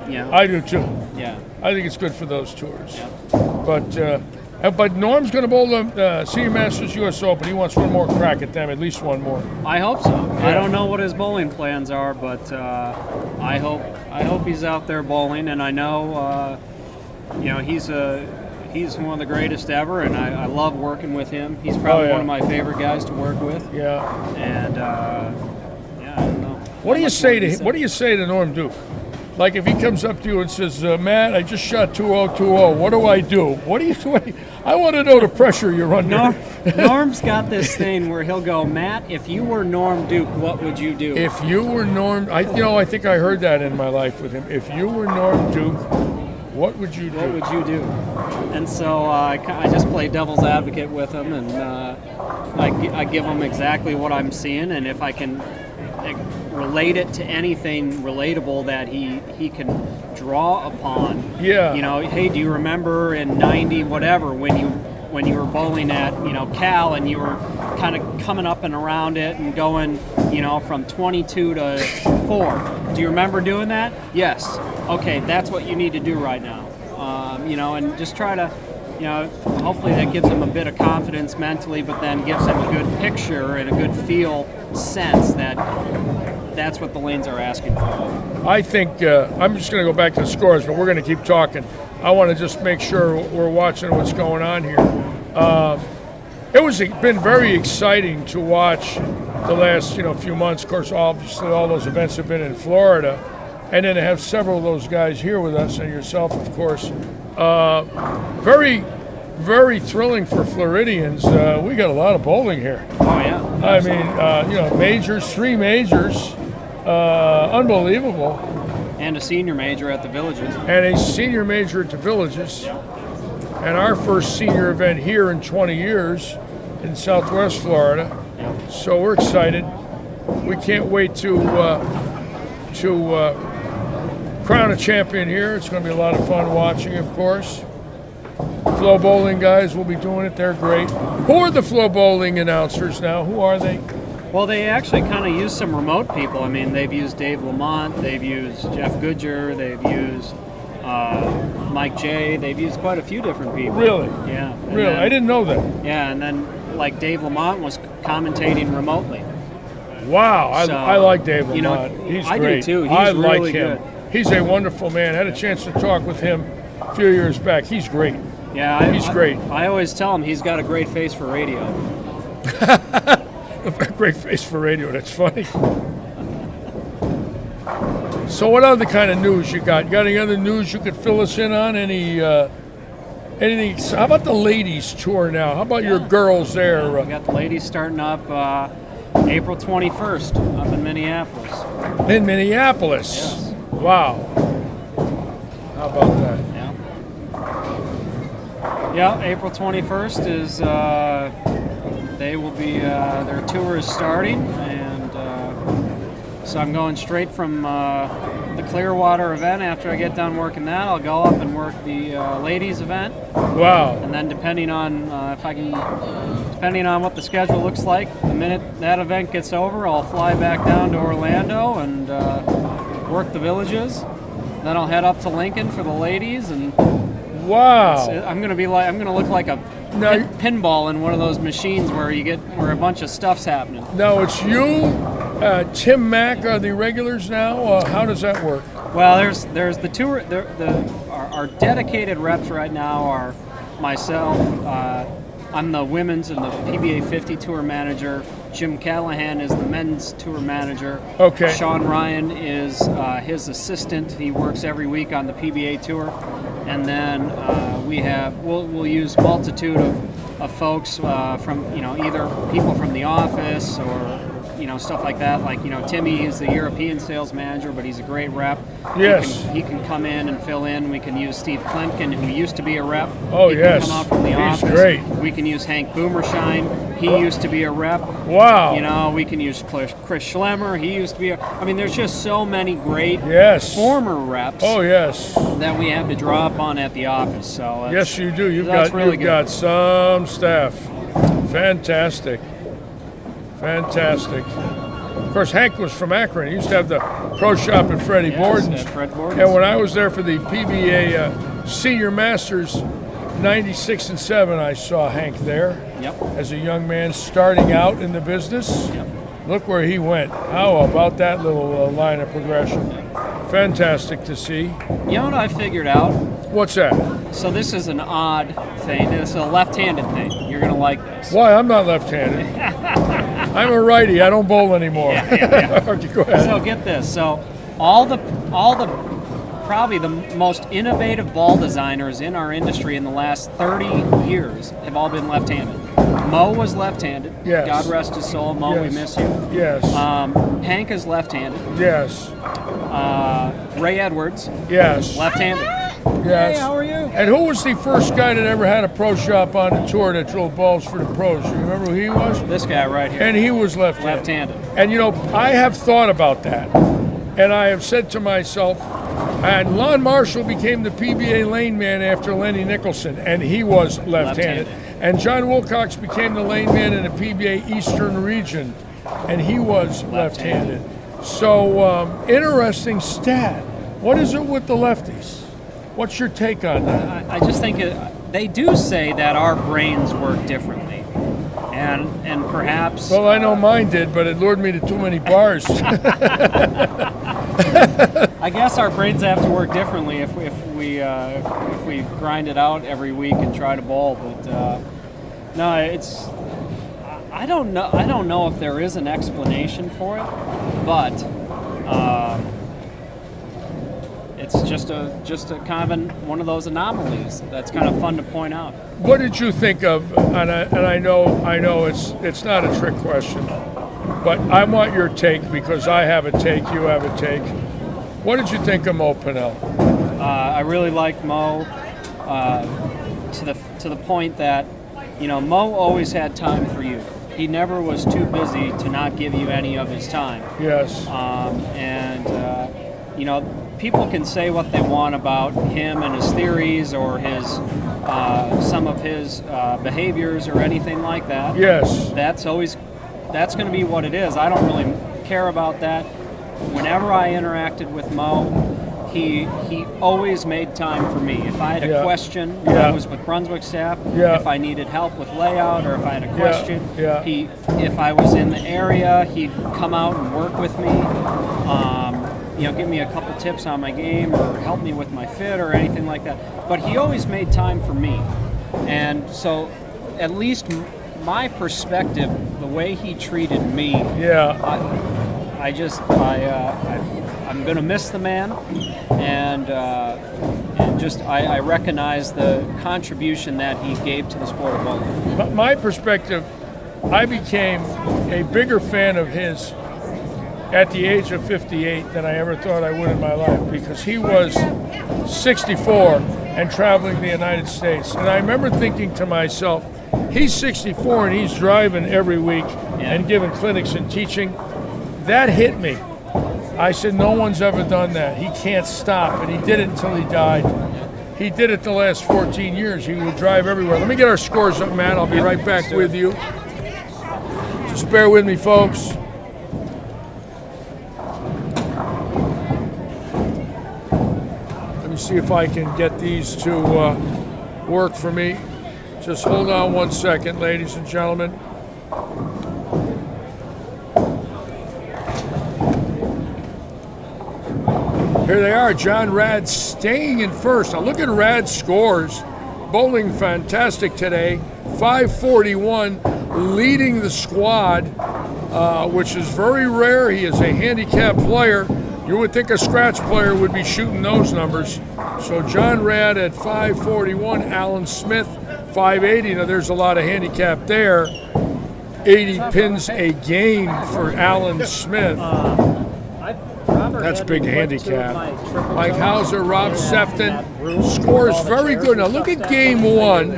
Yeah. I do too. Yeah. I think it's good for those tours. Yeah. But Norm's going to bowl the Senior Masters U.S. Open. He wants one more crack at them, at least one more. I hope so. Yeah. I don't know what his bowling plans are, but I hope he's out there bowling. And I know, he's one of the greatest ever, and I love working with him. He's probably one of my favorite guys to work with. Yeah. And I don't know. What do you say to Norm Duke? Like if he comes up to you and says, Matt, I just shot 2-0-2-0. What do I do? What do you? I want to know the pressure you're under. Norm's got this thing where he'll go, Matt, if you were Norm Duke, what would you do? If you were Norm, I think I heard that in my life with him. If you were Norm Duke, what would you do? What would you do? And so I just play devil's advocate with him, and I give him exactly what I'm seeing, and if I can relate it to anything relatable that he can draw upon. Yeah. Hey, do you remember in 90 whatever when you were bowling at Cal and you were kind of coming up and around it and going from 22 to 4? Do you remember doing that? Yes. Okay, that's what you need to do right now. And just try to hopefully that gives him a bit of confidence mentally, but then gives him a good picture and a good feel sense that that's what the lanes are asking for. I think I'm just going to go back to the scores, but we're going to keep talking. I want to just make sure we're watching what's going on here. It been very exciting to watch the last few months. Of course, obviously all those events have been in Florida, and then to have several of those guys here with us, and yourself, of course. Very, very thrilling for Floridians. We got a lot of bowling here. Oh yeah. Absolutely. I mean, majors, 3 majors. Unbelievable. And a senior major at the Villages. And a senior major at the Villages. And our first senior event here in 20 years in Southwest Florida. So we're excited. We can't wait to to crown a champion here. It's going to be a lot of fun watching, of course. Flow Bowling guys will be doing it. They're great. Who are the Flow Bowling announcers now? Who are they? Well, they actually kind of use some remote people. I mean, they've used Dave Lamont, they've used Jeff Goodger, they've used Mike J. They've used quite a few different people. Really? Yeah. And Really? then- I didn't know that. Yeah, and then like Dave Lamont was commentating remotely. Wow, So, I like Dave you know, Lamont. He's I do great. too. He's I really like him. good. He's a wonderful man. I had a chance to talk with him a few years back. He's great. Yeah, He's great. I always tell him he's got a great face for radio. A great face for radio. That's funny. So, what other kind of news you got? You got any other news you could fill us in on? Anything? How about the ladies tour now? How about your girls there? We got the ladies starting up April 21st up in Minneapolis. In Minneapolis. Yes. Wow. How about that? Yeah, April 21st is they will be their tour is starting, and so I'm going straight from the Clearwater event. After I get done working that, I'll go up and work the ladies event. Wow. And then depending on depending on what the schedule looks like, the minute that event gets over, I'll fly back down to Orlando and work the villages. Then I'll head up to Lincoln for the ladies, and wow, I'm gonna look like a pinball in one of those machines where a bunch of stuff's happening. Now it's you, Tim Mack are the regulars now. How does that work? Well, there's the tour. Our dedicated reps right now are myself. I'm the women's and the PBA 50 tour manager. Jim Callahan is the men's tour manager. Okay. Sean Ryan is his assistant. He works every week on the PBA tour. And then we'll use multitude of folks from either people from the office or stuff like that. Like Timmy is the European sales manager, but he's a great rep. Yes. He can come in and fill in. We can use Steve Klimkin, who used to be a rep. Oh, he yes. Can come out from the He's office. great. We can use Hank Boomershine. He used to be a rep. Wow. We can use Chris Schlemmer. He used to be there's just so many great former reps. Oh, yes. That we have to draw upon at the office. So yes, you do. You've really got some staff. Fantastic. Of course, Hank was from Akron. He used to have the pro shop at Freddie Borden's. Fred Borden's. And when I was there for the PBA Senior Masters 96 and 7, I saw Hank there. Yep. As a young man starting out in the business. Yep. Look where he went. How about that little line of progression? Fantastic to see. You know what I figured out? What's that? So this is an odd thing. It's a left-handed thing. You're going to like this. Why? I'm not left-handed. I'm a righty. I don't bowl anymore. Yeah. Okay, go ahead. So get this. So all the probably the most innovative ball designers in our industry in the last 30 years have all been left-handed. Mo was left-handed. Yes. God rest his soul. Mo, we miss you. Yes. Hank is left-handed. Yes. Ray Edwards. Yes. Left-handed. Yes. Hey, how are you? And who was the first guy that ever had a pro shop on the tour that drilled balls for the pros? You remember who he was? This guy right here. And he was left-handed. Left-handed. And I have thought about that. And I have said to myself, and Lon Marshall became the PBA lane man after Lenny Nicholson, and he was left-handed. And John Wilcox became the lane man in the PBA Eastern region, and he was left-handed. So, interesting stat. What is it with the lefties? What's your take on that? I just think they do say that our brains work differently, and perhaps. Well, I know mine did, but it lured me to too many bars. I guess our brains have to work differently if we grind it out every week and try to bowl. But no, it's. I don't know if there is an explanation for it, but. It's just a kind of one of those anomalies that's kind of fun to point out. What did you think of? And I know it's not a trick question, but I want your take because I have a take, you have a take. What did you think of Mo Pinnell? I really like Mo to the point that Mo always had time for you. He never was too busy to not give you any of his time. Yes. And people can say what they want about him and his theories or his some of his behaviors or anything like that. Yes. That's going to be what it is. I don't really care about that. Whenever I interacted with Mo, he always made time for me. If I had a question, I was with Brunswick staff. If I needed help with layout or if I had a question, if I was in the area, he'd come out and work with me. Give me a couple tips on my game or help me with my fit or anything like that. But he always made time for me. And so at least my perspective, the way he treated me, I'm going to miss the man, and I recognize the contribution that he gave to the sport of bowling. My perspective, I became a bigger fan of his at the age of 58 than I ever thought I would in my life, because he was 64 and traveling the United States. And I remember thinking to myself, he's 64 and he's driving every week and giving clinics and teaching. That hit me. I said, no one's ever done that. He can't stop. And he did it until he died. He did it the last 14 years. He would drive everywhere. Let me get our scores up, Matt. I'll be right back with you. Just bear with me, folks. Let me see if I can get these to work for me. Just hold on 1 second, ladies and gentlemen. Here they are, John Rad staying in first. Now look at Rad's scores. Bowling fantastic today. 541, leading the squad, which is very rare. He is a handicap player. You would think a scratch player would be shooting those numbers. So John Rad at 541, Alan Smith 580. Now there's a lot of handicap there. 80 pins a game for Alan Smith. That's big handicap. Mike Hauser, Rob Sefton, scores very good. Now look at game one.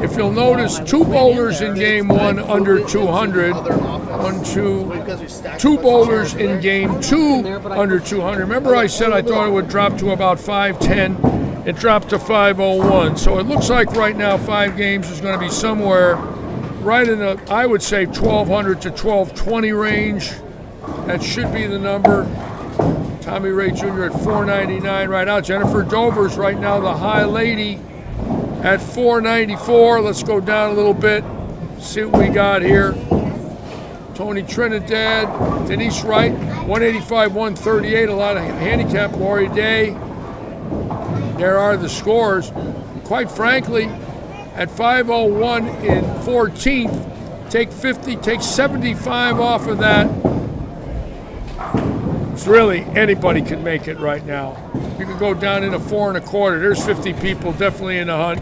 If you'll notice, 2 bowlers in game 1 under 200. 2 bowlers in game 2 under 200. Remember I said I thought it would drop to about 510. It dropped to 501. So it looks like right now 5 games is going to be somewhere right in the, I would say, 1200 to 1220 range. That should be the number. Tommy Ray Jr. at 499 right now. Jennifer Dover's right now the high lady at 494. Let's go down a little bit, see what we got here. Tony Trinidad, Denise Wright, 185, 138. A lot of handicap. Lori Day. There are the scores. Quite frankly, at 501 in 14th, take 50, take 75 off of that. It's really, anybody can make it right now. You can go down into 4 1/4. There's 50 people definitely in the hunt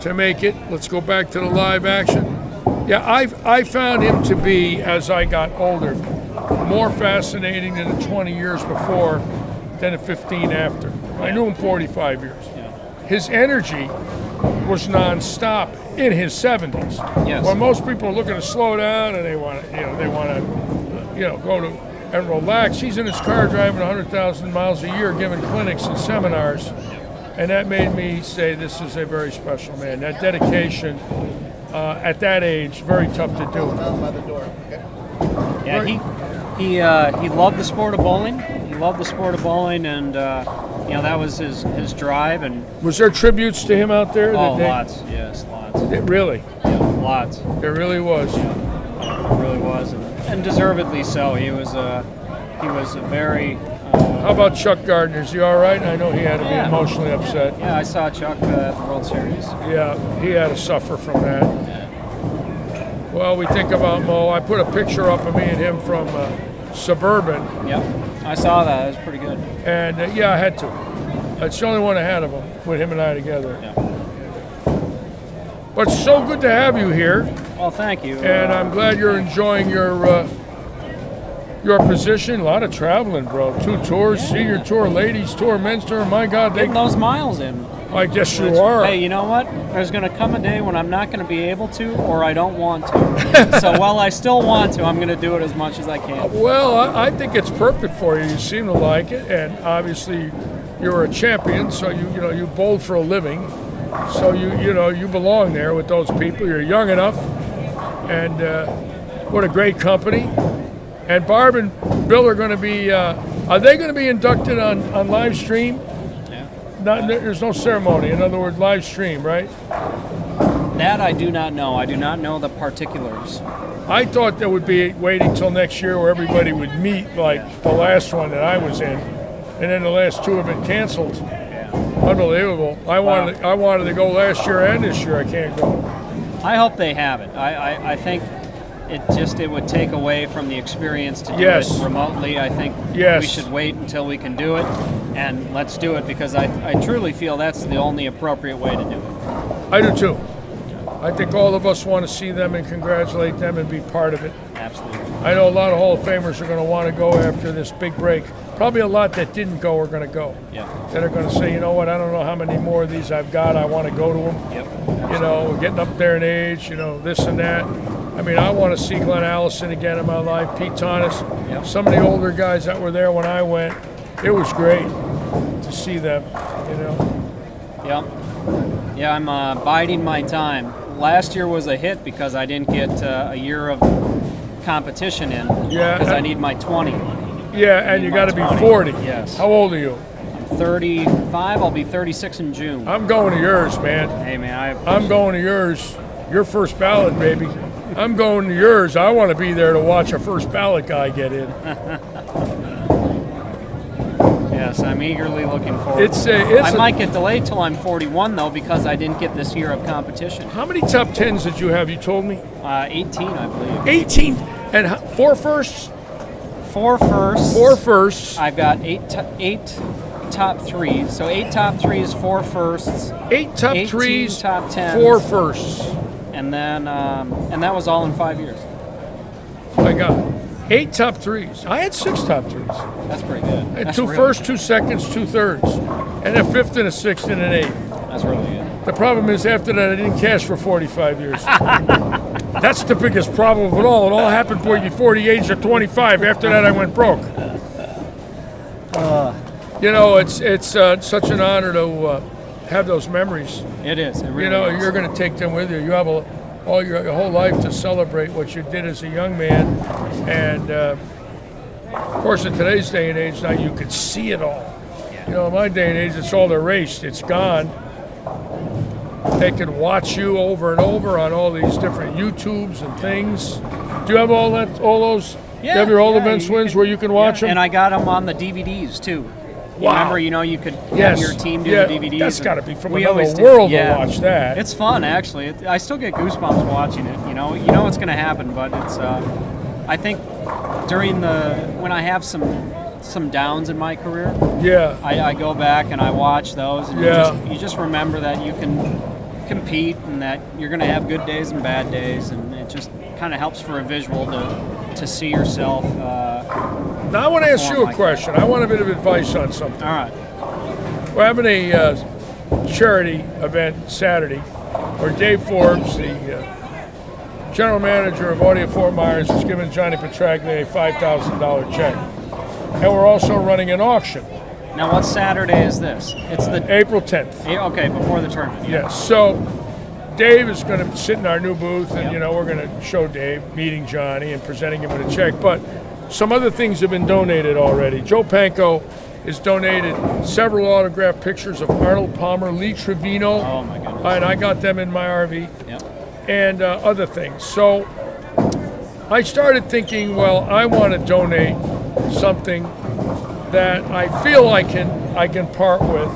to make it. Let's go back to the live action. Yeah, I found him to be, as I got older, more fascinating than the 20 years before than the 15 after. I knew him 45 years. His energy was nonstop in his 70s. Yes. When most people are looking to slow down and they want to, go to and relax. He's in his car driving 100,000 miles a year, giving clinics and seminars, and that made me say this is a very special man. That dedication at that age, very tough to do. Yeah, he loved the sport of bowling. He loved the sport of bowling, and that was his drive. And was there tributes to him out there? Oh, lots. Yes, lots. Really? Yeah, lots. There really was. Yeah, it really was. And deservedly so. He was a very. How about Chuck Gardner? Is he all right? I know he had to be emotionally upset. Yeah, I saw Chuck at the World Series. Yeah, he had to suffer from that. Yeah. Well, we think about Mo. I put a picture up of me and him from Suburban. Yep, I saw that. It was pretty good. And I had to. It's the only one I had of him, with him and I together. Yeah. But it's so good to have you here. Well, thank you. And I'm glad you're enjoying your position. A lot of traveling, bro. 2 tours, senior tour, ladies tour, men's tour. My God, getting those miles in. I guess you are. Hey, you know what? There's going to come a day when I'm not going to be able to, or I don't want to. So while I still want to, I'm going to do it as much as I can. Well, I think it's perfect for you. You seem to like it, and obviously you're a champion, so you bowled for a living. So you belong there with those people. You're young enough, and what a great company. And Barb and Bill are going to be. Are they going to be inducted on live stream? There's no ceremony. In other words, live stream, right? That I do not know. I do not know the particulars. I thought there would be waiting till next year where everybody would meet, like the last one that I was in, and then the last two have been canceled. Unbelievable. I wanted to go last year and this year. I can't go. I hope they have it. I think it would take away from the experience to do it remotely. I think we should wait until we can do it, and let's do it, because I truly feel that's the only appropriate way to do it. I do too. I think all of us want to see them and congratulate them and be part of it. Absolutely. I know a lot of Hall of Famers are going to want to go after this big break. Probably a lot that didn't go are going to go. Yeah. That are going to say, you know what, I don't know how many more of these I've got. I want to go to them. Yep. We're getting up there in age, this and that. I mean, I want to see Glenn Allison again in my life, Pete Thomas, some of the older guys that were there when I went. It was great to see them, Yep. Yeah, I'm biding my time. Last year was a hit because I didn't get a year of competition in. Yeah. Because I need my 20. Yeah, and you got to be 40. Yes. How old are you? I'm 35. I'll be 36 in June. I'm going to yours, man. Hey, man. I'm going to yours. Your first ballot, baby. I'm going to yours. I want to be there to watch a first ballot guy get in. Yes, I'm eagerly looking forward. I might get delayed till I'm 41, though, because I didn't get this year of competition. How many top 10s did you have, you told me? 18, I believe. 18? And 4 firsts? 4 firsts. 4 firsts. I've got 8 top 3s. So 8 top 3s, 4 firsts. 8 top 3s, top 10s. 4 firsts. And then, and that was all in 5 years. My God. 8 top 3s. I had 6 top 3s. That's pretty good. I had That's 2 really firsts, good. 2 seconds, 2 thirds. And a 5th and a 6th and an 8th. That's really good. The problem is after that I didn't cash for 45 years. That's the biggest problem of it all. It all happened before the age of 25. After that I went broke. It's such an honor to have those memories. It is. It really is. You're going to take them with you. You have all your whole life to celebrate what you did as a young man. And, of course, in today's day and age, now you could see it all. In my day and age, it's all erased. It's gone. They can watch you over and over on all these different YouTubes and things. Do you have all those? Yeah. You have your events wins where you can watch them? And I got them on the DVDs, too. Wow. Remember, you could have your team do the DVDs. That's got to be from another world to watch that. It's fun, actually. I still get goosebumps watching it. You know what's going to happen, but it's. I think when I have some downs in my career, I go back and I watch those, and you just remember that you can compete and that you're going to have good days and bad days, and it just kind of helps for a visual to see yourself. Now I want to ask you a question. I want a bit of advice on something. All right. We're having a charity event Saturday where Dave Forbes, the general manager of Audio Fort Myers, is giving Johnny Petraglia a $5,000 check. And we're also running an auction. Now, what Saturday is this? It's the April 10th. Okay, before the tournament. Yes. So Dave is going to sit in our new booth, and we're going to show Dave meeting Johnny and presenting him with a check. But some other things have been donated already. Joe Panko has donated several autographed pictures of Arnold Palmer, Lee Trevino. Oh my goodness! And I got them in my RV. Yep. And other things. So I started thinking, well, I want to donate something that I feel I can part with,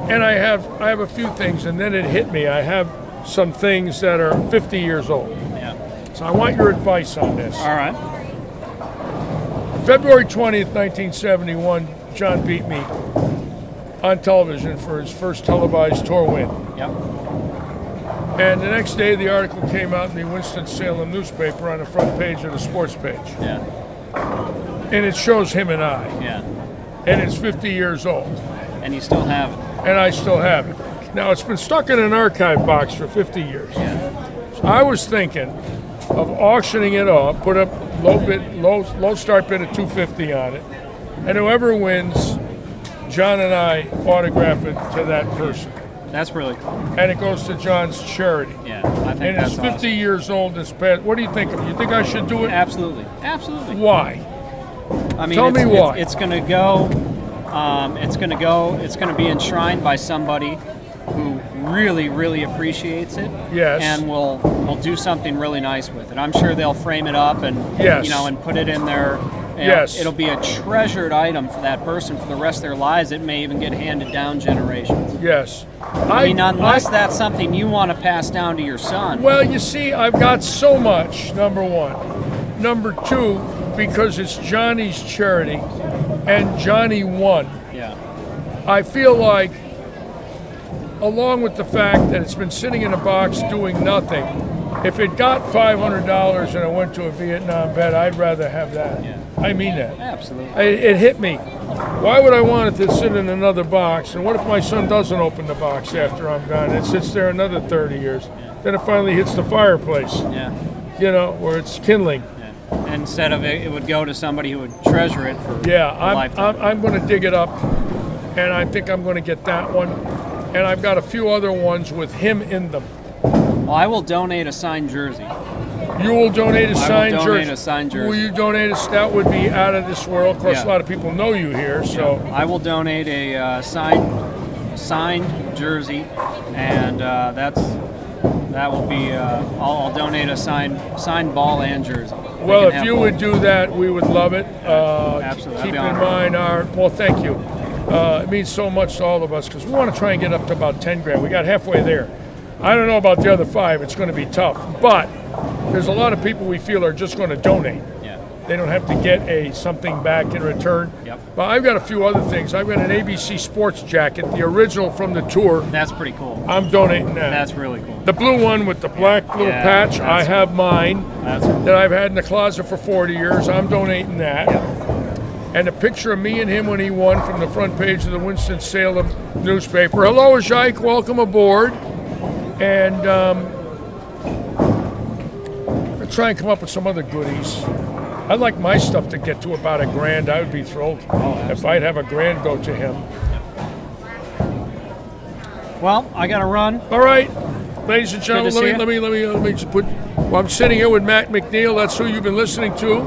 and I have a few things, and then it hit me. I have some things that are 50 years old. Yeah. So I want your advice on this. All right. February 20th, 1971, John beat me on television for his first televised tour win. Yep. And the next day, the article came out in the Winston-Salem newspaper on the front page of the sports page. Yeah. And it shows him and I. Yeah. And it's 50 years old. And you still have it. And I still have it. Now, it's been stuck in an archive box for 50 years. So I was thinking of auctioning it off, put up low start bid of $250 on it, and whoever wins, John and I autograph it to that person. That's really cool. And it goes to John's charity. Yeah, I think and that's it's 50 awesome. years old this past. What do you think of it? You think I should do it? Absolutely. Absolutely. Why? I mean, Tell me why. It's going to go. It's going to go. It's going to be enshrined by somebody who really, really appreciates it. Yes. And will do something really nice with it. I'm sure they'll frame it up and Yes. and put it in their. Yes. It'll be a treasured item for that person for the rest of their lives. It may even get handed down generations. Yes. I mean, unless that's something you want to pass down to your son. Well, you see, I've got so much, number one. Number two, because it's Johnny's charity and Johnny won. Yeah. I feel like, along with the fact that it's been sitting in a box doing nothing, if it got $500 and it went to a Vietnam vet, I'd rather have that. Yeah. I mean that. Absolutely. It hit me. Why would I want it to sit in another box? And what if my son doesn't open the box after I'm gone? It sits there another 30 years. Yeah. Then it finally hits the fireplace. Yeah. Where it's kindling. Yeah. And instead of it would go to somebody who would treasure it for a lifetime. I'm going to dig it up, and I think I'm going to get that one. And I've got a few other ones with him in them. Well, I will donate a signed jersey. You will donate a signed jersey. I will donate a signed jersey. Will you donate a? That would be out of this world. Of course, Yeah. a lot of people know you here, so. Yeah. I will donate a signed jersey, and that will be. I'll donate a signed ball and jersey. Well, if you would do that, we would love it. Absolutely. Keep in mind well, thank you. It means so much to all of us because we want to try and get up to about 10 grand. We got halfway there. I don't know about the other 5. It's going to be tough, but there's a lot of people we feel are just going to donate. Yeah. They don't have to get something back in return. Yep. But I've got a few other things. I've got an ABC Sports jacket, the original from the tour. That's pretty cool. I'm donating that. That's really cool. The blue one with the black little patch, I have mine that I've had in the closet for 40 years. I'm donating that. Yep. And a picture of me and him when he won from the front page of the Winston-Salem newspaper. Hello, Jake. Welcome aboard. And I'll try and come up with some other goodies. I'd like my stuff to get to about $1,000. I would be thrilled if I'd have $1,000 go to him. Well, I got to run. All right, ladies and gentlemen, let me just put. Well, I'm sitting here with Matt McNeil. That's who you've been listening to.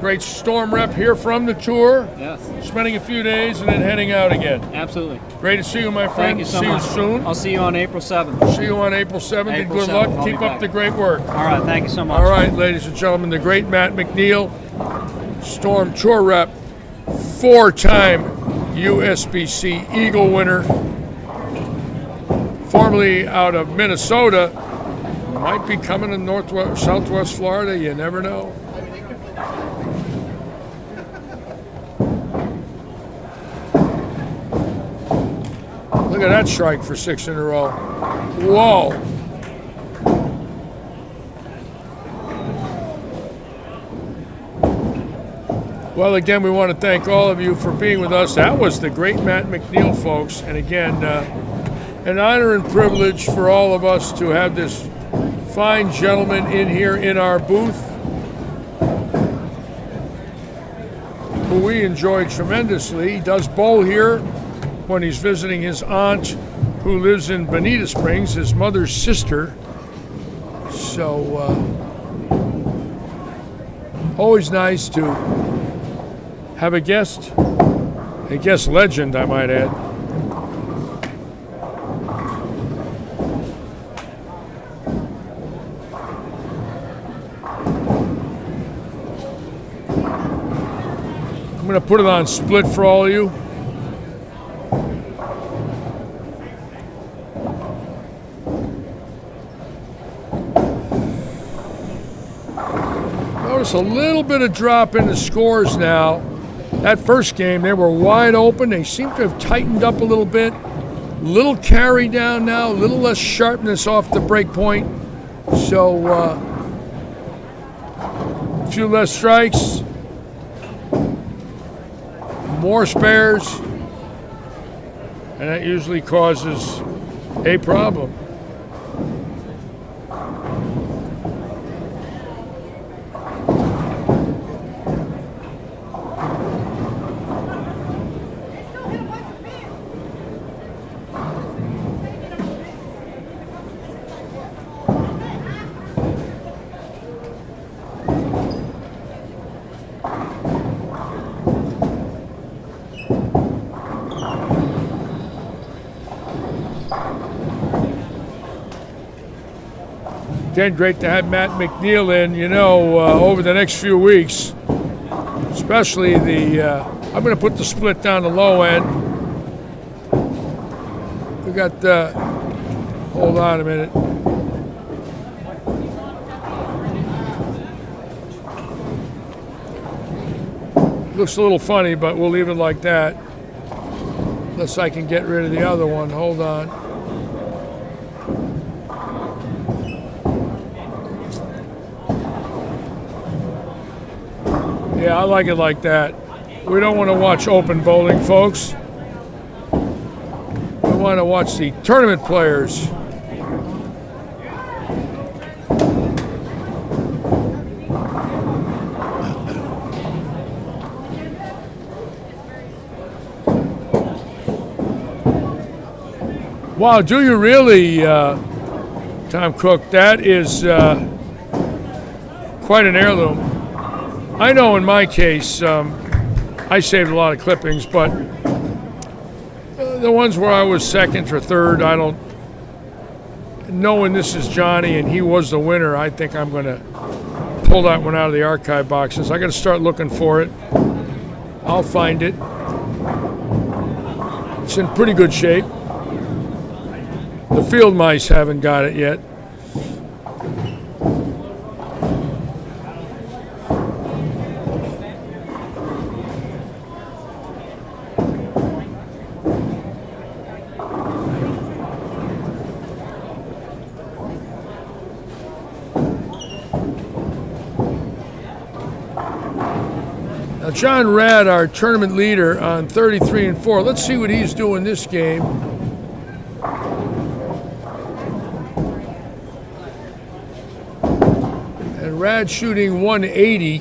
Great Storm rep here from the tour. Yes. Spending a few days and then heading out again. Absolutely. Great to see you, my friend. Thank you so much. See you soon. I'll see you on April 7th. See you on April 7th. And April good 7th. luck. I'll Keep be up back. the great work. All right. Thank you so much. All right, ladies and gentlemen, the great Matt McNeil, Storm tour rep, 4-time USBC Eagle winner, formerly out of Minnesota, might be coming to Southwest Florida. You never know. Look at that strike for 6 in a row. Whoa. Well, again, we want to thank all of you for being with us. That was the great Matt McNeil, folks. And again, an honor and privilege for all of us to have this fine gentleman in here in our booth, who we enjoy tremendously. He does bowl here when he's visiting his aunt, who lives in Bonita Springs, his mother's sister. So, always nice to have a guest legend, I might add. I'm going to put it on split for all of you. Notice a little bit of drop in the scores now. That first game, they were wide open. They seem to have tightened up a little bit. Little carry down now, a little less sharpness off the break point. So, a few less strikes, more spares, and that usually causes A problem. Again, great to have Matt McNeil in. You know, over the next few weeks, especially I'm going to put the split down the low end. We got, hold on a minute. Looks a little funny, but we'll leave it like that. Unless I can get rid of the other one. Hold on. Yeah, I like it like that. We don't want to watch open bowling, folks. We want to watch the tournament players. Wow, do you really, Tom Cook? That is quite an heirloom. I know in my case, I saved a lot of clippings, but the ones where I was second or third, I don't, knowing this is Johnny and he was the winner, I think I'm going to pull that one out of the archive boxes. I got to start looking for it. I'll find it. It's in pretty good shape. The field mice haven't got it yet. Now John Rad, our tournament leader on 33-4. Let's see what he's doing this game. And Rad shooting 180.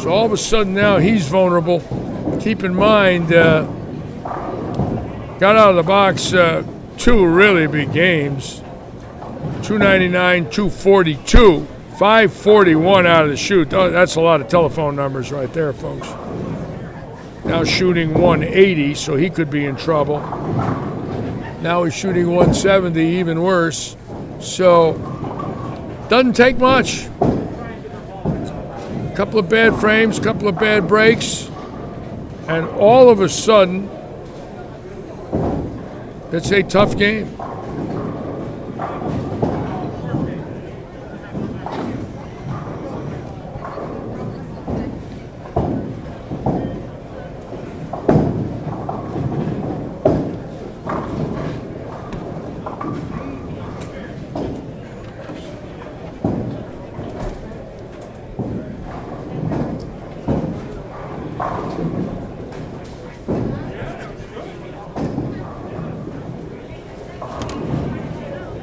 So all of a sudden now he's vulnerable. Keep in mind, got out of the box two really big games. 299, 242. 541 out of the shoot. Oh, that's a lot of telephone numbers right there, folks. Now shooting 180, so he could be in trouble. Now he's shooting 170, even worse. So, doesn't take much. A couple of bad frames, a couple of bad breaks, and all of a sudden, it's a tough game.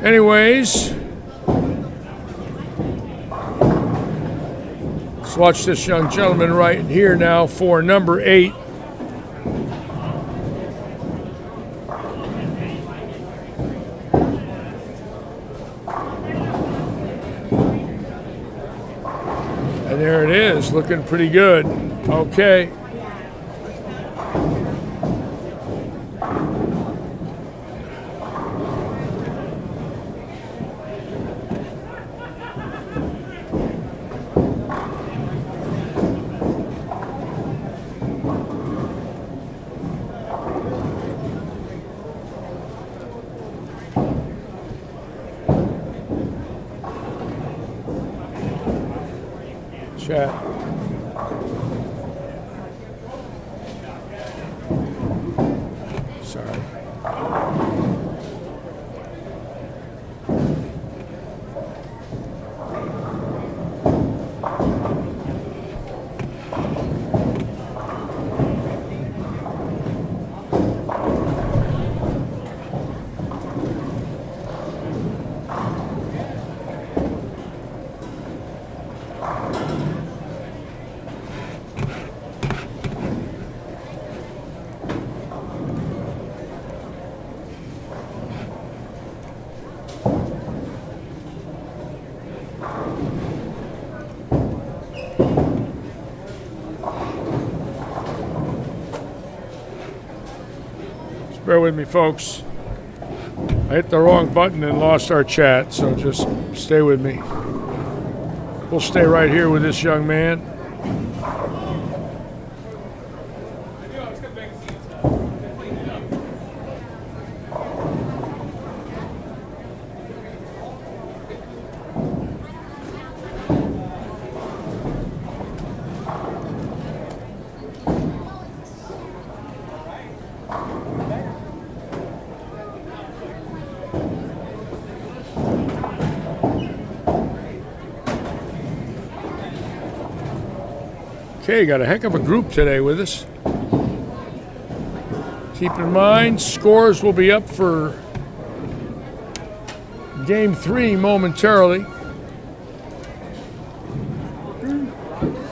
Anyways, let's watch this young gentleman right here now for number 8. And there it is, looking pretty good. Okay. Chat. Sorry. Bear with me, folks. I hit the wrong button and lost our chat, so just stay with me. We'll stay right here with this young man. Okay, got a heck of a group today with us. Keep in mind, scores will be up for Game 3 momentarily.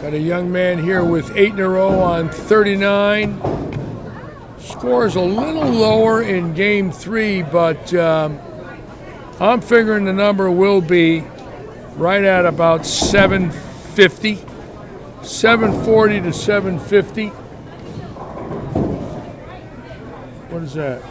Got a young man here with 8 in a row on 39. Scores a little lower in Game 3, but I'm figuring the number will be right at about 750. 740 to 750. What is that?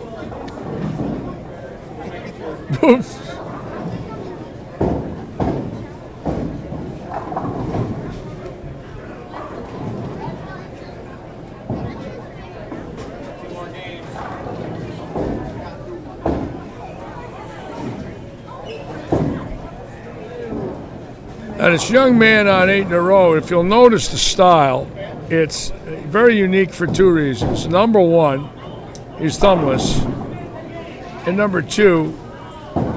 Now this young man on 8 in a row, if you'll notice the style, it's very unique for two reasons. Number one, he's thumbless. And number two,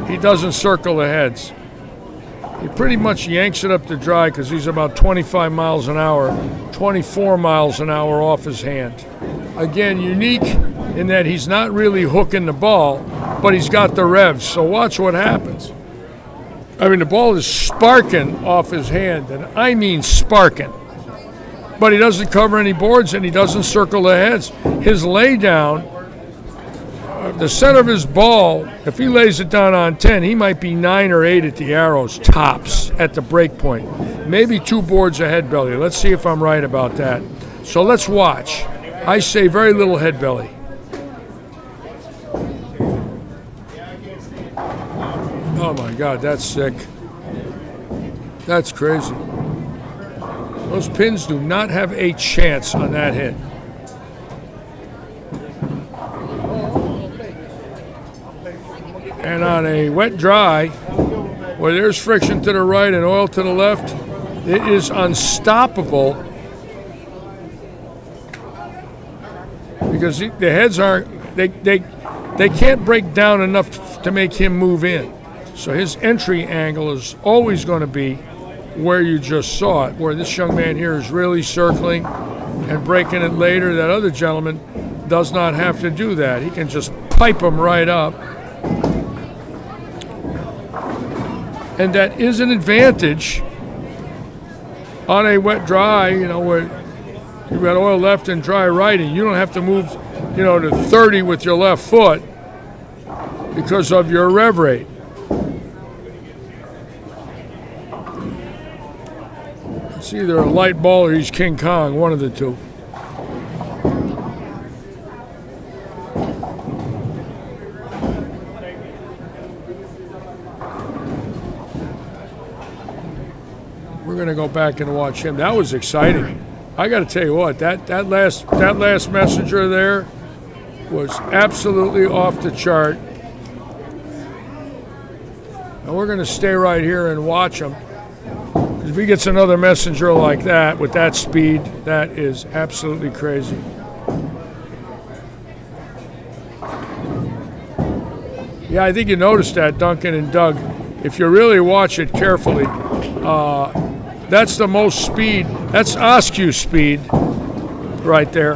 he doesn't circle the heads. He pretty much yanks it up to dry because he's about 25 miles an hour, 24 miles an hour off his hand. Again, unique in that he's not really hooking the ball, but he's got the revs. So watch what happens. I mean, the ball is sparking off his hand, and I mean sparking. But he doesn't cover any boards, and he doesn't circle the heads. His laydown, the center of his ball, if he lays it down on 10, he might be 9 or 8 at the arrows, tops, at the break point. Maybe 2 boards ahead belly. Let's see if I'm right about that. So let's watch. I say very little head belly. Oh my God, that's sick. That's crazy. Those pins do not have a chance on that hit. And on a wet dry, where there's friction to the right and oil to the left, it is unstoppable. Because the heads aren't, they can't break down enough to make him move in. So his entry angle is always going to be where you just saw it, where this young man here is really circling and breaking it later. That other gentleman does not have to do that. He can just pipe him right up. And that is an advantage on a wet dry, you know, where you've got oil left and dry right, and you don't have to move, you know, to 30 with your left foot because of your rev rate. It's either a light ball or he's King Kong, one of the two. We're going to go back and watch him. That was exciting. I got to tell you what, that last messenger there was absolutely off the chart. And we're going to stay right here and watch him. If he gets another messenger like that with that speed, that is absolutely crazy. Yeah, I think you noticed that, Duncan and Doug. If you really watch it carefully, that's the most speed. That's Askew speed right there.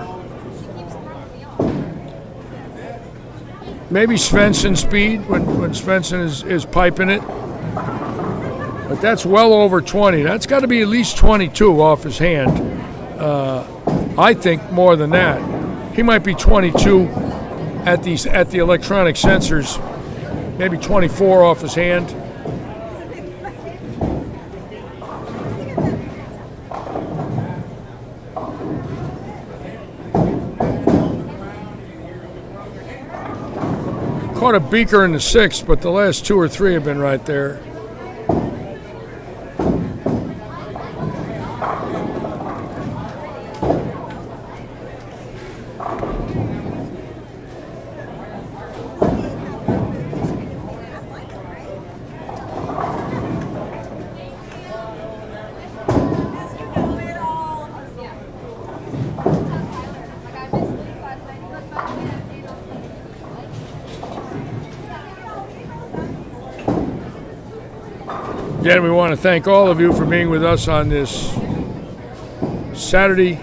Maybe Svensson speed when Svensson is piping it. But that's well over 20. That's got to be at least 22 off his hand. I think more than that. He might be 22 at the electronic sensors. Maybe 24 off his hand. caught a beaker in the 6th, but the last 2 or 3 have been right there. Again, we want to thank all of you for being with us on this Saturday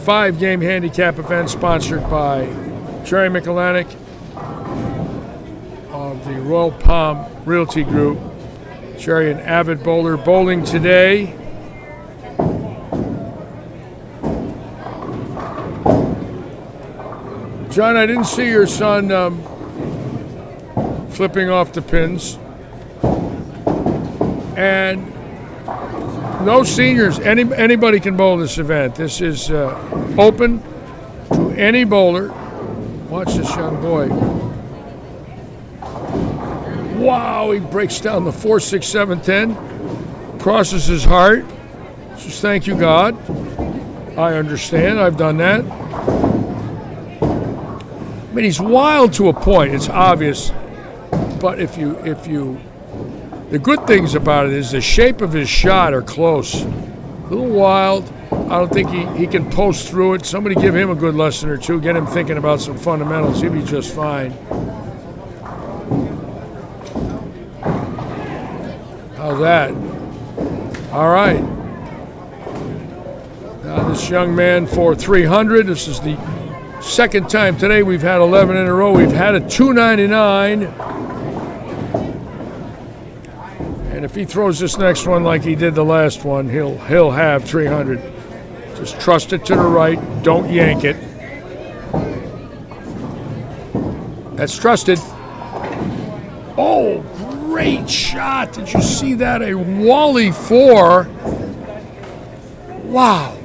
5-game handicap event sponsored by Jerry Mikulanic of the Royal Palm Realty Group. Jerry, an avid bowler, bowling today. John, I didn't see your son flipping off the pins. And no seniors. Anybody can bowl this event. This is open to any bowler. Watch this young boy. Wow, he breaks down the 4, 6, 7, 10. Crosses his heart. Says, thank you, God. I understand. I've done that. I mean, he's wild to a point. It's obvious. But if you the good things about it is the shape of his shot are close. A little wild. I don't think he can post through it. Somebody give him a good lesson or two. Get him thinking about some fundamentals. He'll be just fine. How's that? All right. Now this young man for 300. This is the second time today we've had 11 in a row. We've had a 299. And if he throws this next one like he did the last one, he'll have 300. Just trust it to the right. Don't yank it. That's trusted. Oh, great shot. Did you see that? A Wally 4. Wow.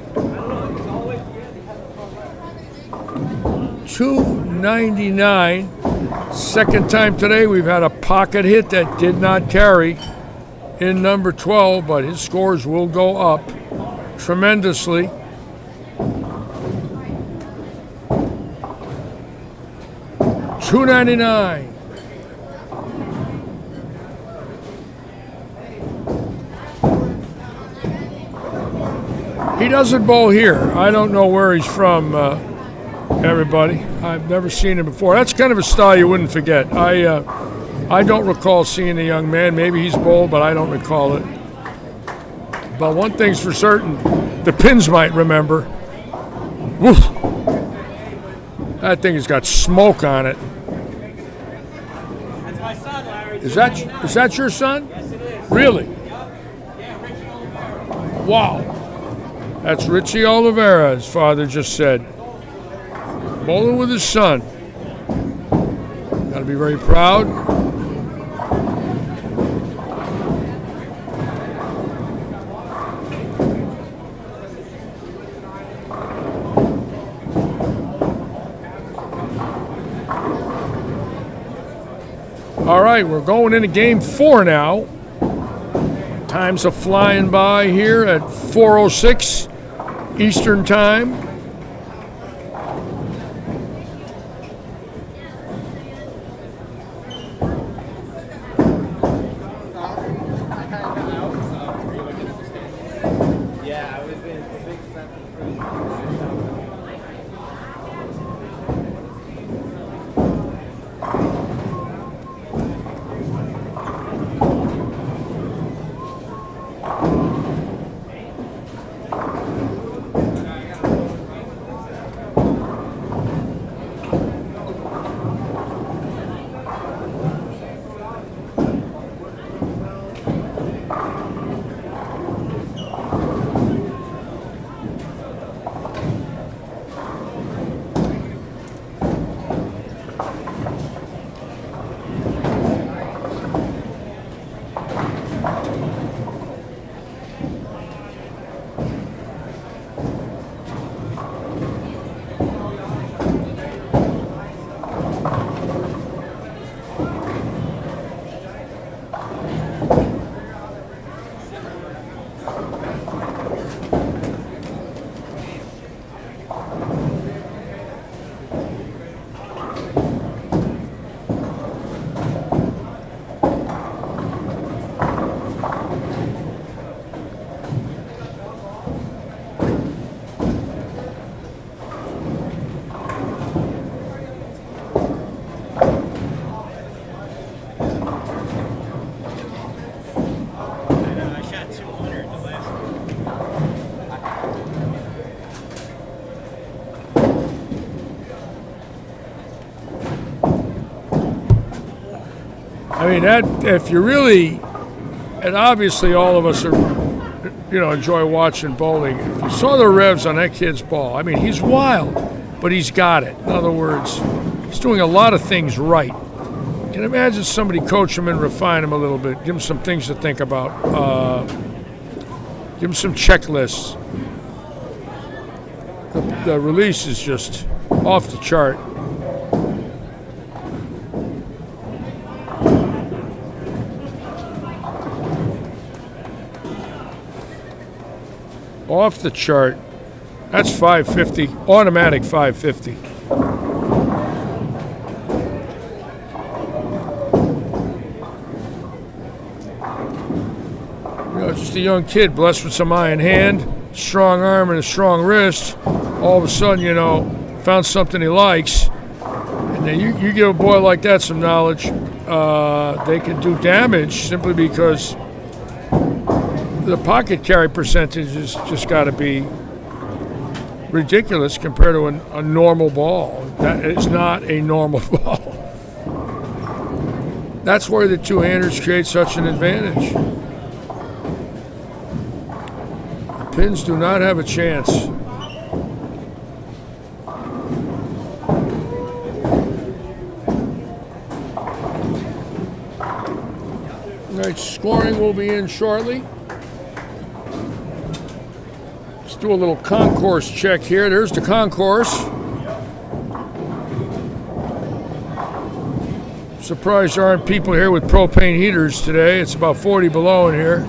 299. Second time today we've had a pocket hit that did not carry in number 12, but his scores will go up tremendously. $299. He doesn't bowl here. I don't know where he's from, everybody. I've never seen him before. That's kind of a style you wouldn't forget. I don't recall seeing the young man. Maybe he's bowled, but I don't recall it. But one thing's for certain, the pins might remember. Woof. That thing has got smoke on it. That's my son, Larry. Is that your son? Yes, it is. Really? Yeah, Richie Oliveira. Wow. That's Richie Oliveira, his father just said. Bowling with his son. Got to be very proud. All right, we're going into game 4 now. Times are flying by here at 4:06 Eastern Time. I mean, that if you really, and obviously all of us are, enjoy watching bowling. If you saw the revs on that kid's ball, I mean, he's wild, but he's got it. In other words, he's doing a lot of things right. You can imagine somebody coach him and refine him a little bit, give him some things to think about, give him some checklists. The release is just off the chart. Off the chart. That's 550, automatic 550. Just a young kid blessed with some iron hand, strong arm and a strong wrist. All of a sudden, found something he likes. And then you give a boy like that some knowledge, they can do damage simply because the pocket carry percentage has just got to be ridiculous compared to a normal ball. That is not a normal ball. That's where the two-handers create such an advantage. The pins do not have a chance. All right, scoring will be in shortly. Let's do a little concourse check here. There's the concourse. Surprised there aren't people here with propane heaters today. It's about 40 below in here.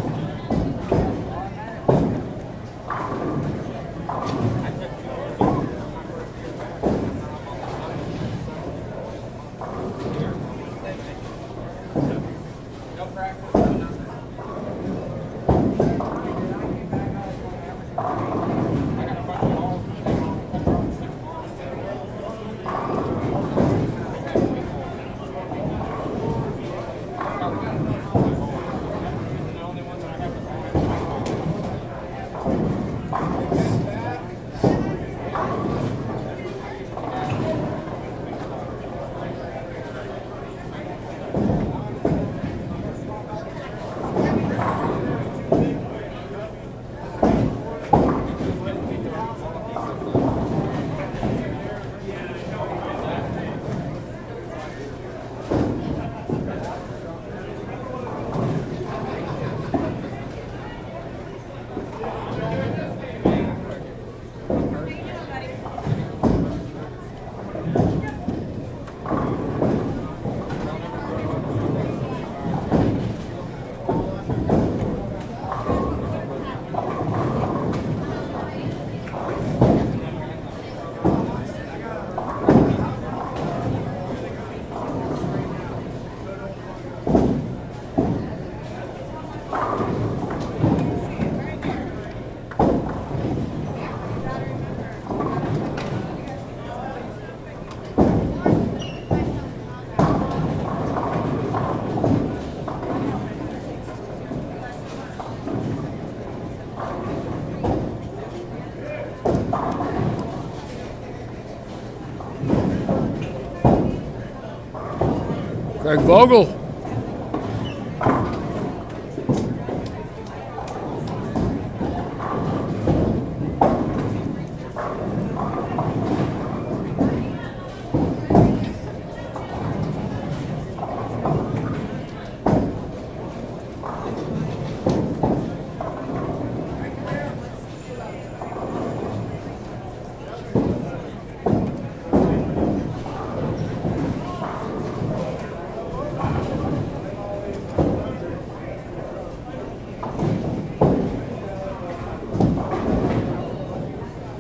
Greg Vogel.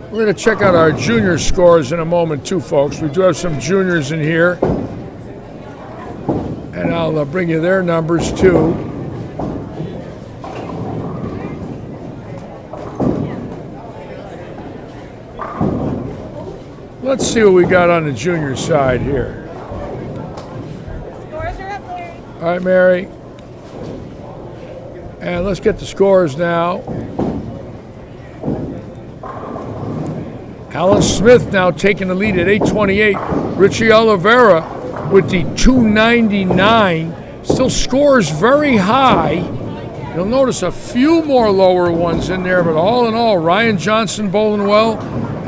We're going to check out our junior scores in a moment too, folks. We do have some juniors in here. And I'll bring you their numbers too. Let's see what we got on the junior side here. Scores are up, Larry. All right, Mary. And let's get the scores now. Alan Smith now taking the lead at 828. Richie Oliveira with the 299. Still scores very high. You'll notice a few more lower ones in there, but all in all, Ryan Johnson bowling well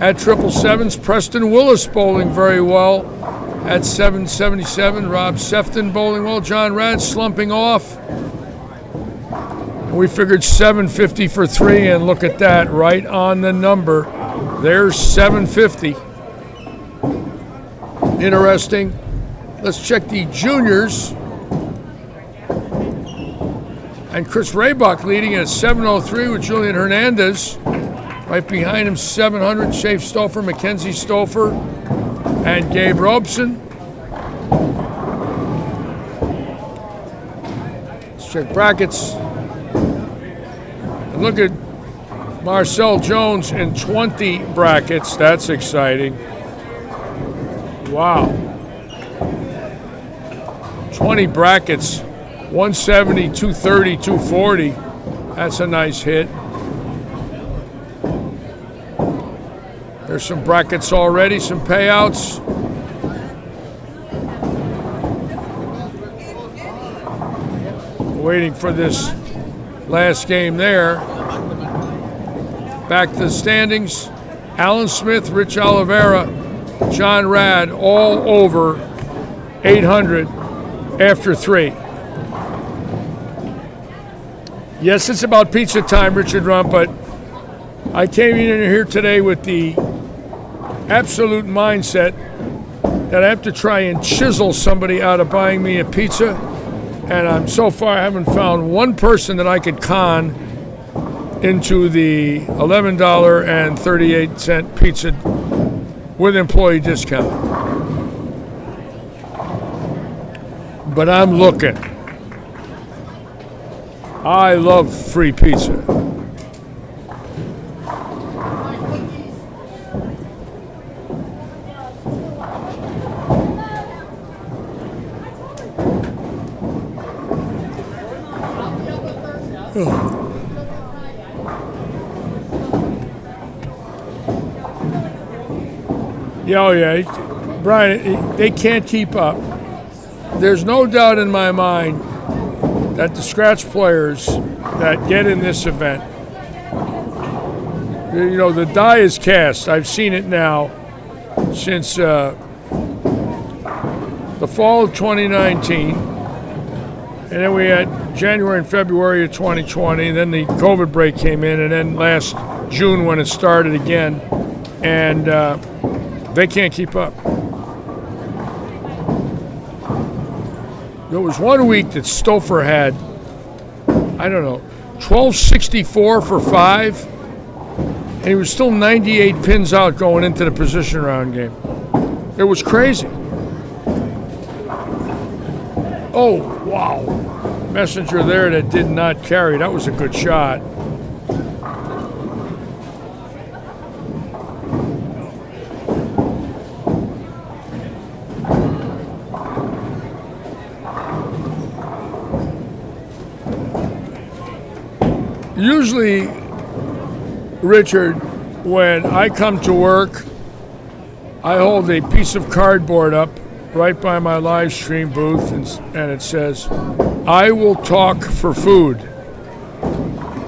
at 777s. Preston Willis bowling very well at 777. Rob Sefton bowling well. John Rad slumping off. We figured 750 for 3, and look at that, right on the number. There's 750. Interesting. Let's check the juniors. And Chris Raybuck leading at 703 with Julian Hernandez. Right behind him, 700, Shafe Stouffer, Mackenzie Stouffer, and Gabe Robeson. Let's check brackets. And look at Marcel Jones in 20 brackets. That's exciting. Wow. 20 brackets. 170, 230, 240. That's a nice hit. There's some brackets already, some payouts. Waiting for this last game there. Back to the standings. Alan Smith, Rich Oliveira, John Rad, all over 800 after 3. Yes, it's about pizza time, Richard Rump, but I came in here today with the absolute mindset that I have to try and chisel somebody out of buying me a pizza, and so far I haven't found one person that I could con into the $11.38 pizza with employee discount. But I'm looking. I love free pizza. Oh yeah, Brian, they can't keep up. There's no doubt in my mind that the scratch players that get in this event, the die is cast. I've seen it now since the fall of 2019, and then we had January and February of 2020, and then the COVID break came in, and then last June when it started again, and they can't keep up. There was one week that Stouffer had, 1264 for 5, and he was still 98 pins out going into the position round game. It was crazy. Oh, wow. Messenger there that did not carry. That was a good shot. Usually, Richard, when I come to work, I hold a piece of cardboard up right by my live stream booth, and it says, "I will talk for food."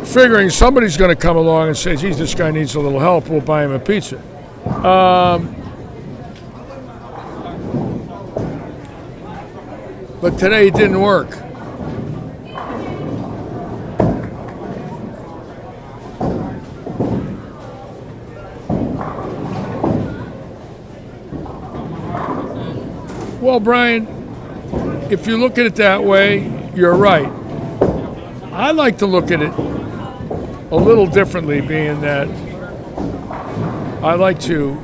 Figuring somebody's going to come along and say, "Geez, this guy needs a little help, we'll buy him a pizza." But today it didn't work. Well, Brian, if you look at it that way, you're right. I like to look at it a little differently, being that I like to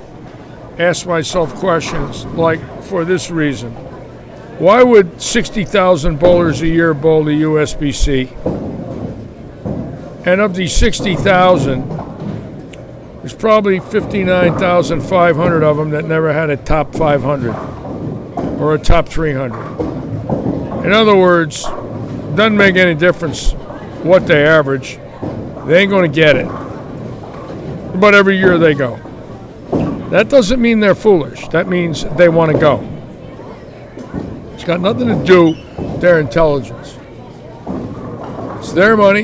ask myself questions like, for this reason. Why would 60,000 bowlers a year bowl the USBC? And of these 60,000, there's probably 59,500 of them that never had a top 500 or a top 300. In other words, doesn't make any difference what they average. They ain't going to get it. But every year they go. That doesn't mean they're foolish. That means they want to go. got nothing to do with their intelligence. It's their money.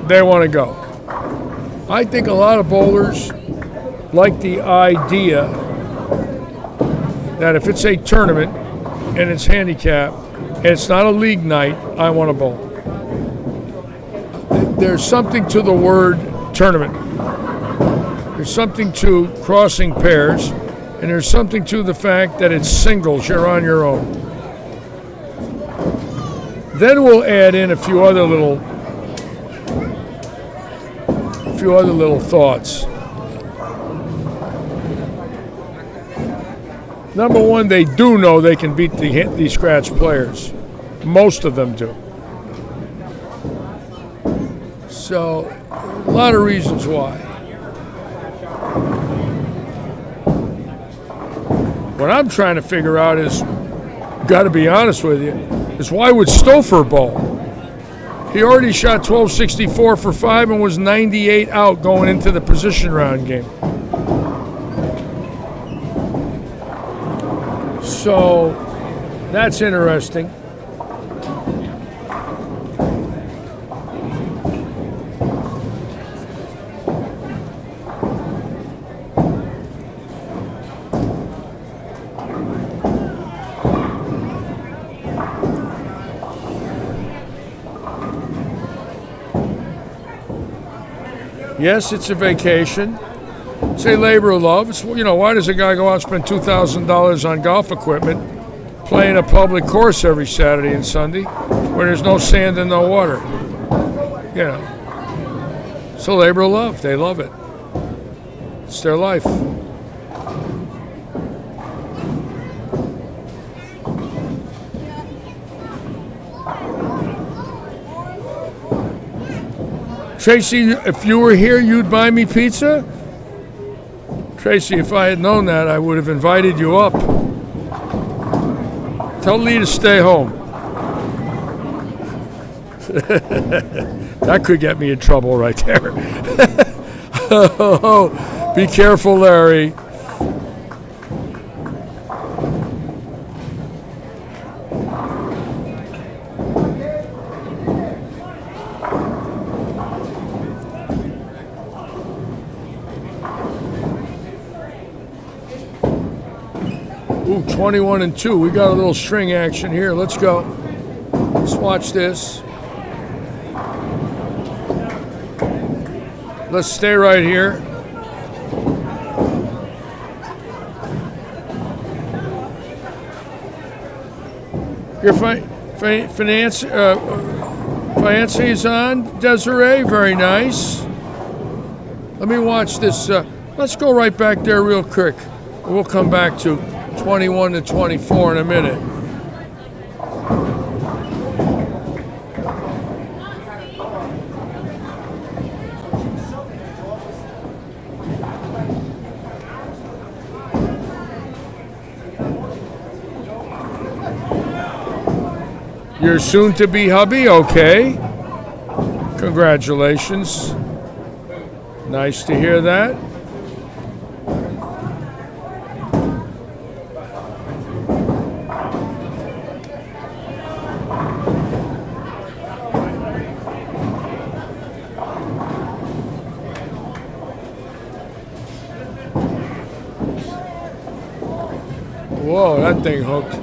They want to go. I think a lot of bowlers like the idea that if it's a tournament and it's handicapped and it's not a league night, I want to bowl. There's something to the word tournament. There's something to crossing pairs, and there's something to the fact that it's singles, you're on your own. Then we'll add in a few other little thoughts. Number one, they do know they can beat the scratch players. Most of them do. So, a lot of reasons why. What I'm trying to figure out is, got to be honest with you, is why would Stouffer bowl? He already shot 1264 for 5 and was 98 out going into the position round game. So that's interesting. Yes, it's a vacation. It's a labor of love. It's, why does a guy go out and spend $2,000 on golf equipment playing a public course every Saturday and Sunday where there's no sand and no water? It's a labor of love. They love it. It's their life. Tracy, if you were here, you'd buy me pizza? Tracy, if I had known that, I would have invited you up. Tell Lee to stay home. That could get me in trouble right there. Oh, be careful, Larry. Ooh, 21-2. We got a little string action here. Let's go. Let's watch this. Let's stay right here. Your fiancé is on, Desiree. Very nice. Let me watch this. Let's go right back there real quick. We'll come back to 21-24 in a minute. Your soon-to-be hubby, okay. Congratulations. Nice to hear that. Whoa, that thing hooked.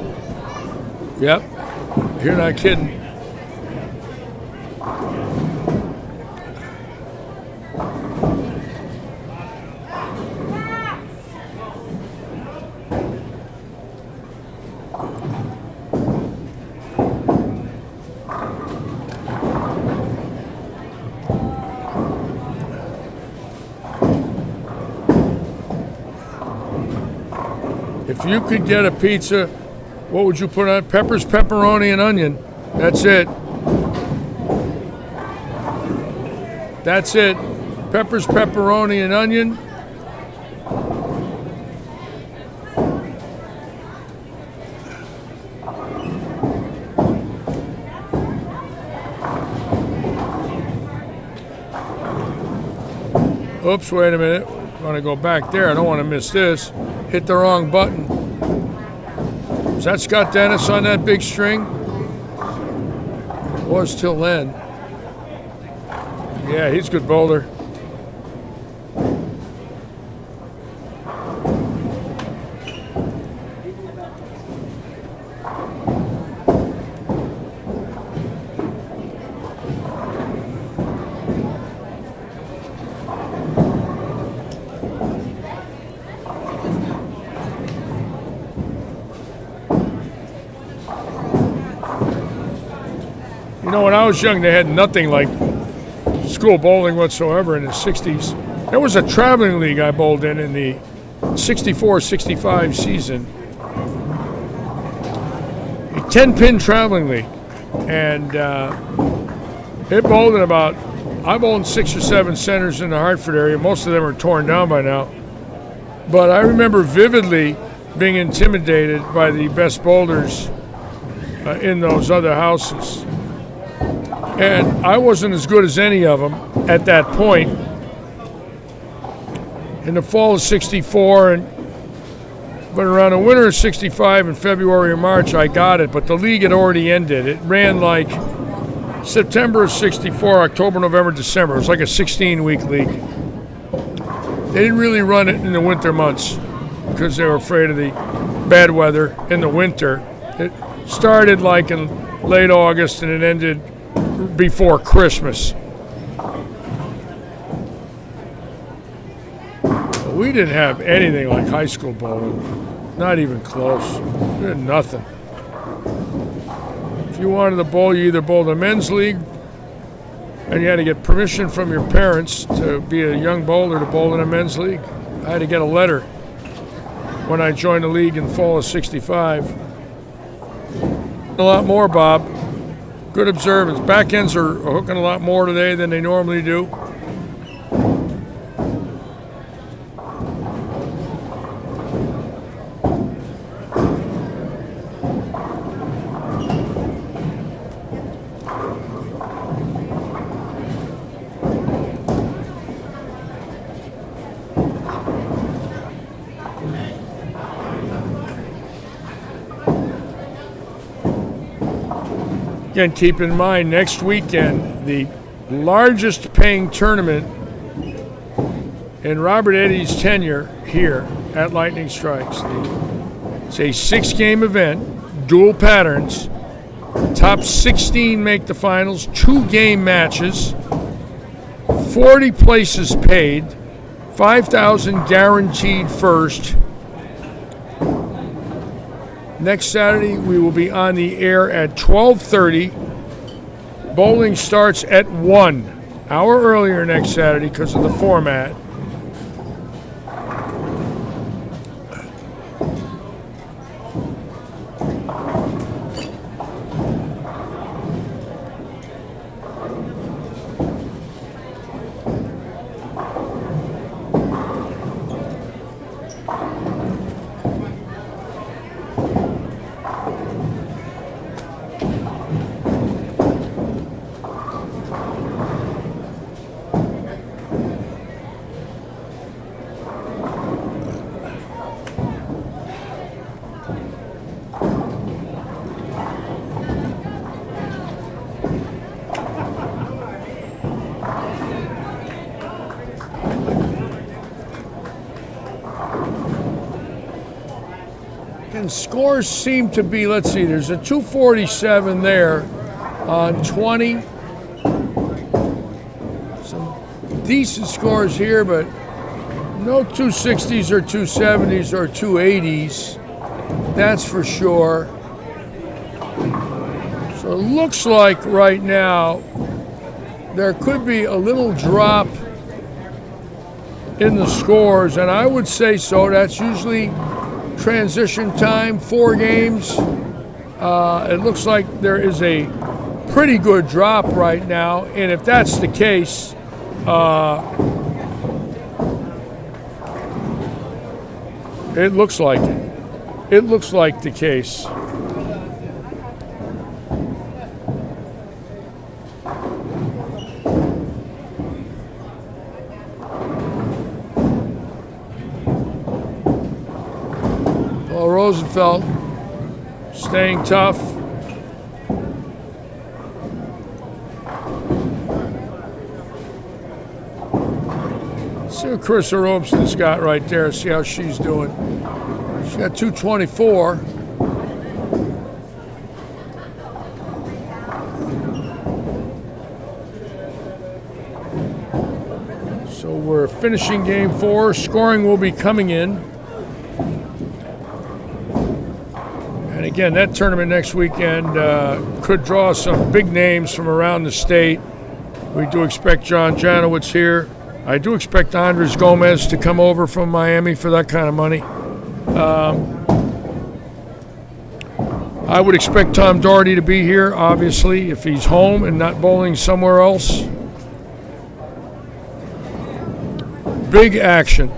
Yep, you're not kidding. If you could get a pizza, what would you put on? Peppers, pepperoni, and onion. That's it. That's it. Peppers, pepperoni, and onion. Oops, wait a minute. I'm going to go back there. I don't want to miss this. Hit the wrong button. Is that Scott Dennis on that big string? It was till then. Yeah, he's a good bowler. You know, when I was young, they had nothing like school bowling whatsoever in the 60s. There was a traveling league I bowled in the 64-65 season. A 10-pin traveling league. And it bowled in I bowled in 6 or 7 centers in the Hartford area. Most of them are torn down by now. But I remember vividly being intimidated by the best bowlers in those other houses. And I wasn't as good as any of them at that point. In the fall of 64, but around the winter of 65 in February or March, I got it, but the league had already ended. It ran like September of 64, October, November, December. It was like a 16-week league. They didn't really run it in the winter months because they were afraid of the bad weather in the winter. It started like in late August and it ended before Christmas. But we didn't have anything like high school bowling. Not even close. We had nothing. If you wanted to bowl, you either bowled a men's league and you had to get permission from your parents to be a young bowler to bowl in a men's league. I had to get a letter when I joined the league in the fall of 65. A lot more, Bob. Good observance. Back ends are hooking a lot more today than they normally do. Again, keep in mind, next weekend, the largest paying tournament in Robert Eddy's tenure here at Lightning Strikes. It's a 6-game event, dual patterns. Top 16 make the finals, 2-game matches, 40 places paid, $5,000 guaranteed first. Next Saturday, we will be on the air at 12:30. Bowling starts at 1, hour earlier next Saturday because of the format. And scores seem to be, let's see, there's a 247 there on 20. Some decent scores here, but no 260s or 270s or 280s. That's for sure. So it looks like right now there could be a little drop in the scores, and I would say so. That's usually transition time, 4 games. It looks like there is a pretty good drop right now, and if that's the case, it looks like it. It looks like the case. Rosenfeld staying tough. See what Carissa Robeson's got right there. See how she's doing. She's got 224. So we're finishing game 4. Scoring will be coming in. And again, that tournament next weekend could draw some big names from around the state. We do expect John Janowitz here. I do expect Andres Gomez to come over from Miami for that kind of money. I would expect Tom Doherty to be here, obviously, if he's home and not bowling somewhere else. Big action.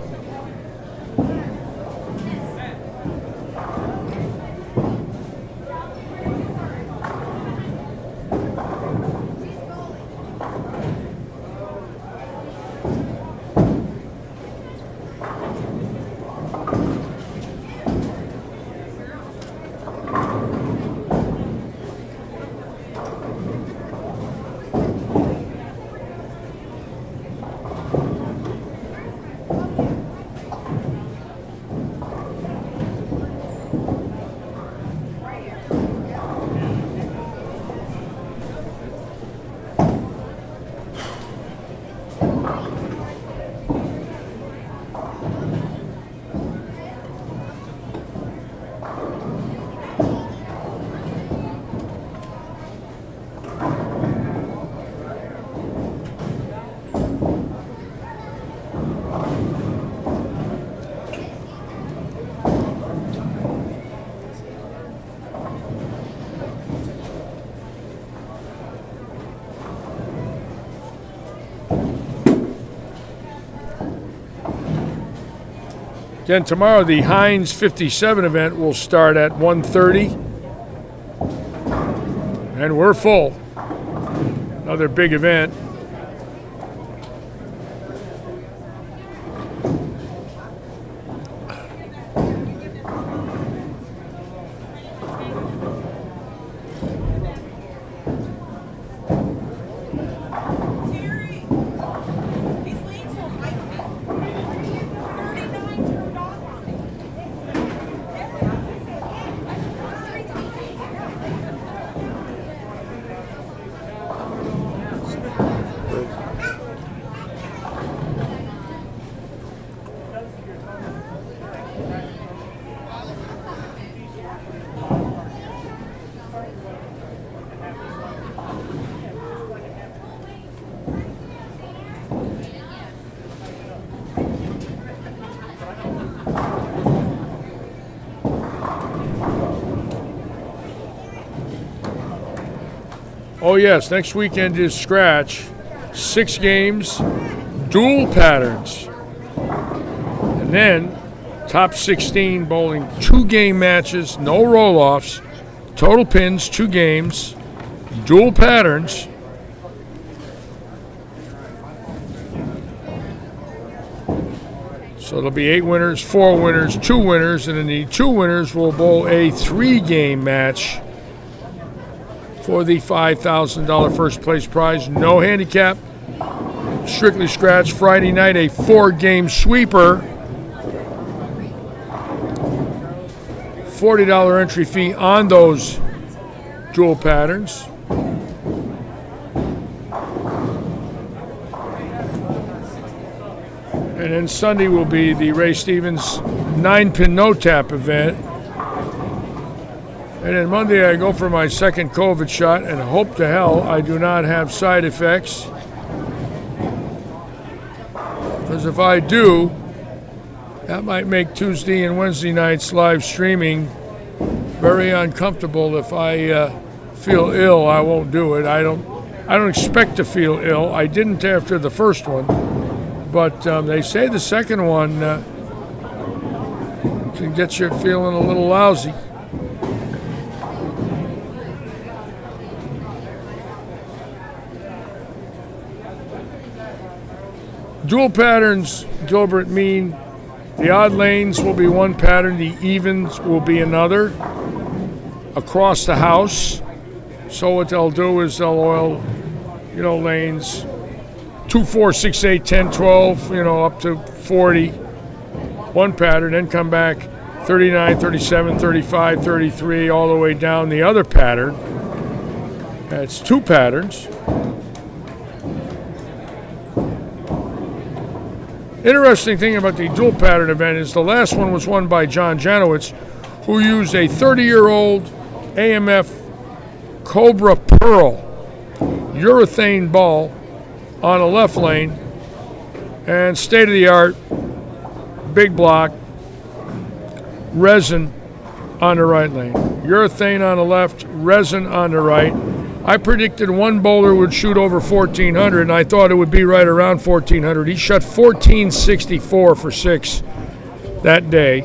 Again, tomorrow the Heinz 57 event will start at 1:30. And we're full. Another big event. Oh yes, next weekend is Scratch. 6 games, dual patterns. And then top 16 bowling 2-game matches, no roll-offs, total pins, 2 games, dual patterns. So there'll be 8 winners, 4 winners, 2 winners, and then the 2 winners will bowl a 3-game match for the $5,000 first place prize. No handicap, strictly scratch. Friday night, a 4-game sweeper. $40 entry fee on those dual patterns. And then Sunday will be the Ray Stevens 9-pin no-tap event. And then Monday I go for my second COVID shot and hope to hell I do not have side effects. Because if I do, that might make Tuesday and Wednesday nights live streaming very uncomfortable. If I feel ill, I won't do it. I don't expect to feel ill. I didn't after the first one, but they say the second one can get you feeling a little lousy. Dual patterns, Gilbert, mean the odd lanes will be one pattern, the evens will be another. across the house. So what they'll do is they'll oil, lanes 2, 4, 6, 8, 10, 12, up to 40, one pattern, then come back 39, 37, 35, 33, all the way down the other pattern. That's 2 patterns. Interesting thing about the dual pattern event is the last one was won by John Janowitz, who used a 30-year-old AMF Cobra Pearl urethane ball on a left lane, and state-of-the-art big block resin on the right lane. Urethane on the left, resin on the right. I predicted one bowler would shoot over 1,400, and I thought it would be right around 1,400. He shot 1,464 for 6 that day.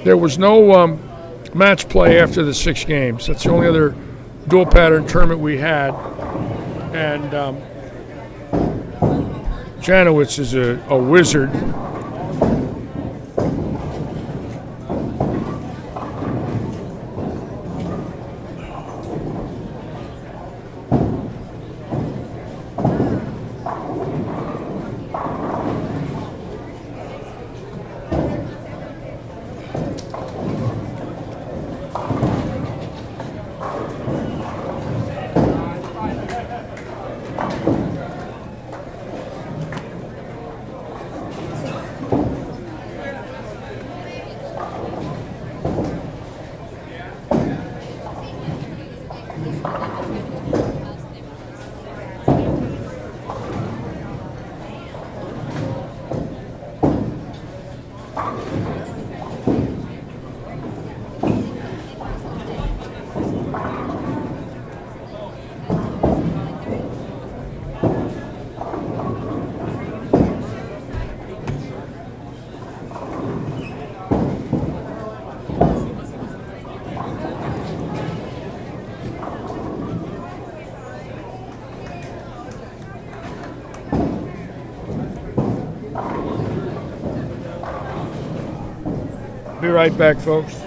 There was no match play after the 6 games. That's the only other dual pattern tournament we had. And Janowitz is a wizard. Be right back, folks.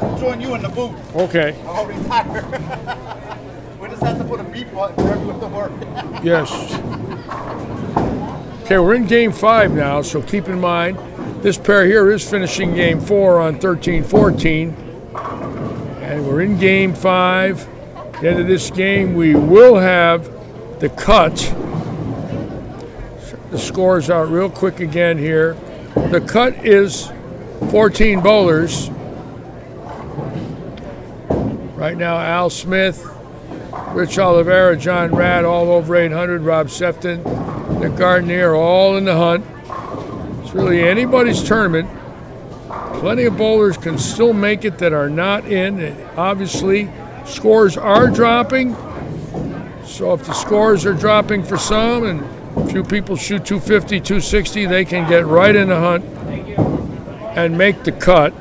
I'll join you in the booth. Okay. I'll retire. We just have to put a beep button for everyone to work. Yes. Okay, we're in game 5 now, so keep in mind this pair here is finishing game 4 on 13-14. And we're in game 5. At the end of this game, we will have the cut. The scores out real quick again here. The cut is 14 bowlers. Right now, Al Smith, Rich Oliveira, John Radd, all over 800, Rob Sefton, Nick Gardner, all in the hunt. It's really anybody's tournament. Plenty of bowlers can still make it that are not in. And obviously, scores are dropping. So if the scores are dropping for some and a few people shoot 250, 260, they can get right in the hunt and make the cut.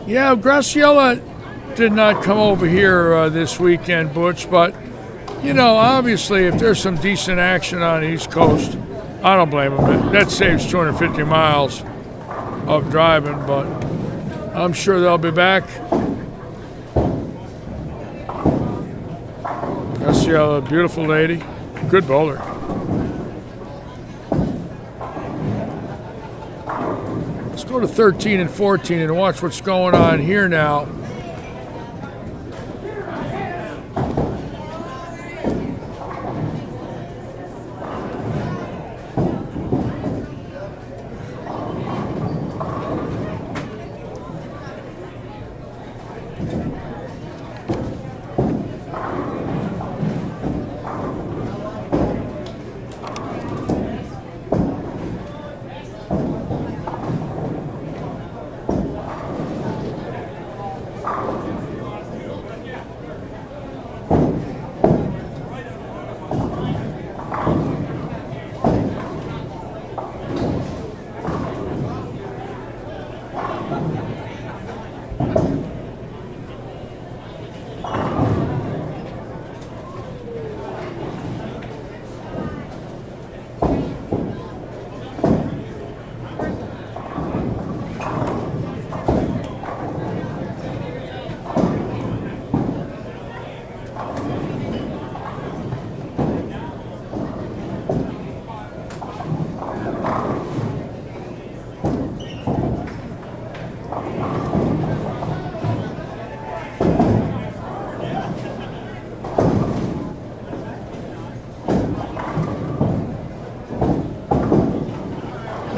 Yeah, Graciela did not come over here this weekend, Butch, but, you know, obviously if there's some decent action on the East Coast, I don't blame them. That saves 250 miles of driving, but I'm sure they'll be back. Graciela, beautiful lady, good bowler. Let's go to 13 and 14 and watch what's going on here now.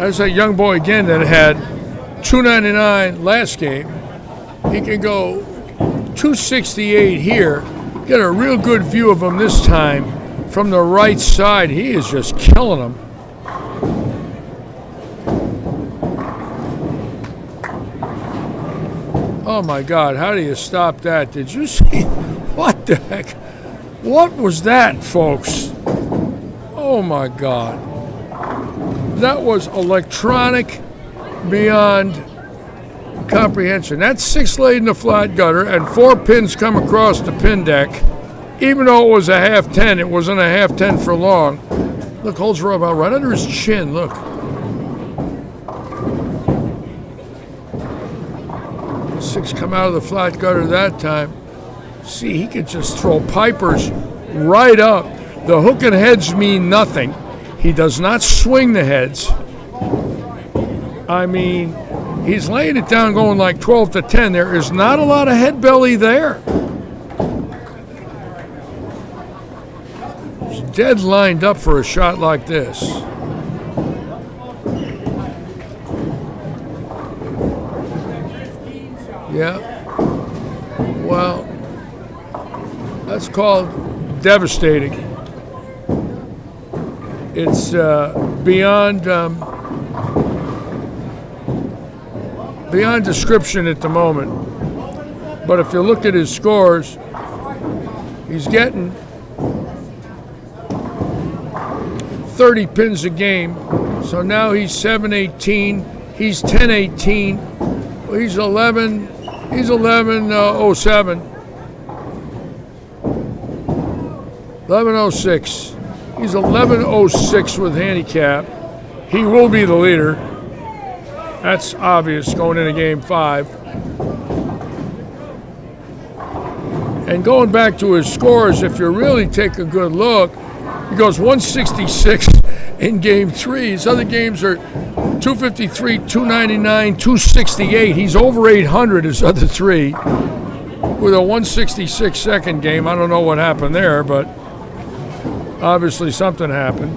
There's that young boy again that had 299 last game. He can go 268 here. Get a real good view of him this time from the right side. He is just killing him. Oh my God, how do you stop that? Did you see? What the heck? What was that, folks? Oh my God. That was electronic beyond comprehension. That's 6 laid in the flat gutter and 4 pins come across the pin deck. Even though it was a half 10, it wasn't a half 10 for long. Look, holds rub out right under his chin, look. 6 come out of the flat gutter that time. See, he could just throw pipers right up. The hook and heads mean nothing. He does not swing the heads. I mean, he's laying it down going like 12 to 10. There is not a lot of head belly there. He's dead lined up for a shot like this. Yeah. Well, that's called devastating. It's beyond description at the moment. But if you look at his scores, He's getting 30 pins a game. So now he's 718. He's 1018. Well, he's 11. He's 1107. 1106. He's 1106 with handicap. He will be the leader. That's obvious going into game 5. And going back to his scores, if you really take a good look, he goes 166 in game 3. His other games are 253, 299, 268. He's over 800 his other 3 with a 166 second game. I don't know what happened there, but obviously something happened.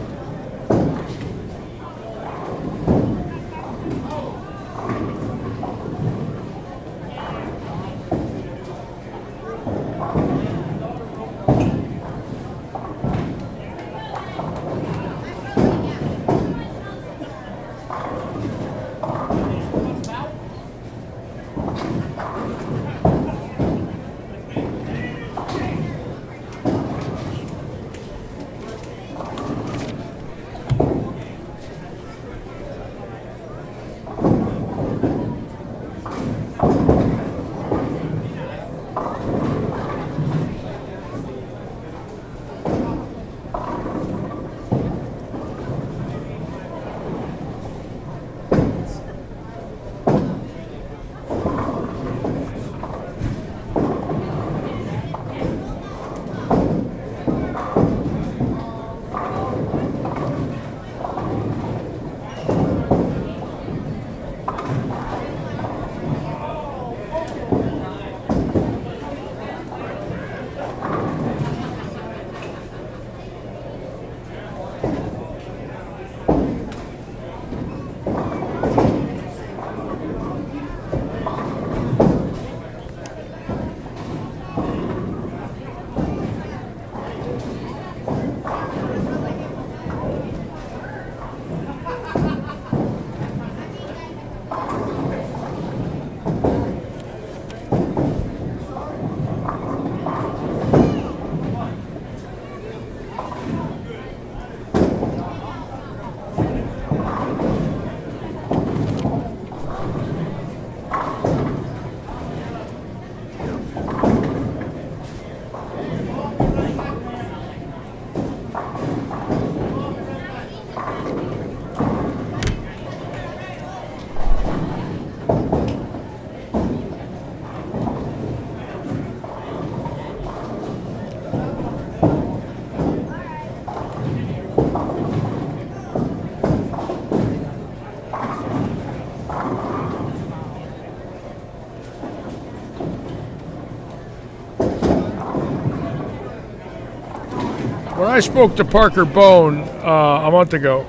When I spoke to Parker Bone a month ago,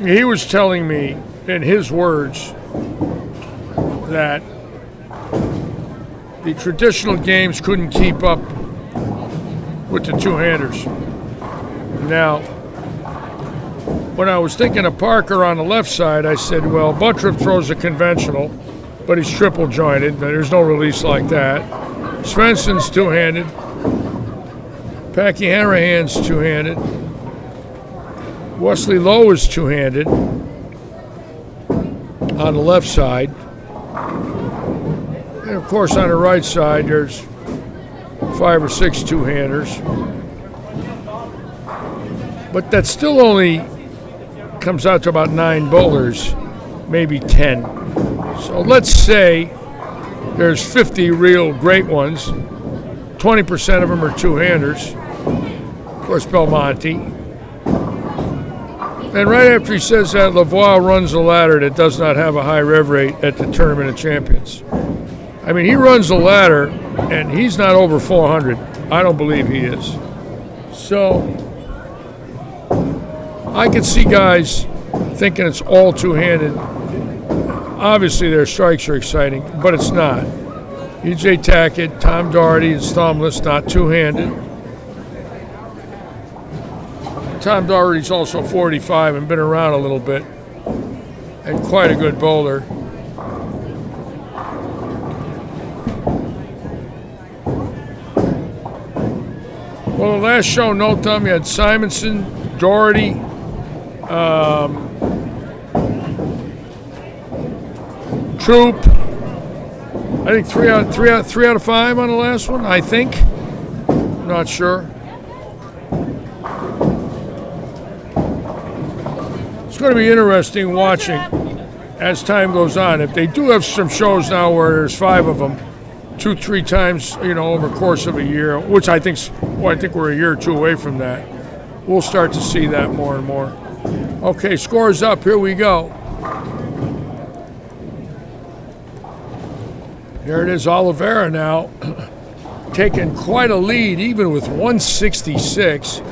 he was telling me, in his words, that the traditional games couldn't keep up with the two-handers. Now, when I was thinking of Parker on the left side, I said, well, Buttriff throws a conventional, but he's triple jointed. There's no release like that. Svensson's two-handed. Packy Hanrahan's two-handed. Wesley Lowe is two-handed on the left side. And of course on the right side there's 5 or 6 two-handers. But that still only comes out to about 9 bowlers, maybe 10. So let's say there's 50 real great ones. 20% of them are two-handers. Of course, Belmonte. And right after he says that, Lavoie runs a ladder that does not have a high rev rate at the Tournament of Champions. I mean, he runs a ladder, and he's not over 400. I don't believe he is. So I could see guys thinking it's all two-handed. Obviously, their strikes are exciting, but it's not. E.J. Tackett, Tom Doherty, and Stomless not two-handed. Tom Doherty's also 45 and been around a little bit, and quite a good bowler. Well, the last show, no thumb, you had Simonson, Doherty, Troop. I think three out of 5 on the last one. I think. Not sure. It's going to be interesting watching as time goes on. If they do have some shows now where there's 5 of them, 2-3 times, over the course of a year, which I think we're a year or 2 away from that. We'll start to see that more and more. Okay, scores up. Here we go. There it is, Oliveira now taking quite a lead, even with 166.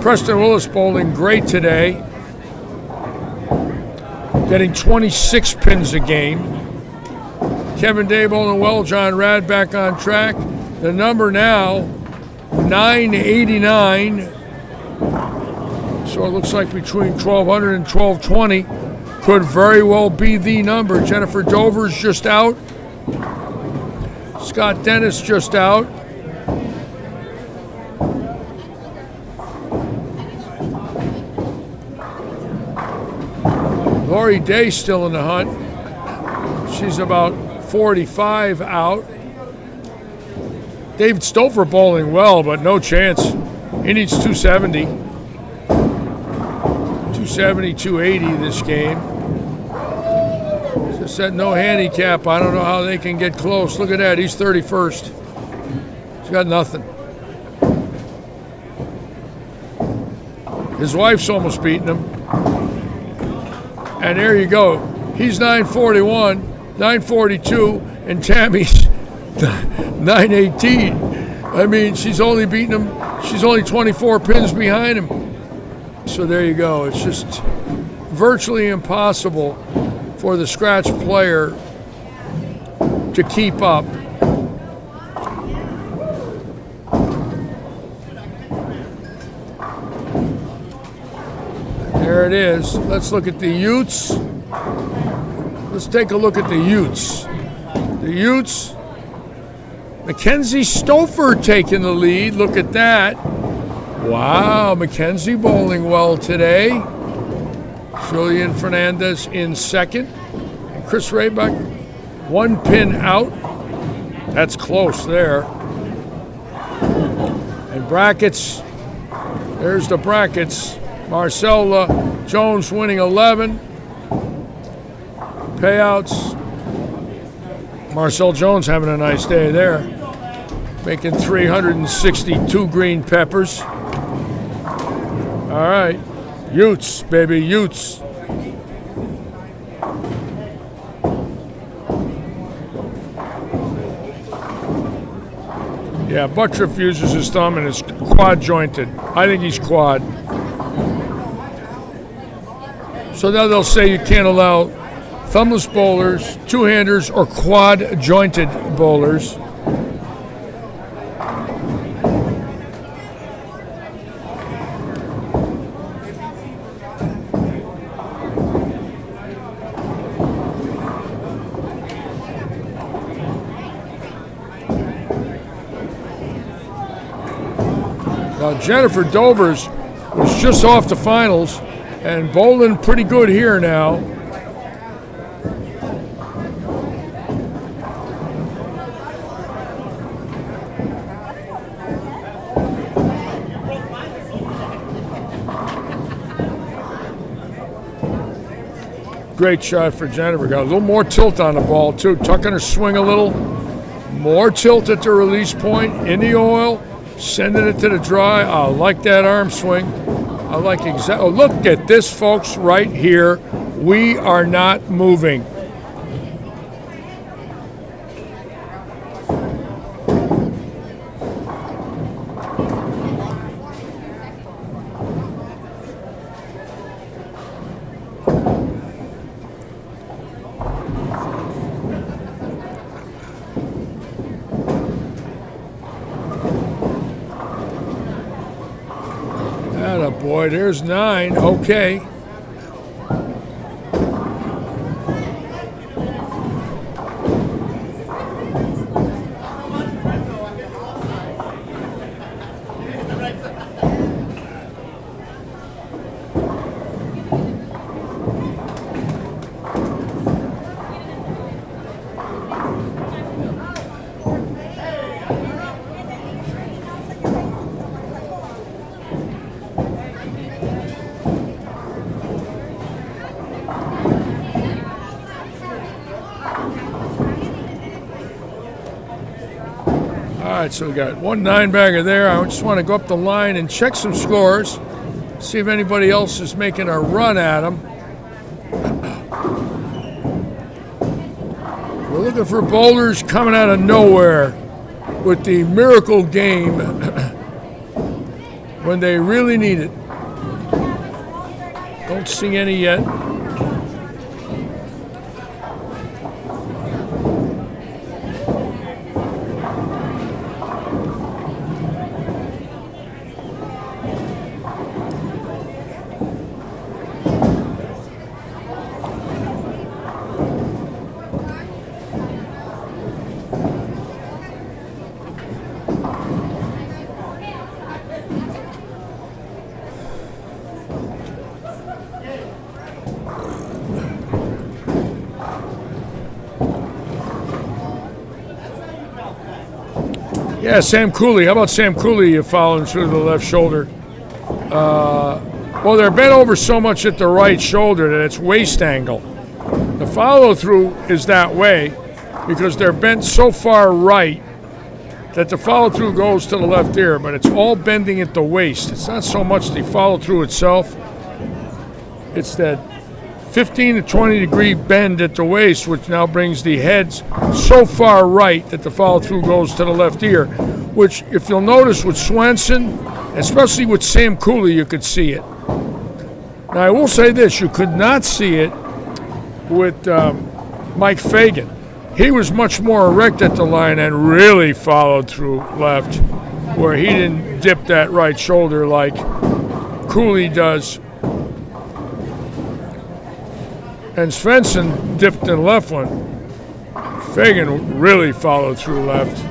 Preston Willis bowling great today, getting 26 pins a game. Kevin Day bowling well, John Rad back on track. The number now, 989. So it looks like between 1200 and 1220 could very well be the number. Jennifer Dover's just out. Scott Dennis just out. Lori Day still in the hunt. She's about 45 out. David Stouffer bowling well, but no chance. He needs 270. 270, 280 this game. Just said no handicap. I don't know how they can get close. Look at that. He's 31st. He's got nothing. His wife's almost beating him. And there you go. He's 941, 942, and Tammy's 918. I mean, she's only beating him. She's only 24 pins behind him. So there you go. It's just virtually impossible for the scratch player to keep up. There it is. Let's look at the Utes. Let's take a look at the Utes. The Utes, Mackenzie Stouffer taking the lead. Look at that. Wow, Mackenzie bowling well today. Julian Fernandez in second. And Chris Raybuck, 1 pin out. That's close there. And brackets, there's the brackets. Marcella Jones winning 11. Payouts. Marcel Jones having a nice day there. Making 362 green peppers. All right. Utes, baby, Utes. Yeah, Buttriff uses his thumb and is quad jointed. I think he's quad. So now they'll say you can't allow thumbless bowlers, two-handers, or quad-jointed bowlers. Now Jennifer Dovers was just off the finals and bowling pretty good here now. Great shot for Jennifer. Got a little more tilt on the ball too, tucking her swing a little. More tilt at the release point, in the oil, sending it to the dry. I like that arm swing. I like exactly. Oh, look at this, folks, right here. We are not moving. Boy, there's 9. Okay. right, so we got 1 9-bagger there. I just want to go up the line and check some scores, see if anybody else is making a run at them. We're looking for boulders coming out of nowhere with the miracle game when they really need it. Don't see any yet. Yeah, Sam Cooley. How about Sam Cooley following through the left shoulder? Well, they're bent over so much at the right shoulder that it's waist angle. The follow-through is that way because they're bent so far right that the follow-through goes to the left ear, but it's all bending at the waist. It's not so much the follow-through itself. It's that 15 to 20 degree bend at the waist, which now brings the heads so far right that the follow-through goes to the left ear, which, if you'll notice with Swenson, especially with Sam Cooley, you could see it. Now, I will say this, you could not see it with Mike Fagan. He was much more erect at the line and really followed through left, where he didn't dip that right shoulder like Cooley does. And Svensson dipped in the left one. Fagan really followed through left.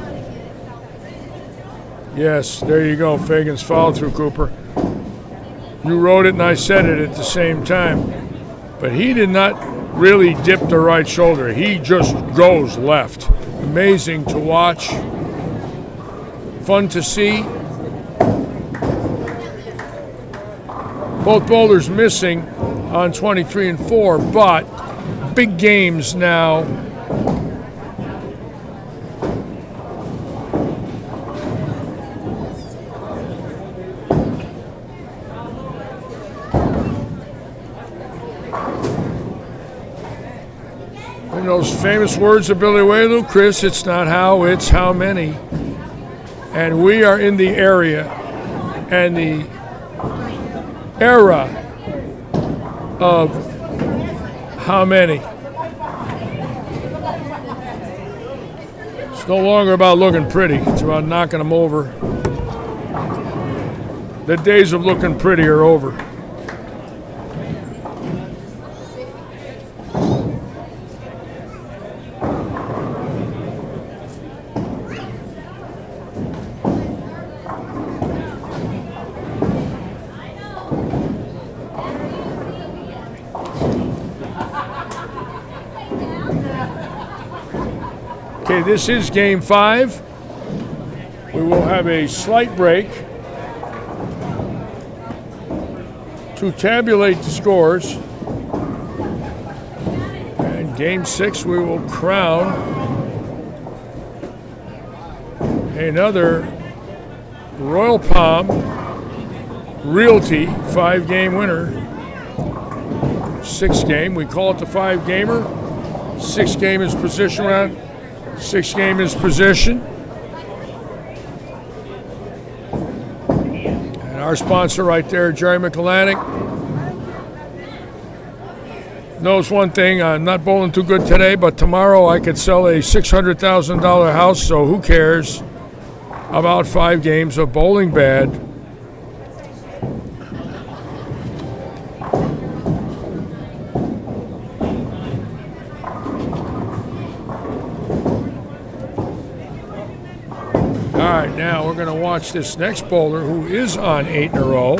Yes, there you go. Fagan's follow through, Cooper. You wrote it and I said it at the same time. But he did not really dip the right shoulder. He just goes left. Amazing to watch. Fun to see. Both boulders missing on 23 and 4, but big games now. And those famous words of Billy Waylu, Chris, it's not how, it's how many. And we are in the area and the era of how many. It's no longer about looking pretty. It's about knocking them over. The days of looking pretty are over. Okay, this is game 5. We will have a slight break to tabulate the scores. And game 6, we will crown another Royal Palm Realty 5-game winner. 6 game, we call it the 5-gamer. 6 game is position round. 6 game is position. And our sponsor right there, Jerry McAllannick, knows one thing, I'm not bowling too good today, but tomorrow I could sell a $600,000 house, so who cares about 5 games of bowling bad. All right, now we're going to watch this next bowler who is on 8 in a row.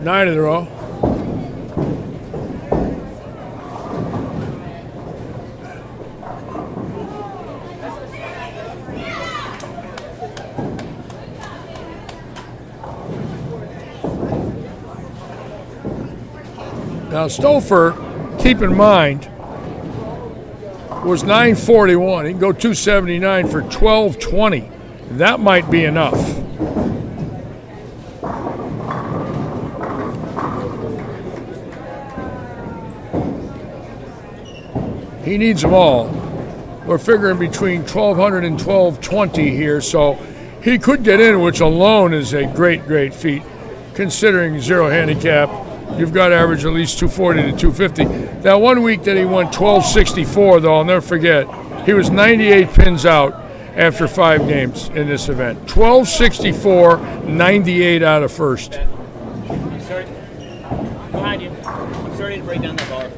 9 in a row. Now Stouffer, keep in mind, was 941. He can go 279 for 1220. That might be enough. He needs them all. We're figuring between 1200 and 1220 here, so he could get in, which alone is a great, great feat. Considering zero handicap, you've got to average at least 240 to 250. That one week that he won 1264, though, I'll never forget, he was 98 pins out after 5 games in this event. 1264, 98 out of first. Sorry. Behind you. I'm starting to break down that bar.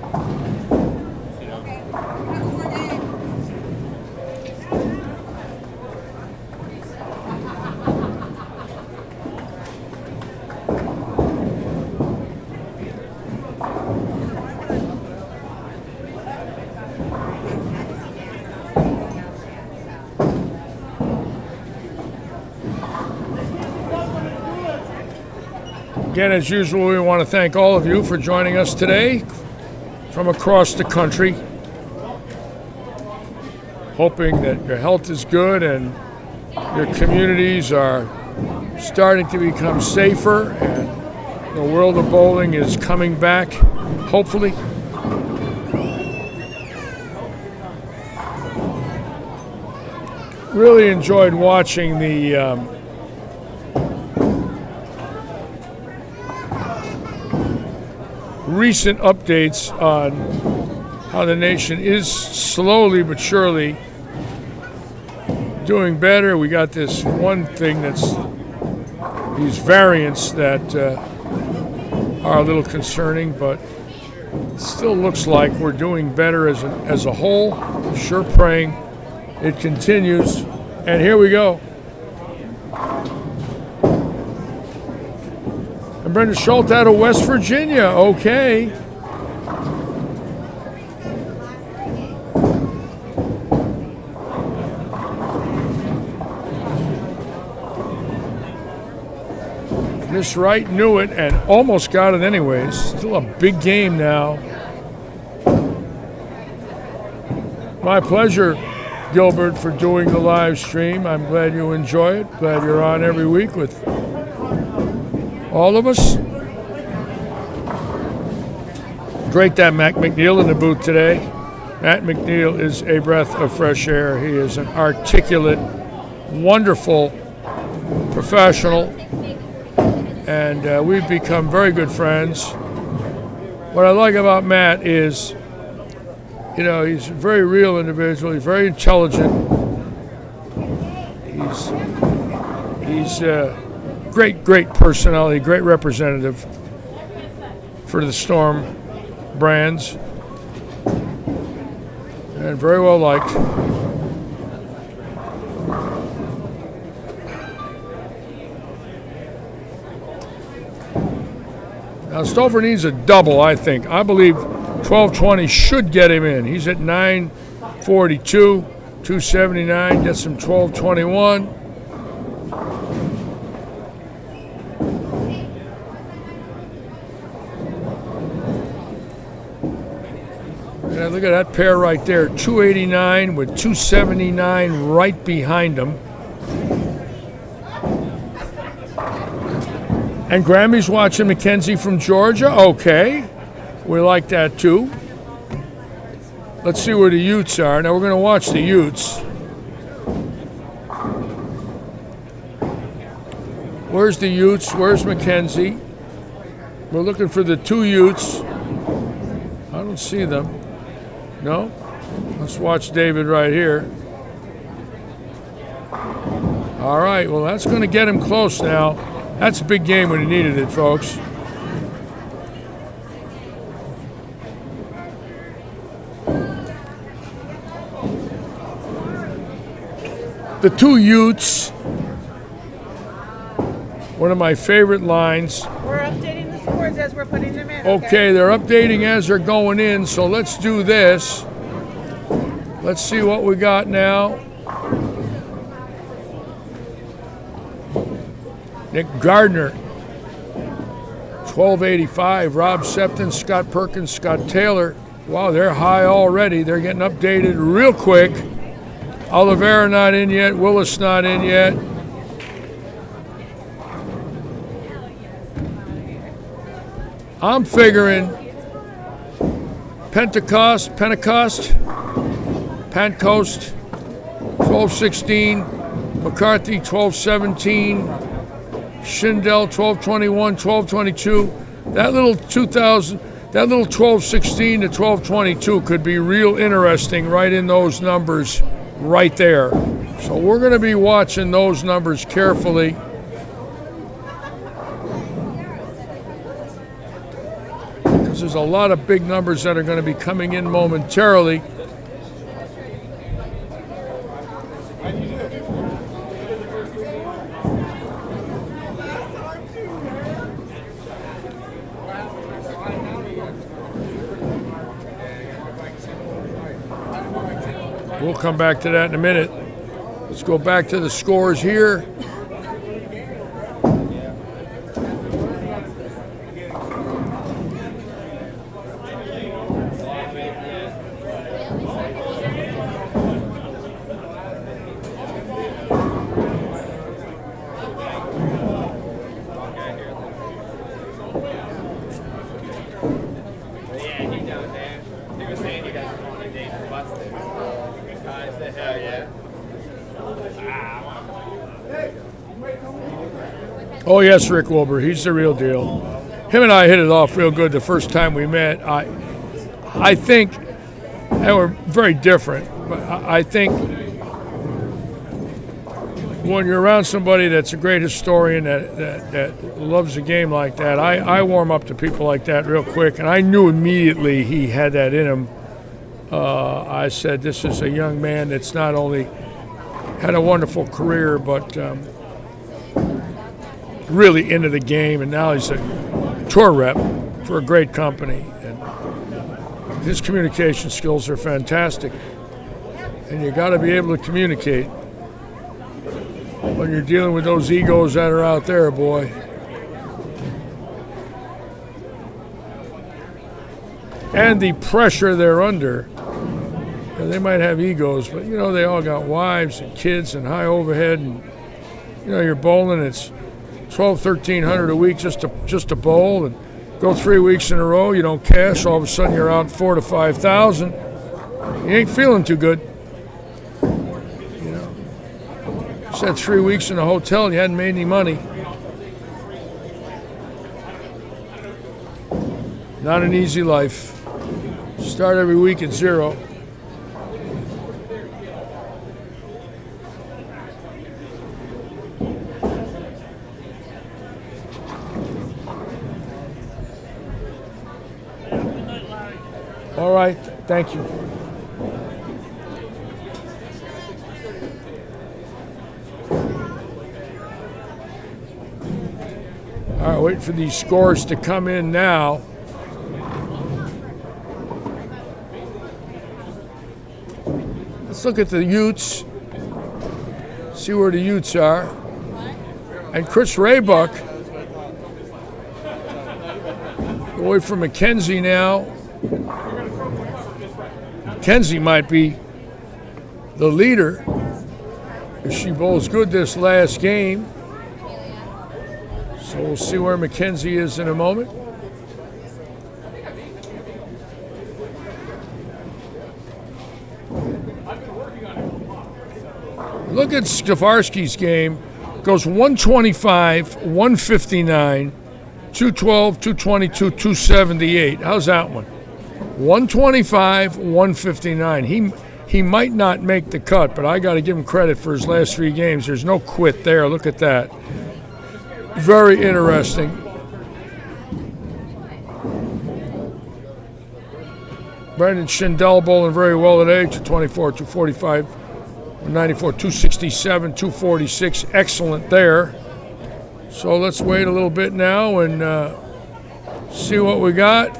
Again, as usual, we want to thank all of you for joining us today from across the country. Hoping that your health is good and your communities are starting to become safer and the world of bowling is coming back, hopefully. Really enjoyed watching the recent updates on how the nation is slowly but surely doing better. We got this one thing that's these variants that are a little concerning, but it still looks like we're doing better as a whole. Sure praying it continues. And here we go. And Brenda Schultz out of West Virginia. Okay. Miss Wright knew it and almost got it anyways. Still a big game now. My pleasure, Gilbert, for doing the live stream. I'm glad you enjoy it. Glad you're on every week with all of us. Great that Matt McNeil in the booth today. Matt McNeil is a breath of fresh air. He is an articulate, wonderful professional, and we've become very good friends. What I like about Matt is, you know, he's a very real individual. He's very intelligent. He's great personality, great representative for the Storm brands, and very well liked. Now Stouffer needs a double, I think. I believe 1220 should get him in. He's at 942, 279, gets him 1221. And look at that pair right there, 289 with 279 right behind him. And Grammy's watching Mackenzie from Georgia. Okay, we like that too. Let's see where the Utes are. Now we're going to watch the Utes. Where's the Utes? Where's Mackenzie? We're looking for the two Utes. I don't see them. No? Let's watch David right here. All right, well, that's going to get him close now. That's a big game when he needed it, folks. The two Utes, one of my favorite lines. We're updating the scores as we're putting them in. Okay, they're updating as they're going in, so let's do this. Let's see what we got now. Nick Gardner, 1285. Rob Septon, Scott Perkins, Scott Taylor. Wow, they're high already. They're getting updated real quick. Oliveira not in yet. Willis not in yet. I'm figuring Pentecost, 1216, McCarthy, 1217, Schindel, 1221, 1222. That little 1216 to 1222 could be real interesting right in those numbers right there. So we're going to be watching those numbers carefully. Because there's a lot of big numbers that are going to be coming in momentarily. We'll come back to that in a minute. Let's go back to the scores here. Oh yes, Rick Wilbur, he's the real deal. Him and I hit it off real good the first time we met. I think, and we're very different, but I think when you're around somebody that's a great historian that loves a game like that, I warm up to people like that real quick, and I knew immediately he had that in him. I said, this is a young man that's not only had a wonderful career, but really into the game, and now he's a tour rep for a great company, and his communication skills are fantastic, and you got to be able to communicate when you're dealing with those egos that are out there, boy. And the pressure they're under. They might have egos, but they all got wives and kids and high overhead, and you're bowling, it's $1,200-1,300 a week just to bowl, and go 3 weeks in a row, you don't cash, all of a sudden you're out $4,000 to $5,000. You ain't feeling too good. Just had 3 weeks in a hotel and you hadn't made any money. Not an easy life. Start every week at zero. All right, thank you. All right, wait for these scores to come in now. Let's look at the Utes, see where the Utes are. And Chris Raybuck, away from McKenzie now. McKenzie might be the leader if she bowls good this last game. So we'll see where McKenzie is in a moment. Look at Skafarsky's game. Goes 125, 159, 212, 222, 278. How's that one? 125, 159. He might not make the cut, but I got to give him credit for his last 3 games. There's no quit there. Look at that. Very interesting. Brandon Schindel bowling very well today. 224, 245, 194, 267, 246. Excellent there. So let's wait a little bit now and See what we got.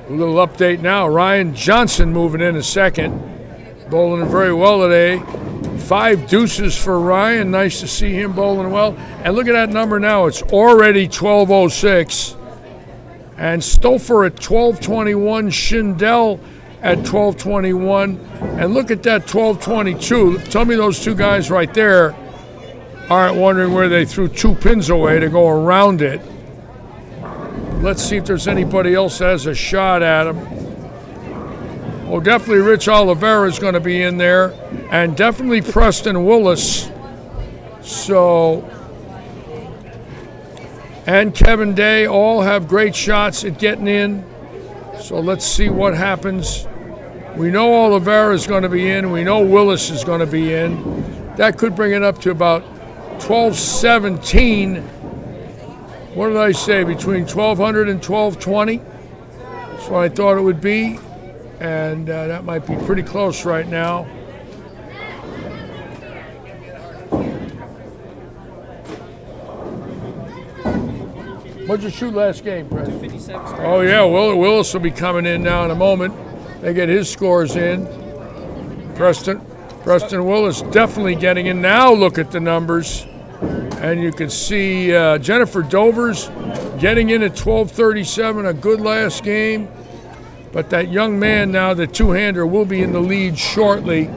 A little update now. Ryan Johnson moving in a second. Bowling very well today. 5 deuces for Ryan. Nice to see him bowling well. And look at that number now. It's already 12:06. And Stouffer at 12:21. Schindel at 12:21. And look at that 12:22. Tell me those two guys right there aren't wondering where they threw 2 pins away to go around it. Let's see if there's anybody else that has a shot at him. Oh, definitely Rich Oliveira is going to be in there, and definitely Preston Willis. So, and Kevin Day all have great shots at getting in. So let's see what happens. We know Oliveira is going to be in. We know Willis is going to be in. That could bring it up to about 12-17. What did I say, between 1,200 and 1,220? That's what I thought it would be, and that might be pretty close right now. What'd you shoot last game, Brett? 257. Oh, yeah, Willis will be coming in now in a moment. They get his scores in. Preston Willis definitely getting in. Now look at the numbers. And you can see Jennifer Dover's getting in at 12:37, a good last game. But that young man now, the two-hander, will be in the lead shortly.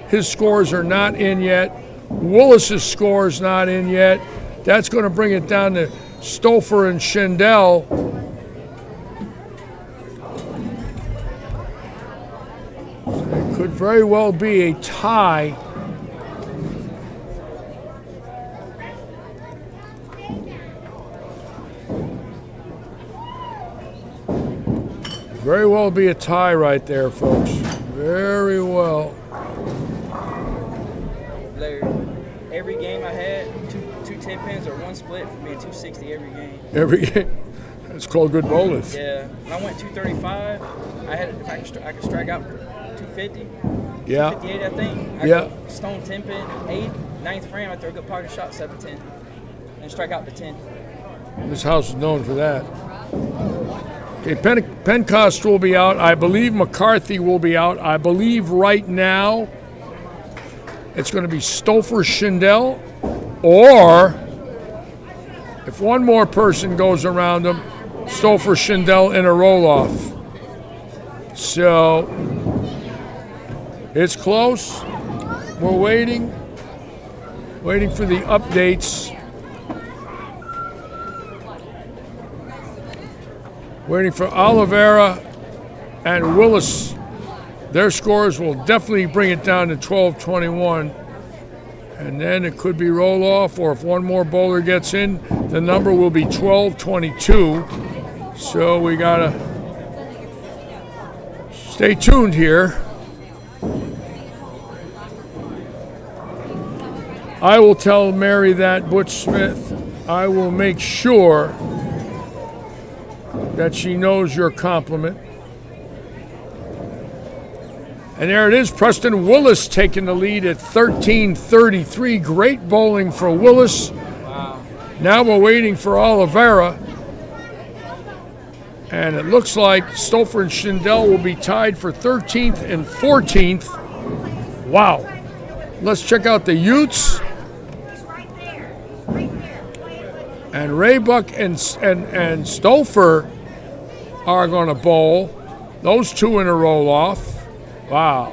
His scores are not in yet. Willis's score's not in yet. That's going to bring it down to Stouffer and Schindel. So it could very well be a tie. Very well be a tie right there, folks. Very well. Larry, every game I had, two 10 pins or 1 split for being 260 every game. Every game. That's called good bowling. Yeah. When I went 235, I could strike out 250. Yeah. 258, I think. I could stone 10 pin, 8th, 9th frame. I throw a good pocket shot, 7-10, and strike out to 10. This house is known for that. Okay, Pencost will be out. I believe McCarthy will be out. I believe right now it's going to be Stouffer, Schindel, or if one more person goes around them, Stouffer, Schindel in a roll-off. So it's close. We're waiting for the updates. Waiting for Oliveira and Willis. Their scores will definitely bring it down to 12:21. And then it could be roll-off, or if one more bowler gets in, the number will be 12:22. So we got to stay tuned here. I will tell Mary that, Butch Smith. I will make sure that she knows your compliment. And there it is, Preston Willis taking the lead at 13:33. Great bowling for Willis. Wow. Now we're waiting for Oliveira. And it looks like Stouffer and Schindel will be tied for 13th and 14th. Wow. Let's check out the Utes. And Raybuck and Stouffer are going to bowl. Those two in a roll-off. Wow.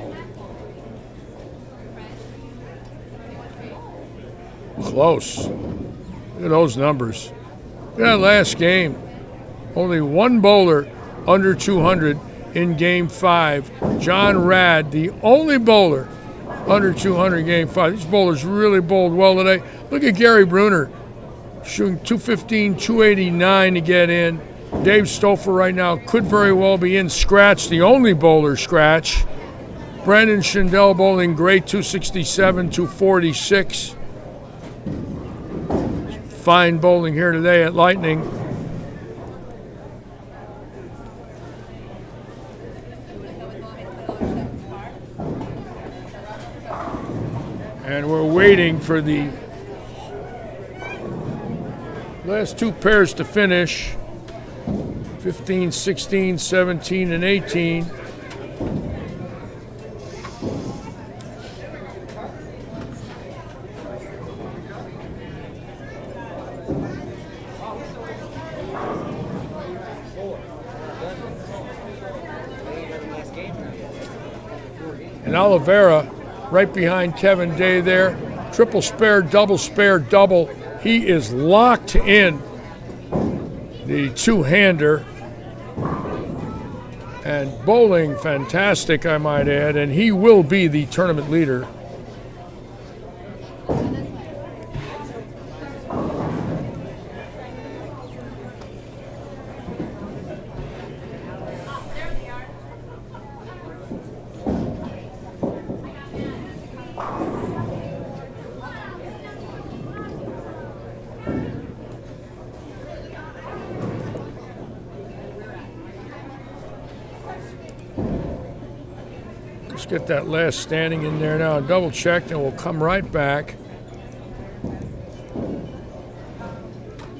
Close. Look at those numbers. Look at that last game. Only one bowler under 200 in Game 5. John Rad, the only bowler under 200 in Game 5. These bowlers really bowled well today. Look at Gary Bruner shooting 215, 289 to get in. Dave Stouffer right now could very well be in scratch, the only bowler scratch. Brandon Schindel bowling great, 267, 246. fine bowling here today at Lightning. And we're waiting for the last two pairs to finish. 15, 16, 17, and 18. And Oliveira right behind Kevin Day there. Triple spare, double. He is locked in the two-hander. And bowling fantastic, I might add, and he will be the tournament leader. Let's get that last standing in there now. Double checked, and we'll come right back.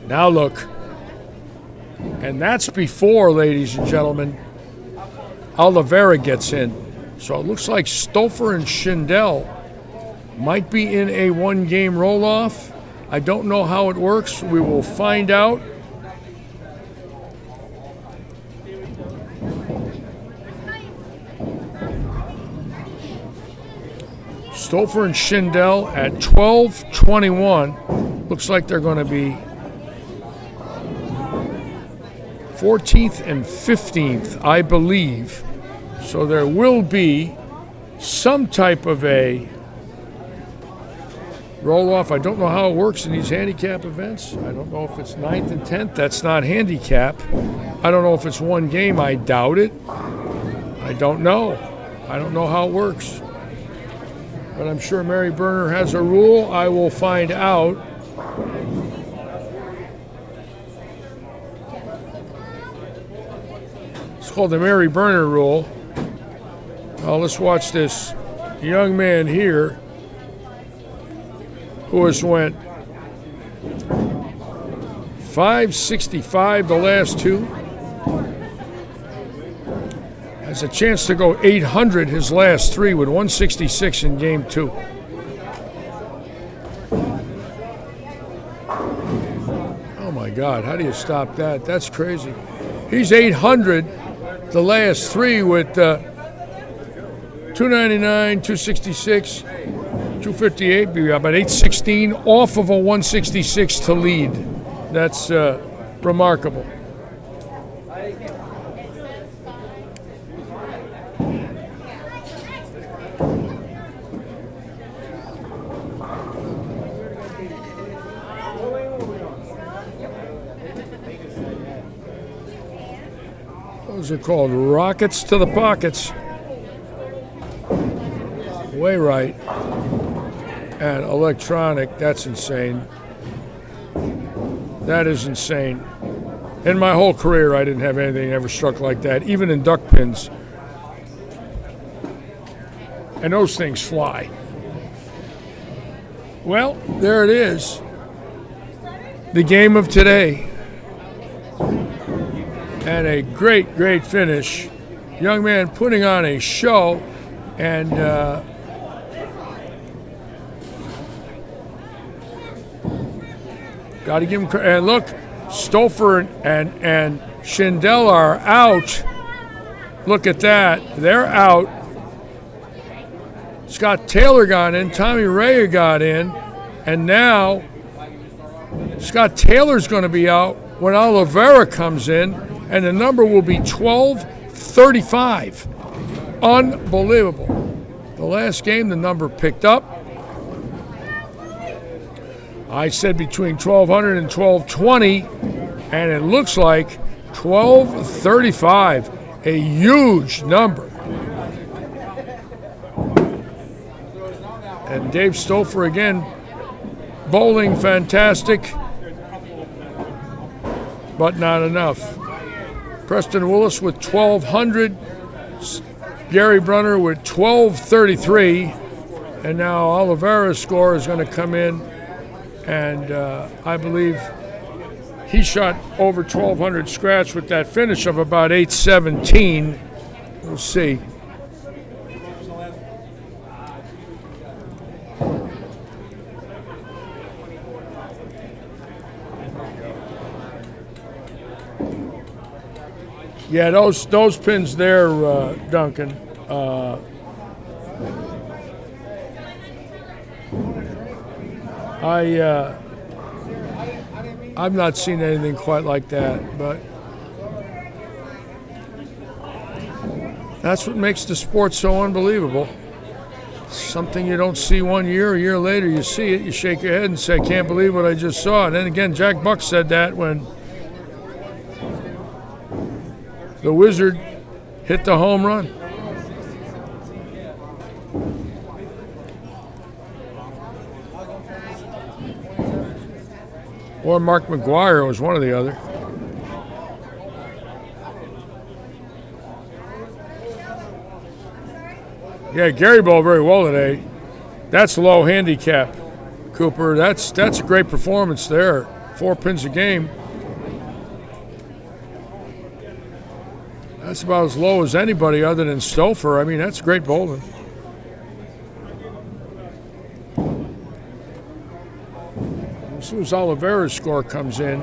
Now look. And that's before, ladies and gentlemen, Oliveira gets in. So it looks like Stouffer and Schindel might be in a one-game roll-off. I don't know how it works. We will find out. Stouffer and Schindel at 12-21. Looks like they're going to be 14th and 15th, I believe. So there will be some type of a roll-off. I don't know how it works in these handicap events. I don't know if it's 9th and 10th. That's not handicap. I don't know if it's one game. I doubt it. I don't know. I don't know how it works. But I'm sure Mary Berner has a rule. I will find out. It's called the Mary Berner rule. Now let's watch this young man here who has went 565 the last two. Has a chance to go 800 his last three with 166 in game two. Oh my God, how do you stop that? That's crazy. He's 800 the last three with 299, 266, 258, be about 816 off of a 166 to lead. That's remarkable. Those are called rockets to the pockets. Way right. And electronic, that's insane. That is insane. In my whole career, I didn't have anything ever struck like that, even in duck pins. And those things fly. Well, there it is. The game of today. And a great, great finish. Young man putting on a show, and got to give him credit. And look, Stouffer and Schindel are out. Look at that. They're out. Scott Taylor got in. Tommy Ray got in. And now Scott Taylor's going to be out when Oliveira comes in. And the number will be 1235. Unbelievable. The last game, the number picked up. I said between 1200 and 1220, and it looks like 1235. A huge number. And Dave Stouffer again, bowling fantastic. but not enough. Preston Willis with 1,200. Gary Brunner with 1,233. And now Oliveira's score is going to come in. And I believe he shot over 1,200 scratch with that finish of about 817. We'll see. Yeah, those pins there, Duncan. I've not seen anything quite like that, but that's what makes the sport so unbelievable. Something you don't see one year, a year later you see it, you shake your head and say, can't believe what I just saw. And then again, Jack Buck said that when the Wizard hit the home run. Or Mark McGuire was one or the other. Yeah, Gary bowled very well today. That's low handicap, Cooper. That's a great performance there. 4 pins a game. That's about as low as anybody other than Stouffer. I mean, that's great bowling. As soon as Oliveira's score comes in,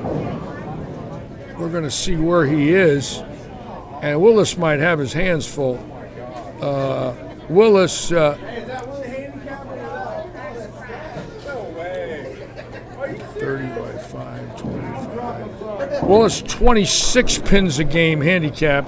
we're going to see where he is. And Willis might have his hands full. Willis, 30 by 5, 25. Willis, 26 pins a game handicap.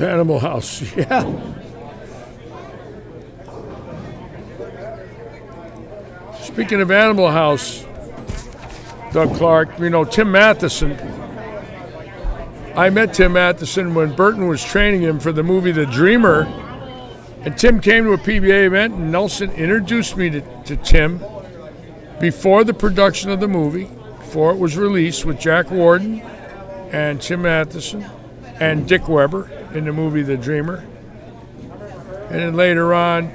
Animal House, yeah. Speaking of Animal House, Doug Clark, you know, Tim Matheson. I met Tim Matheson when Burton was training him for the movie The Dreamer. And Tim came to a PBA event, and Nelson introduced me to Tim before the production of the movie, before it was released, with Jack Warden and Tim Matheson and Dick Weber in the movie The Dreamer. And then later on,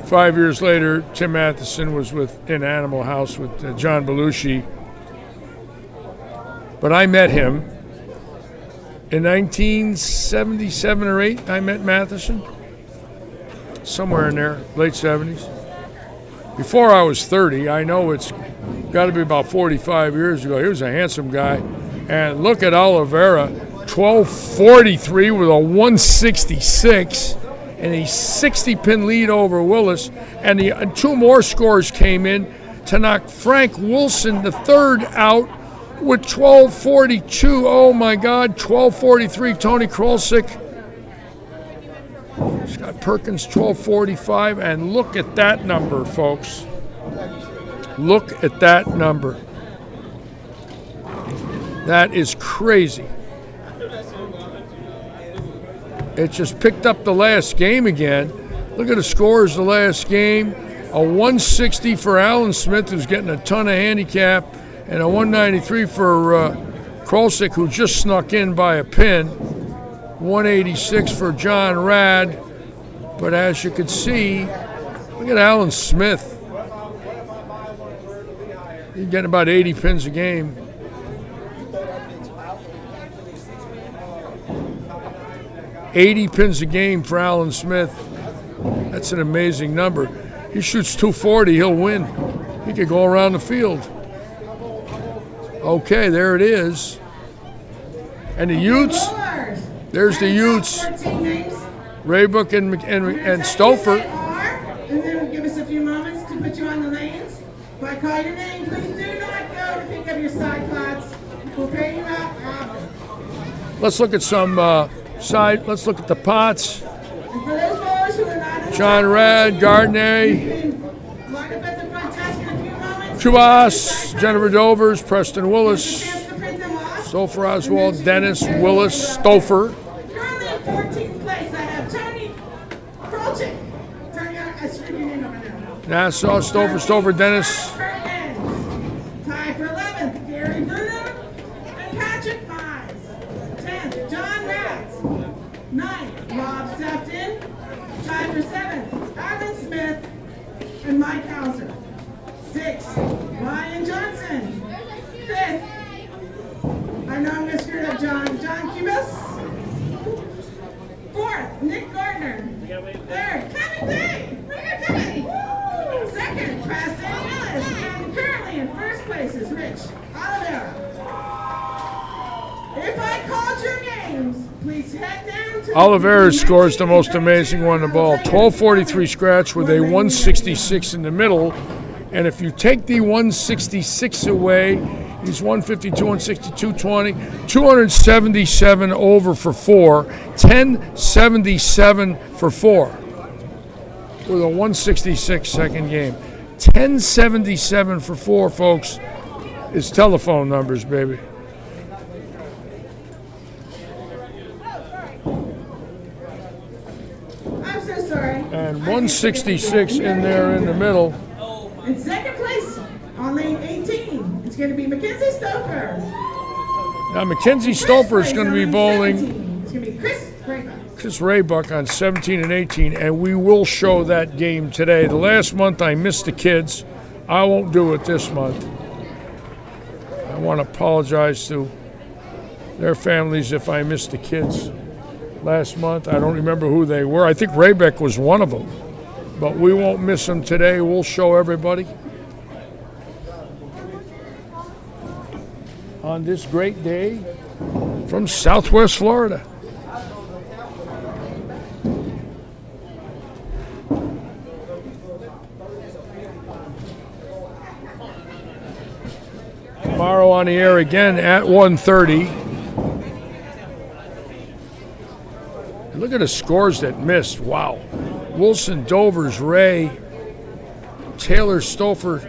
5 years later, Tim Matheson was in Animal House with John Belushi. But I met him in 1977 or 8. I met Matheson, somewhere in there, late 70s. Before I was 30, I know it's got to be about 45 years ago. He was a handsome guy. And look at Oliveira, 1243 with a 166 and a 60-pin lead over Willis. And the 2 more scores came in to knock Frank Wilson, the third, out with 1242. Oh, my God, 1243. Tony Krolsick. Scott Perkins, 1245. And look at that number, folks. Look at that number. That is crazy. It just picked up the last game again. Look at the scores the last game. A 160 for Alan Smith, who's getting a ton of handicap, and a 193 for Krolsick, who just snuck in by a pin. 186 for John Rad. But as you can see, look at Alan Smith. He's getting about 80 pins a game. 80 pins a game for Alan Smith. That's an amazing number. He shoots 240, he'll win. He could go around the field. Okay, there it is. And the Utes, there's the Utes. Raybook and Stouffer. And then give us a few moments to put you on the lanes. If I call your name, please do not go to pick up your side plots. We'll pay you out. Let's look at some let's look at the pots. John Rad, Gardner, Chubas, Jennifer Dovers, Preston Willis, Stouffer, Oswald, Dennis, Willis, Stouffer. Currently in 14th place, I have Tony Krolchik. Tony, I screwed your name up now. Nassau, Stouffer, Dennis. Tied for 11th, Gary Bruno and Patrick Mize. 10th, John Ratz. 9th, Rob Sefton. Tied for 7th, Alan Smith and Mike Hauser. 6th, Ryan Johnson. 5th, I know I'm going to screw it up, John Cubas. 4th, Nick Gardner. 3rd, Kevin Day. Bring it, Kevin. 2nd, Preston Ellis. And currently in first place is Rich Oliveira. If I called your names, please head down to... Oliveira scores the most amazing one of all. 1243 scratch with a 166 in the middle. And if you take the 166 away, he's 152, 162, 20, 277 over for 4, 1077 for 4 with a 166 second game. 1077 for 4, folks, is telephone numbers, baby. I'm so sorry. And 166 in there in the middle. In second place, on lane 18, it's going to be Mackenzie Stouffer. Now, Mackenzie Stouffer is going to be bowling It's going to be Chris Raybuck. Chris Raybuck on 17 and 18, and we will show that game today. The last month I missed the kids. I won't do it this month. I want to apologize to their families if I missed the kids last month. I don't remember who they were. I think Raybuck was one of them. But we won't miss them today. We'll show everybody on this great day from Southwest Florida. Tomorrow on the air again at 1:30. Look at the scores that missed. Wow. Wilson, Dovers, Ray, Taylor, Stouffer,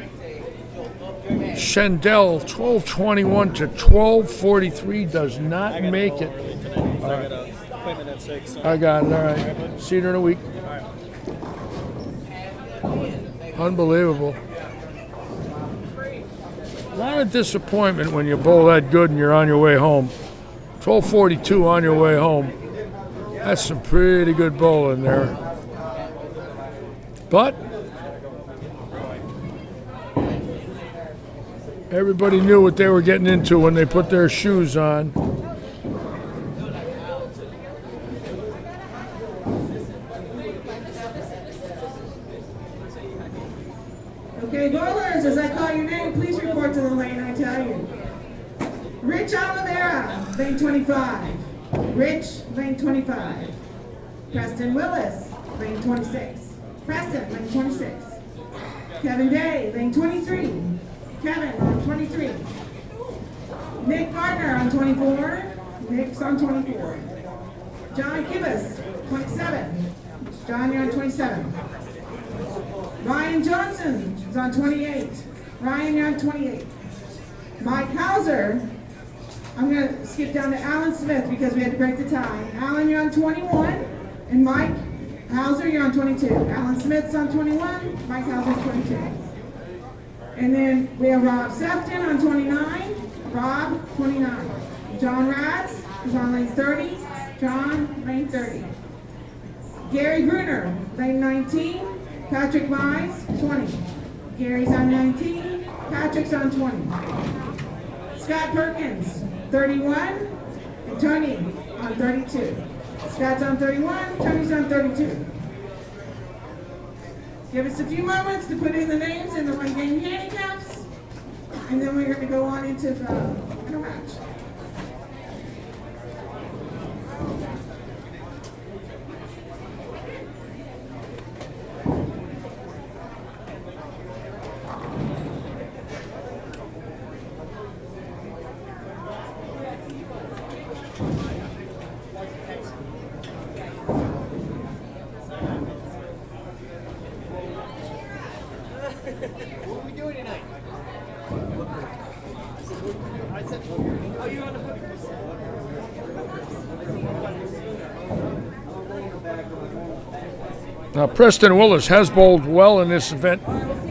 Shendell, 1221 to 1243 does not make it. I got it, all right. See you in a week. Unbelievable. A lot of disappointment when you bowl that good and you're on your way home. 1242 on your way home. That's some pretty good bowling there. But everybody knew what they were getting into when they put their shoes on. Okay, bowlers, as I call your name, please report to the lane, I tell you. Rich Oliveira, lane 25. Rich, lane 25. Preston Willis, lane 26. Preston, lane 26. Kevin Day, lane 23. Kevin on 23. Nick Gardner on 24. Nick's on 24. John Kibas, 27. John, you're on 27. Ryan Johnson is on 28. Ryan, you're on 28. Mike Hauser, I'm going to skip down to Alan Smith because we had to break the tie. Alan, you're on 21. And Mike Hauser, you're on 22. Alan Smith's on 21. Mike Hauser's 22. And then we have Rob Sefton on 29. Rob, 29. John Ratz is on lane 30. John, lane 30. Gary Bruner, lane 19. Patrick Mize, 20. Gary's on 19. Patrick's on 20. Scott Perkins, 31. And Tony on 32. Scott's on 31, Tony's on 32. Give us a few moments to put in the names in the one-game handicaps, and then we're going to go on into the match. What are we doing tonight? Now, Preston Willis has bowled well in this event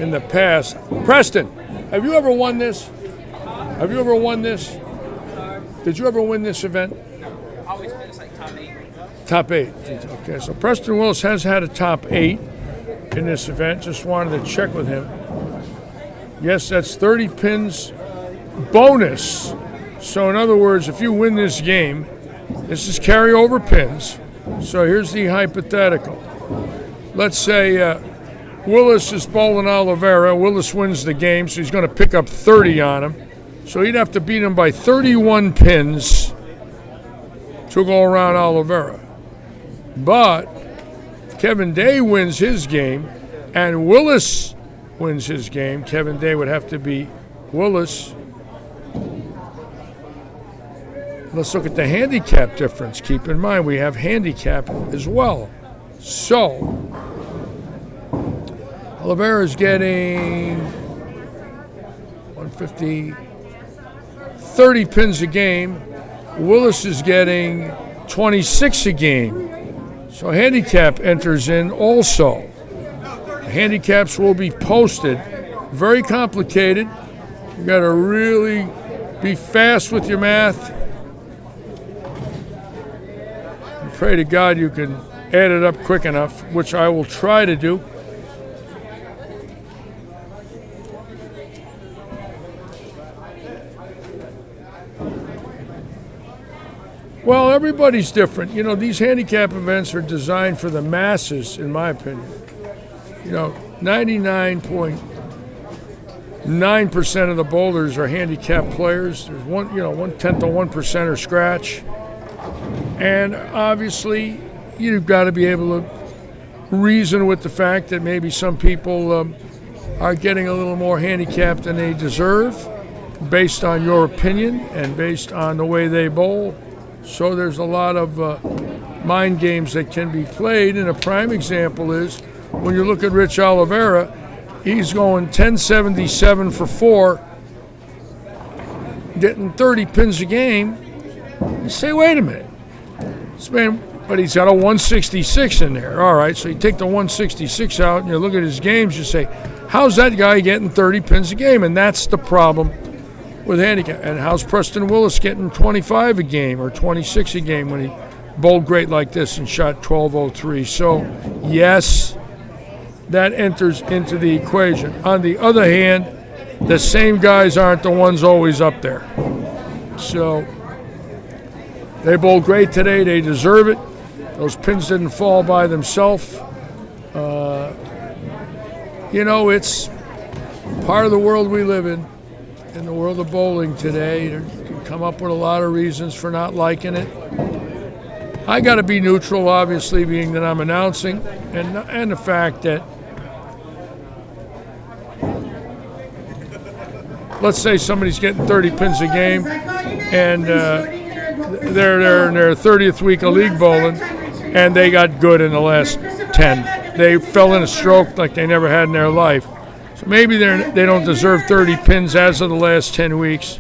in the past. Preston, have you ever won this? Have you ever won this? Did you ever win this event? Always finish like top 8. Top 8. Okay, so Preston Willis has had a top 8 in this event. Just wanted to check with him. Yes, that's 30 pins bonus. So in other words, if you win this game, this is carryover pins. So here's the hypothetical. Let's say Willis is bowling Oliveira. Willis wins the game, so he's going to pick up 30 on him. So he'd have to beat him by 31 pins to go around Oliveira. But if Kevin Day wins his game and Willis wins his game, Kevin Day would have to beat Willis. Let's look at the handicap difference. Keep in mind we have handicap as well. So Oliveira's getting 150, 30 pins a game. Willis is getting 26 a game. So handicap enters in also. Handicaps will be posted. Very complicated. You got to really be fast with your math. And pray to God you can add it up quick enough, which I will try to do. Well, everybody's different. You know, these handicap events are designed for the masses, in my opinion. You know, 99.9% of the bowlers are handicapped players. There's 1/10 of 1% are scratch. And obviously, you've got to be able to reason with the fact that maybe some people are getting a little more handicapped than they deserve based on your opinion and based on the way they bowl. So there's a lot of mind games that can be played, and a prime example is when you look at Rich Oliveira, he's going 1077 for 4, getting 30 pins a game. You say, wait a minute, this man, but he's got a 166 in there. All right, so you take the 166 out and you look at his games, you say, how's that guy getting 30 pins a game? And that's the problem with handicap. And how's Preston Willis getting 25 a game or 26 a game when he bowled great like this and shot 1203? So, yes, that enters into the equation. On the other hand, the same guys aren't the ones always up there. So, they bowled great today. They deserve it. Those pins didn't fall by themselves. You know, it's part of the world we live in the world of bowling today. You can come up with a lot of reasons for not liking it. I got to be neutral, obviously, being that I'm announcing, and the fact that, let's say somebody's getting 30 pins a game, and they're in their 30th week of league bowling, and they got good in the last 10. They fell in a stroke like they never had in their life. So maybe they don't deserve 30 pins as of the last 10 weeks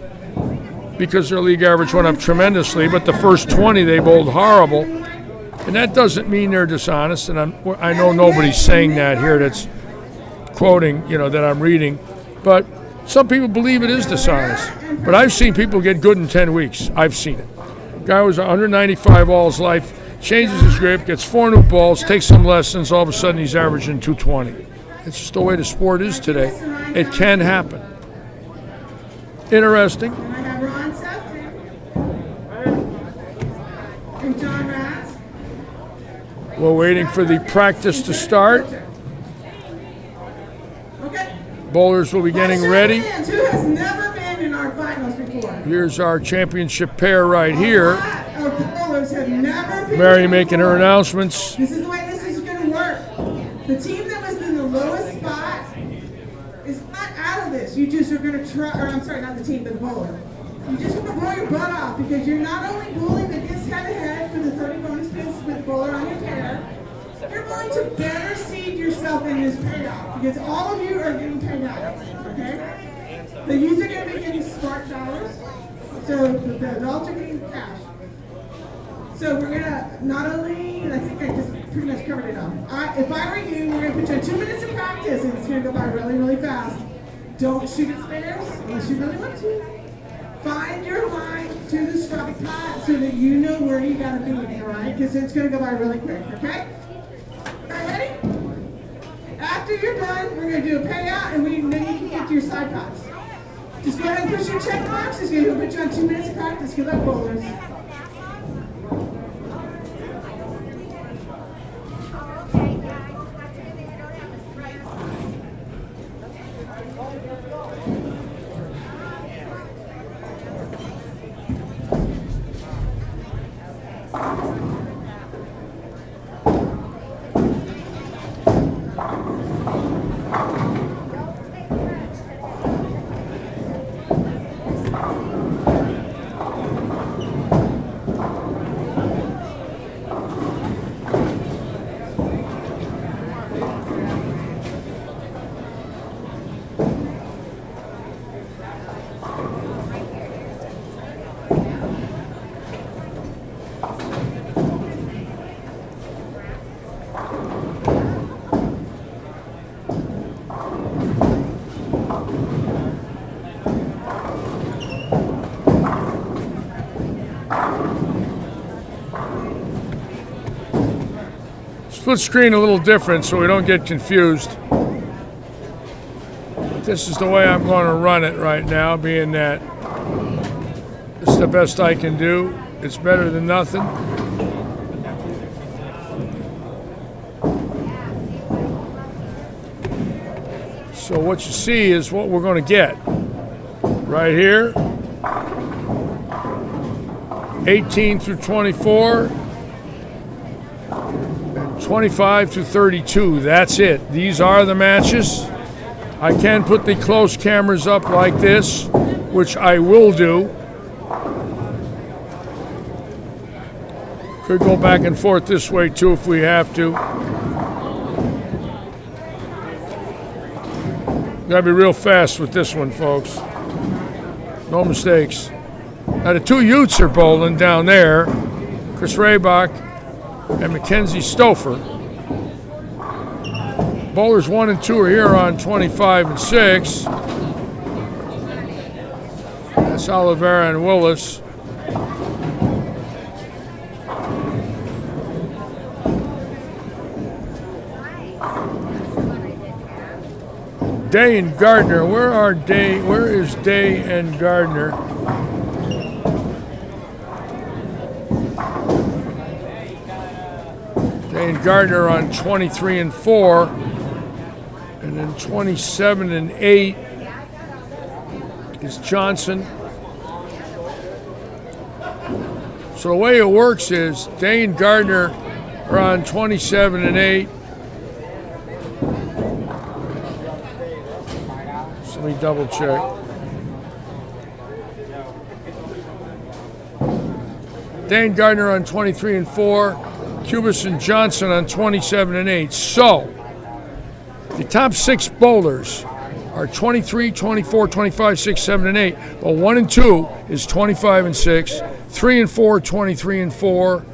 because their league average went up tremendously, but the first 20 they bowled horrible. And that doesn't mean they're dishonest, and I know nobody's saying that here that's quoting, that I'm reading, but some people believe it is dishonest. But I've seen people get good in 10 weeks. I've seen it. Guy was 195 all his life, changes his grip, gets 4 new balls, takes some lessons, all of a sudden he's averaging 220. It's just the way the sport is today. It can happen. Interesting. And I have Ron Sefton and John Raz. We're waiting for the practice to start. Okay. Bowlers will be getting ready. Who has never been in our finals before? Here's our championship pair right here. A lot of bowlers have never been. Mary making her announcements. This is the way this is going to work. The team that was in the lowest spot is not out of this. You just are going to try, or I'm sorry, not the team, but the bowler. You just want to blow your butt off because you're not only bowling against head-to-head for the 30 bonus pins with the bowler on your pair, you're going to better seed yourself in this payout because all of you are getting paid out. Okay? The youth are going to be getting smart So the adults are getting cash. So we're gonna not only, I think I just pretty much covered it all. If I were you, we're gonna put you on 2 minutes of practice, and it's gonna go by really, really fast. Don't shoot at spares unless you really want to. Find your line to the strike pot so that you know where you gotta be, all right? Because it's gonna go by really quick, okay? All right, ready? After you're done, we're gonna do a payout, and then you can get to your side pots. Just go ahead and push your check box. It's gonna put you on 2 minutes of practice. Good luck, bowlers. Split screen a little different so we don't get confused. This is the way I'm going to run it right now, being that this is the best I can do. It's better than nothing. So what you see is what we're going to get right here. 18 through 24. 25 to 32, that's it. These are the matches. I can put the close cameras up like this, which I will do. Could go back and forth this way too if we have to. Gotta be real fast with this one, folks. No mistakes. Now the two Utes are bowling down there. Chris Raybach and Mackenzie Stouffer. Bowlers 1 and 2 are here on 25 and 6. That's Oliveira and Willis. Day and Gardner. Where is Day and Gardner? And Gardner on 23 and 4, and then 27 and 8 is Johnson. So the way it works is Dane Gardner are on 27 and 8. So let me double check. Dane Gardner on 23 and 4. Cubis and Johnson on 27 and 8. So, the top 6 bowlers are 23, 24, 25, 6, 7, and 8. But 1 and 2 is 25 and 6. 3 and 4, 23 and 4.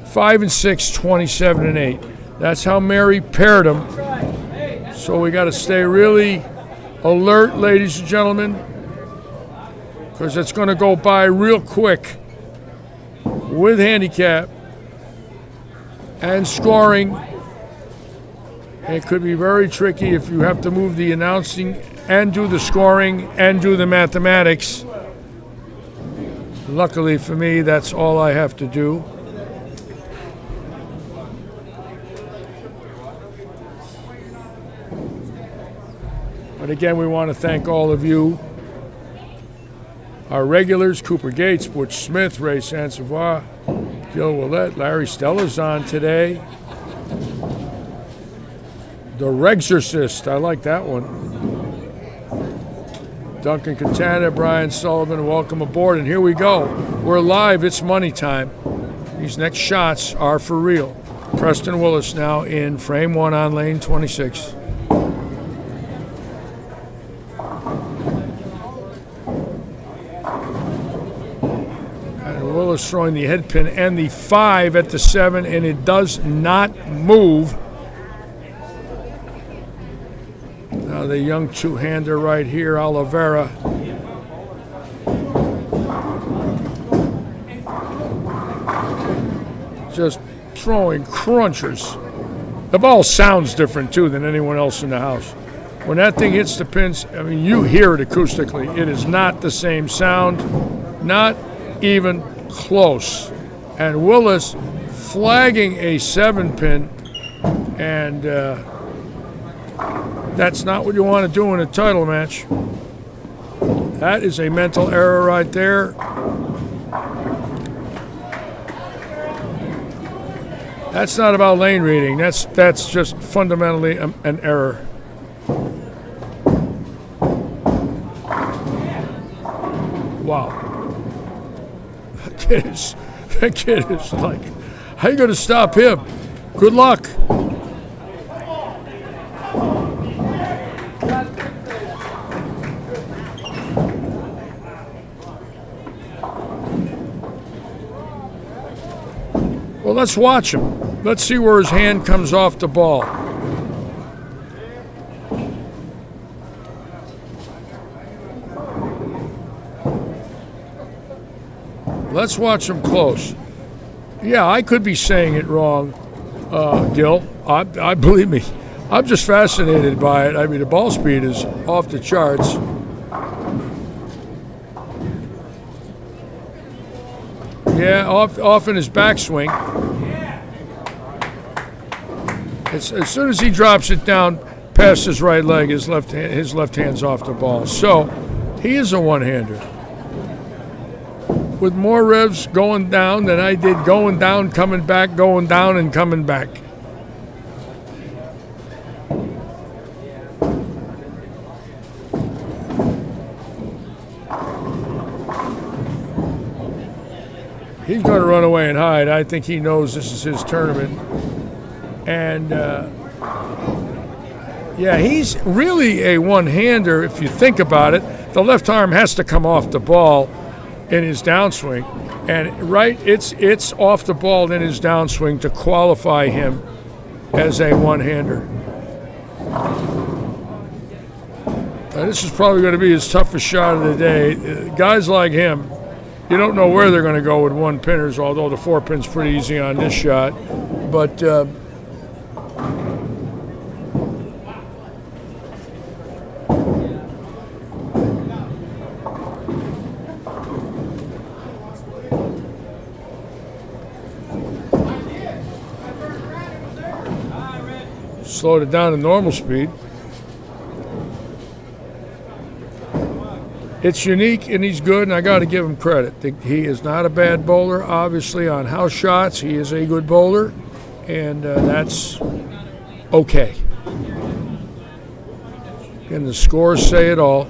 5 and 6, 27 and 8. That's how Mary paired them. So we got to stay really alert, ladies and gentlemen, because it's going to go by real quick with handicap and scoring. It could be very tricky if you have to move the announcing and do the scoring and do the mathematics. Luckily for me, that's all I have to do. But again, we want to thank all of you. Our regulars, Cooper Gates, Butch Smith, Ray Sansevier, Gil Willett, Larry Stella's on today. The Regsorcist, I like that one. Duncan Catana, Brian Sullivan, welcome aboard. And here we go. We're live, it's money time. These next shots are for real. Preston Willis now in frame 1 on lane 26. Willis throwing the head pin and the 5 at the 7, and it does not move. Now the young two-hander right here, Oliveira. Just throwing crunchers. The ball sounds different, too, than anyone else in the house. When that thing hits the pins, I mean, you hear it acoustically. It is not the same sound, not even close. And Willis flagging a 7-pin, and that's not what you want to do in a title match. That is a mental error right there. That's not about lane reading. That's just fundamentally an error. Wow. That kid is like, how are you going to stop him? Good luck. Well, let's watch him. Let's see where his hand comes off the ball. Let's watch him close. Yeah, I could be saying it wrong, Gil. I believe me. I'm just fascinated by it. I mean, the ball speed is off the charts. Yeah, off in his backswing. As soon as he drops it down past his right leg, his left hand's off the ball. So he is a one-hander. With more revs going down than I did going down, coming back, going down, and coming back. He's going to run away and hide. I think he knows this is his tournament. And, yeah, he's really a one-hander if you think about it. The left arm has to come off the ball in his downswing. And, right, it's off the ball in his downswing to qualify him as a one-hander. This is probably going to be his toughest shot of the day. Guys like him, you don't know where they're going to go with one-pinners, although the 4-pin's pretty easy on this shot. But slowed it down to normal speed. It's unique and he's good, and I got to give him credit. He is not a bad bowler. Obviously, on house shots, he is a good bowler, and that's okay. And the scores say it all.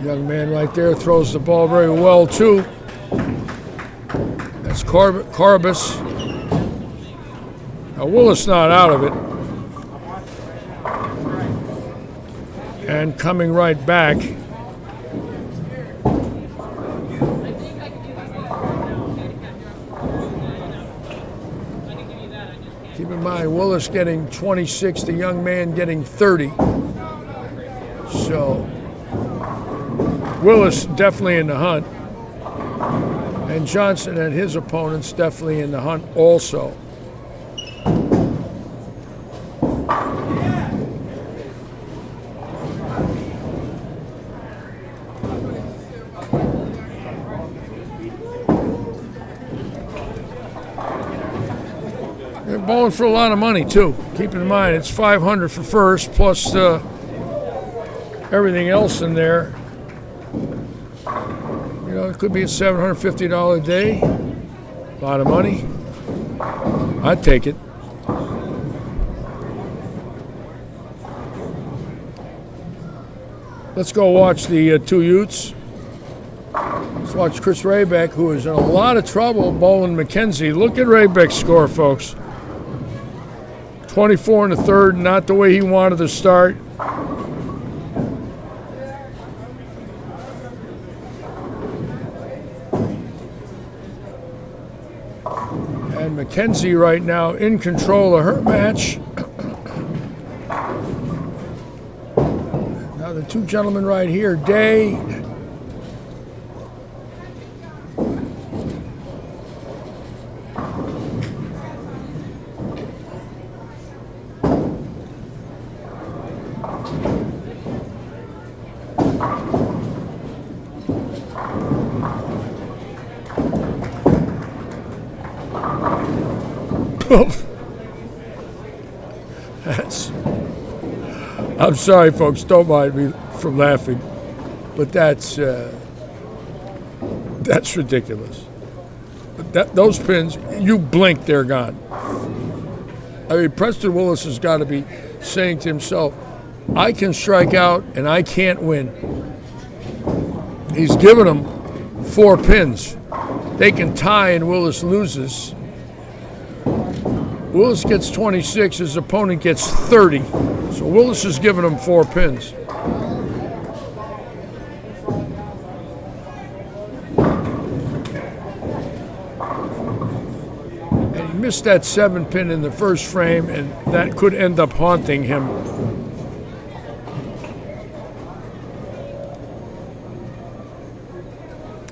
Young man right there throws the ball very well, too. That's Carbis. Now, Willis not out of it. And coming right back. Keep in mind, Willis getting 26, the young man getting 30. So, Willis definitely in the hunt. And Johnson and his opponents definitely in the hunt also. Bowling for a lot of money too. Keep in mind it's $500 for first plus everything else in there. You know, it could be a $750 day. A lot of money. I'd take it. Let's go watch the two Utes. Let's watch Chris Raybeck, who is in a lot of trouble bowling McKenzie. Look at Raybeck's score, folks. 24 in the third, not the way he wanted to start. Mackenzie right now in control of her match. Now the two gentlemen right here, Day. I'm sorry, folks. Don't mind me from laughing, but that's ridiculous. Those pins, you blink, they're gone. I mean, Preston Willis has got to be saying to himself, "I can strike out and I can't win." He's given them 4 pins. They can tie and Willis loses. Willis gets 26, his opponent gets 30. So Willis has given him 4 pins. And he missed that 7 pin in the first frame, and that could end up haunting him.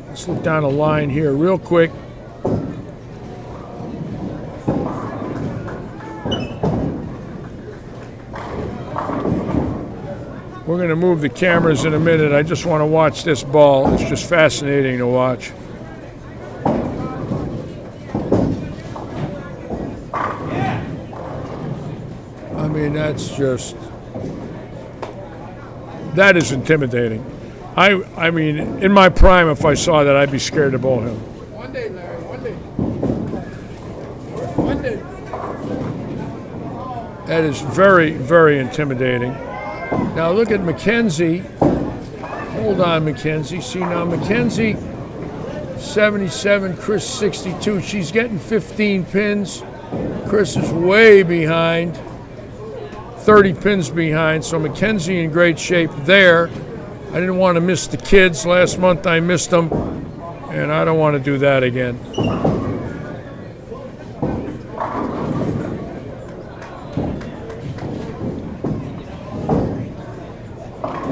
Let's look down a line here real quick. We're going to move the cameras in a minute. I just want to watch this ball. It's just fascinating to watch. I mean, that is intimidating. I mean, in my prime, if I saw that, I'd be scared to bowl him. One day, Larry, one day. One day. That is very, very intimidating. Now look at Mackenzie. Hold on, Mackenzie. See now, Mackenzie, 77, Chris 62. She's getting 15 pins. Chris is way behind, 30 pins behind. So Mackenzie in great shape there. I didn't want to miss the kids. Last month I missed them, and I don't want to do that again.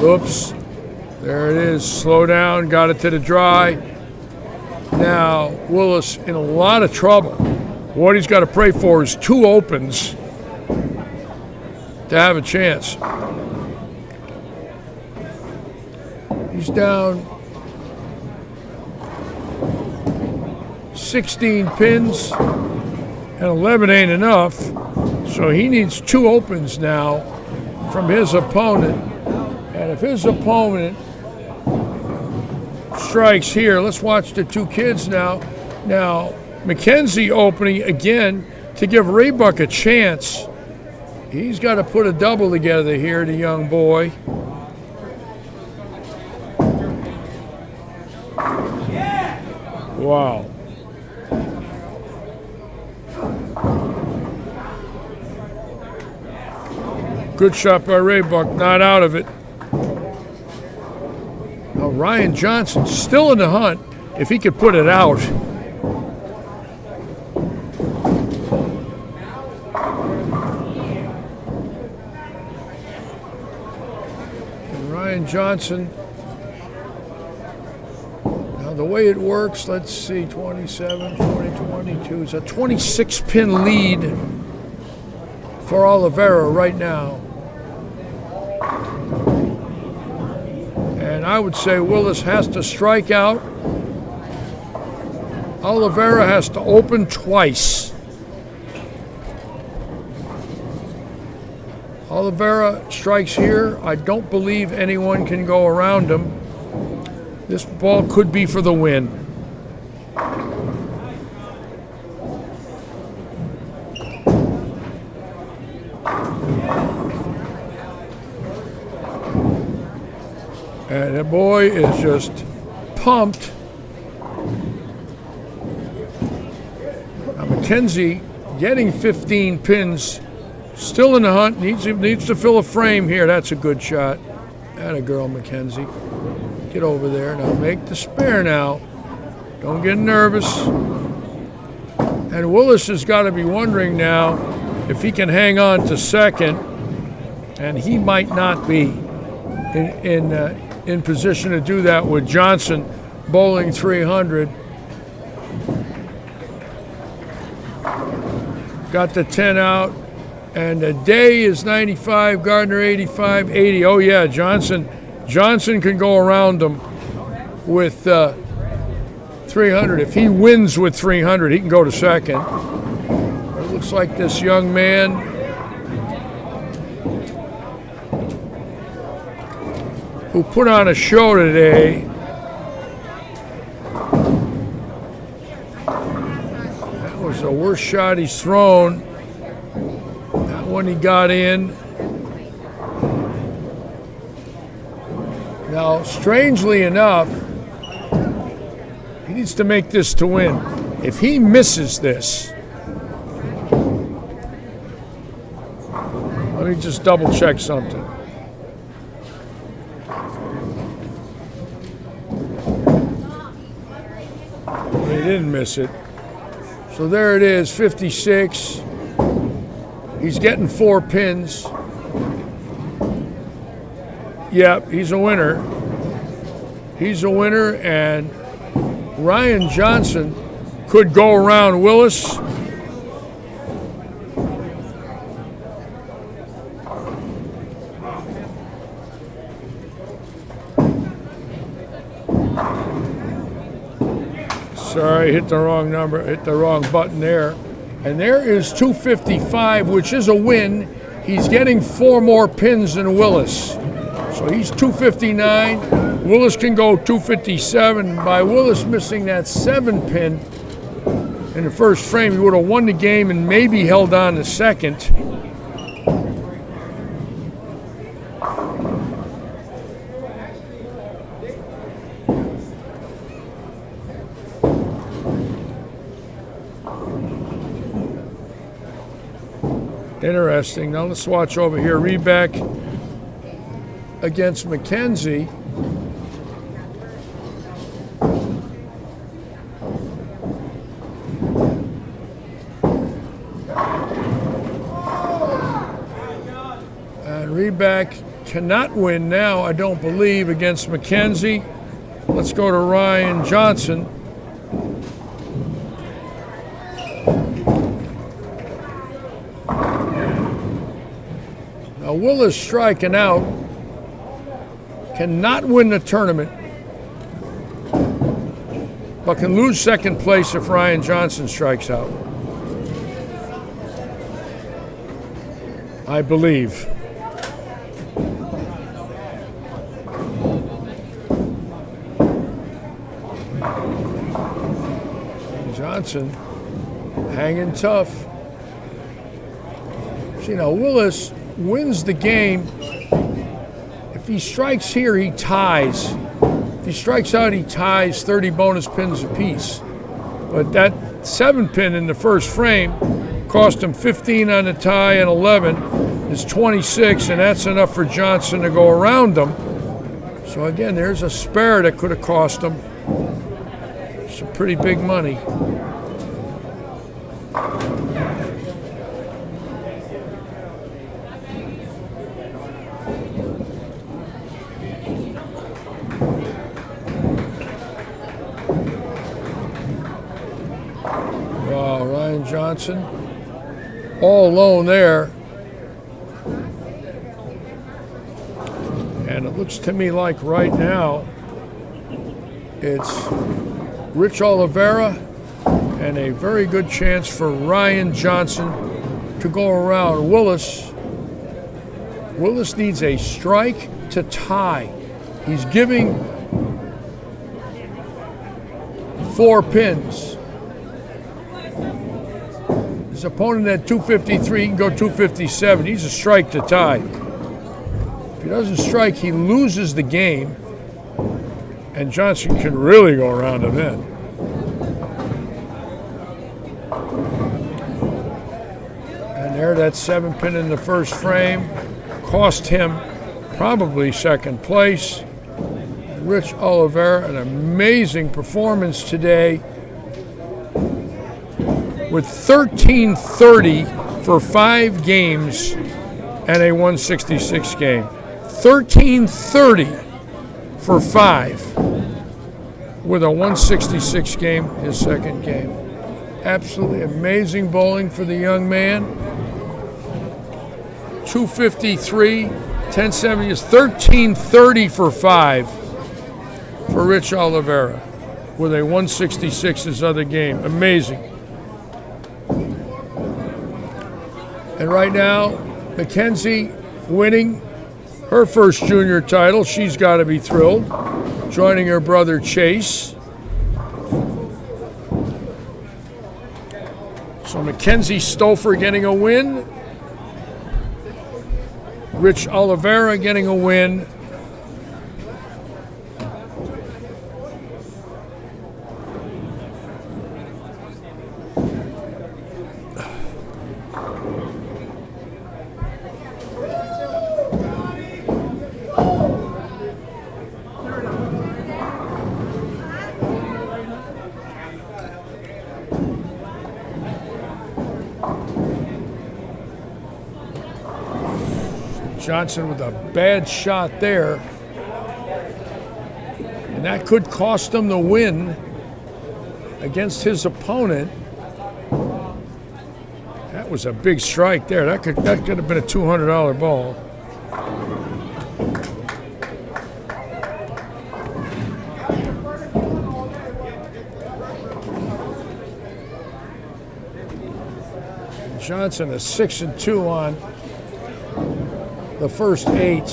Oops, there it is, slow down, got it to the dry. Now, Willis in a lot of trouble. What he's got to pray for is 2 opens to have a chance. He's down 16 pins, and 11 ain't enough, so he needs 2 opens now from his opponent. And if his opponent strikes here, let's watch the 2 kids now. Now, Mackenzie opening again to give Raybuck a chance. He's got to put a double together here, the young boy. Wow. Good shot by Raybuck, not out of it. Now Ryan Johnson still in the hunt if he could put it out. And Ryan Johnson, now the way it works, let's see, 27, 40, 22. It's a 26-pin lead for Oliveira right now. And I would say Willis has to strike out. Oliveira has to open twice. Oliveira strikes here. I don't believe anyone can go around him. This ball could be for the win. And the boy is just pumped. Now Mackenzie getting 15 pins, still in the hunt, needs to fill a frame here. That's a good shot. Atta girl, Mackenzie. Get over there. Now make the spare now. Don't get nervous. And Willis has got to be wondering now if he can hang on to second, and he might not be in position to do that with Johnson bowling 300. Got the 10 out, and the day is 95, Gardner 85, 80. Oh yeah, Johnson can go around him with 300. If he wins with 300, he can go to second. It looks like this young man who put on a show today. That was the worst shot he's thrown. That one he got in. Now, strangely enough, he needs to make this to win. If he misses this, let me just double check something. He didn't miss it. So there it is, 56. He's getting 4 pins. Yep, he's a winner. He's a winner, and Ryan Johnson could go around Willis. Sorry, hit the wrong number, hit the wrong button there. And there is 255, which is a win. He's getting 4 more pins than Willis. So he's 259. Willis can go 257. By Willis missing that 7 pin in the first frame, he would have won the game and maybe held on to second. Interesting. Now let's watch over here. Reback against McKenzie. And Reback cannot win now, I don't believe, against McKenzie. Let's go to Ryan Johnson. Now, Willis striking out cannot win the tournament, but can lose second place if Ryan Johnson strikes out, I believe. Johnson hanging tough. See, now Willis wins the game. If he strikes here, he ties. If he strikes out, he ties 30 bonus pins apiece. But that 7 pin in the first frame cost him 15 on the tie, and 11 is 26, and that's enough for Johnson to go around him. So again, there's a spare that could have cost him some pretty big money. Wow, Ryan Johnson all alone there. And it looks to me like right now it's Rich Oliveira and a very good chance for Ryan Johnson to go around Willis. Willis needs a strike to tie. He's giving 4 pins. His opponent at 253, he can go 257. He's a strike to tie. If he doesn't strike, he loses the game, and Johnson can really go around him then. And there, that 7 pin in the first frame cost him probably second place. Rich Oliveira, an amazing performance today. with 1330 for 5 games and a 166 game. 1330 for 5 with a 166 game, his second game. Absolutely amazing bowling for the young man. 253, 1070 is 1330 for 5 for Rich Oliveira with a 166 his other game. Amazing. And right now, Mackenzie winning her first junior title. She's got to be thrilled. Joining her brother Chase. So Mackenzie Stouffer getting a win. Rich Oliveira getting a win. Johnson with a bad shot there. And that could cost him the win against his opponent. That was a big strike there. That could have been a $200 ball. Johnson is 6-2 on the first 8.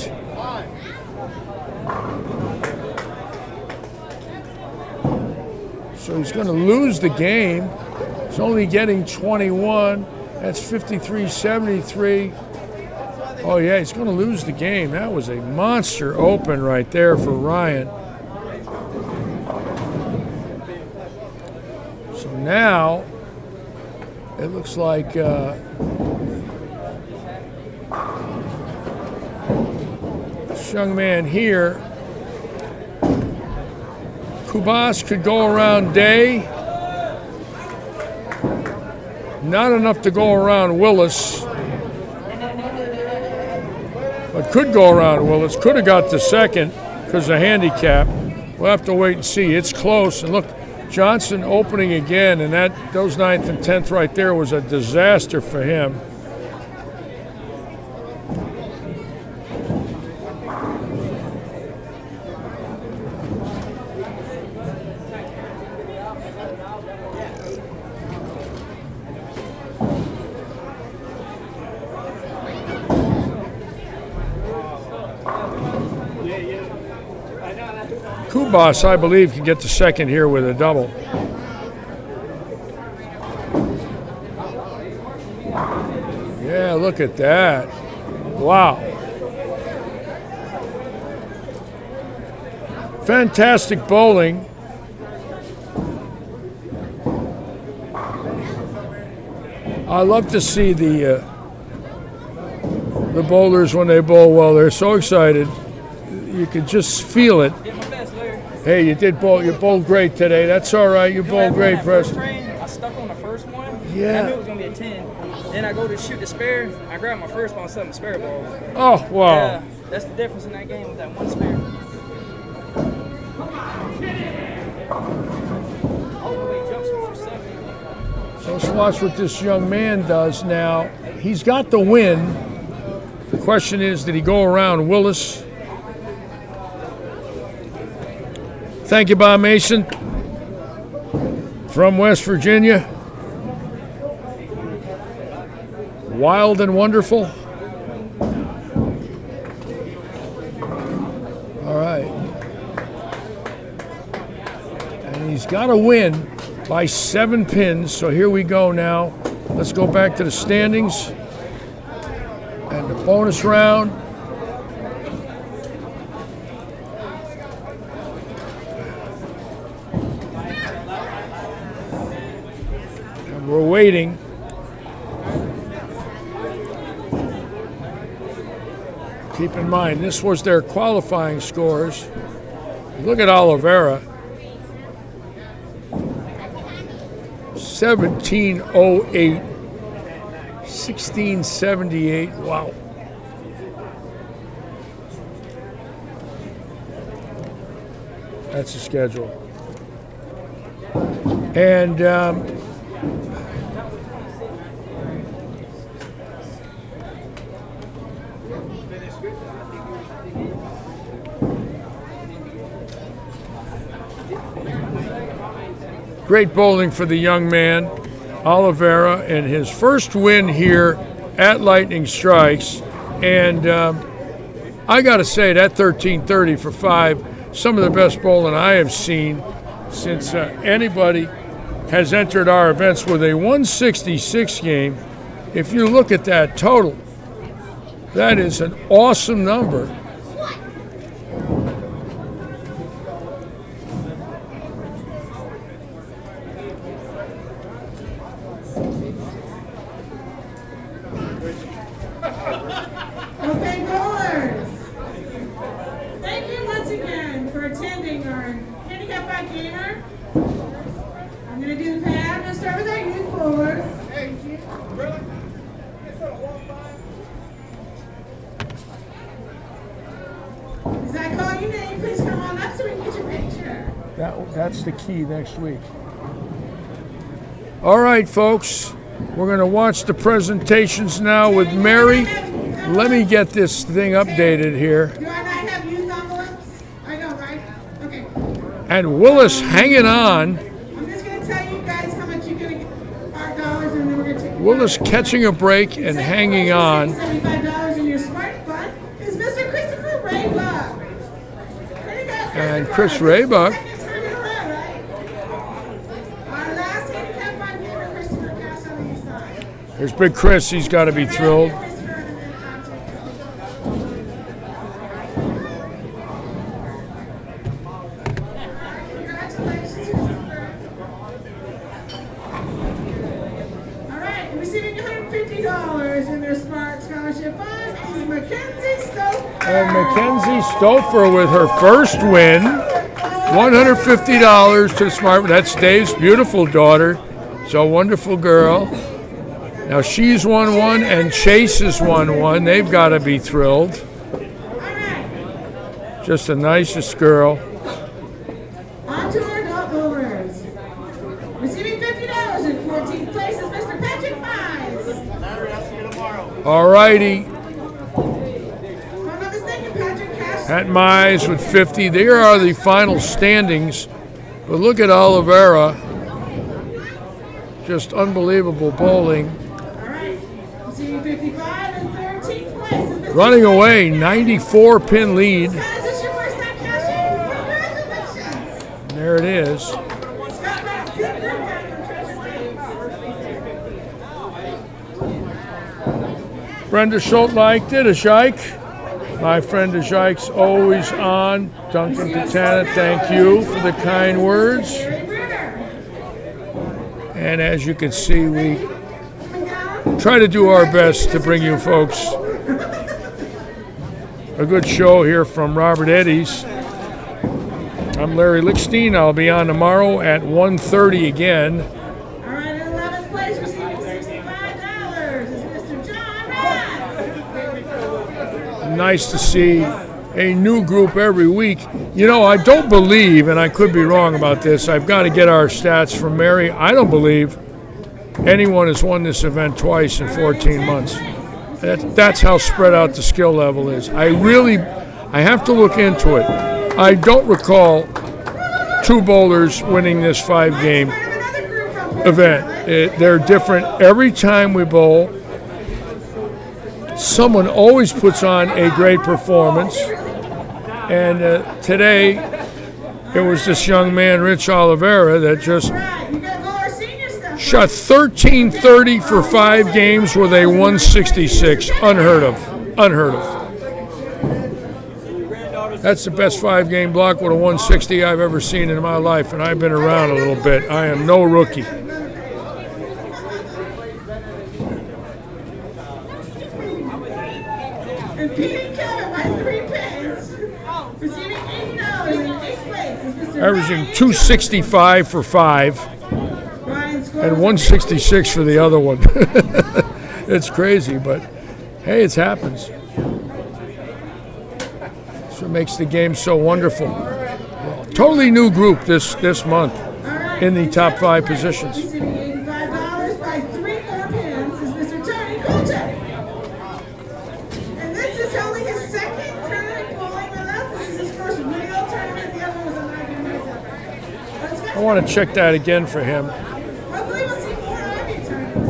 So he's going to lose the game. He's only getting 21. That's 53-73. Oh yeah, he's going to lose the game. That was a monster open right there for Ryan. So now it looks like this young man here, Kubas, could go around Day. Not enough to go around Willis, but could go around Willis. Could have got the second because of handicap. We'll have to wait and see. It's close. And look, Johnson opening again, and those 9th and 10th right there was a disaster for him. Kubas, I believe, can get the second here with a double. Yeah, look at that. Wow. Fantastic bowling. I love to see the bowlers when they bowl well. They're so excited. You can just feel it. Hey, you bowled great today. That's all right. You bowled great, Preston. I stuck on the first one. Yeah. I knew it was going to be a 10. Then I go to shoot the spare. I grabbed my first ball and set my spare ball. Oh, wow. Yeah, that's the difference in that game with that one spare. So let's watch what this young man does now. He's got the win. The question is, did he go around Willis? Thank you, Bob Mason, from West Virginia. Wild and wonderful. All right. And he's got to win by 7 pins. So here we go now. Let's go back to the standings and the bonus round. We're waiting. Keep in mind, this was their qualifying scores. Look at Oliveira. 1708, 1678. Wow. That's the schedule. And great bowling for the young man, Oliveira, and his first win here at Lightning Strikes. And I got to say, that 1330 for 5, some of the best bowling I have seen since anybody has entered our events with a 166 game. If you look at that total, that is an awesome number. Okay, bowlers. Thank you once again for attending our Handicap 5 Gamer. I'm going to do the pad. I'm going to start with our youth bowlers. As I call your name, please come on up so we can get your picture. That's the key next week. All right, folks. We're going to watch the presentations now with Mary. Let me get this thing updated here. Do I not have youth envelopes? I know, right? Okay. And Willis hanging on. I'm just going to tell you guys how much you're going to get. $5 and then we're going to take Willis catching a break and hanging on. $75 in your smart fund is Mr. Christopher Raybuck. And Chris Raybuck. Second time in a row, right? Our last Handicap 5 Gamer, Christopher Cash on the east side. There's Big Chris. He's got to be thrilled. $50 in their Smart Scholarship Fund is Mackenzie Stouffer. And Mackenzie Stouffer with her first win. $150 to the Smart. That's Dave's beautiful daughter. So a wonderful girl. Now she's won one and Chase has won one. They've got to be thrilled. Just the nicest girl. On to our adult bowlers. Receiving $50 in 14th place is Mr. Patrick Mize. All righty. Pat Mize with 50. There are the final standings. But look at Oliveira. Just unbelievable bowling. Receiving 55 in 13th place is Mr. Running away, 94 pin lead. Guys, this is your first time cashing. Congratulations. There it is. Brenda Schultz liked it. A Shike. My friend a Shike's always on. Duncan Katana, thank you for the kind words. And as you can see, we try to do our best to bring you folks a good show here from Robert Eddy's. I'm Larry Lichtenstein. I'll be on tomorrow at 1:30 again. All right, in 11th place, receiving $65 is Mr. John Rath. Nice to see a new group every week. You know, I don't believe, and I could be wrong about this, I've got to get our stats from Mary. I don't believe anyone has won this event twice in 14 months. That's how spread out the skill level is. I have to look into it. I don't recall two bowlers winning this 5-game event. They're different every time we bowl. Someone always puts on a great performance. And today, it was this young man, Rich Oliveira, that just shot 1330 for 5 games with a 166. Unheard of. Unheard of. That's the best 5-game block with a 160 I've ever seen in my life, and I've been around a little bit. I am no rookie. And Pete Kevin by 3 pins. Receiving $80 in 8th place is Mr. Averaging 265 for 5. Ryan and 166 for the other one. It's crazy, but hey, it happens. That's what makes the game so wonderful. Totally new group this month in the top 5 positions. Receiving $85 by 3 more pins is Mr. Tony Kolchak. And this is only his second tournament bowling with us. This is his first real tournament. The other one was a 1997. I want to check that again for him. Hopefully we'll see more Ivy tournaments.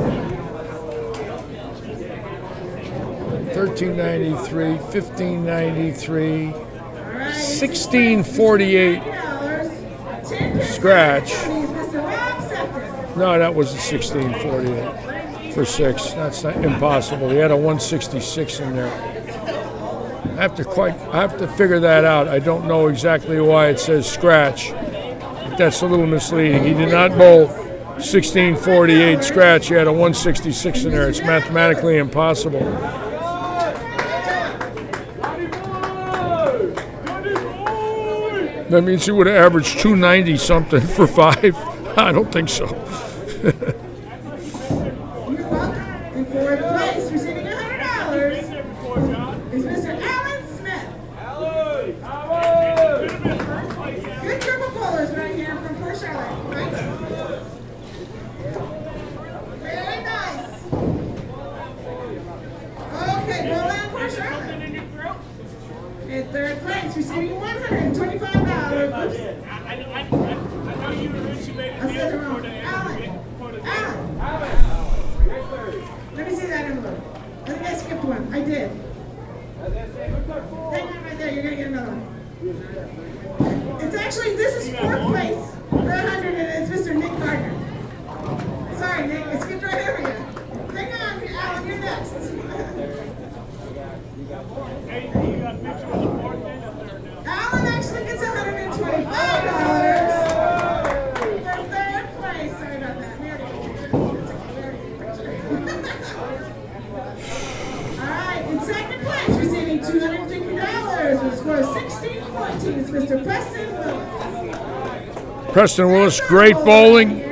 1393, 1593, 1648 scratch. No, that was a 1648 for 6. That's not impossible. He had a 166 in there. I have to figure that out. I don't know exactly why it says scratch. That's a little misleading. He did not bowl 1648 scratch. He had a 166 in there. It's mathematically impossible. That means he would have averaged 290 something for 5. I don't think so. In fourth place, receiving $100 is Mr. Alan Smith. Good triple bowlers right here from Port Charlotte. Right? Very nice. Okay, bowl out Port Charlotte. In third place, receiving $125. Oops. I said it wrong. Alan. Let me see that envelope. I think I skipped one. I did. Hang on right there. You're going to get another one. It's actually, this is fourth place for 100, and it's Mr. Nick Gardner. Sorry, Nick. I skipped right over you. Hang on, Alan. You're next. Alan actually gets $125 for third place. Sorry about that. All right, in second place, receiving $250 with a score of 16-14 is Mr. Preston Willis. Preston Willis, great bowling.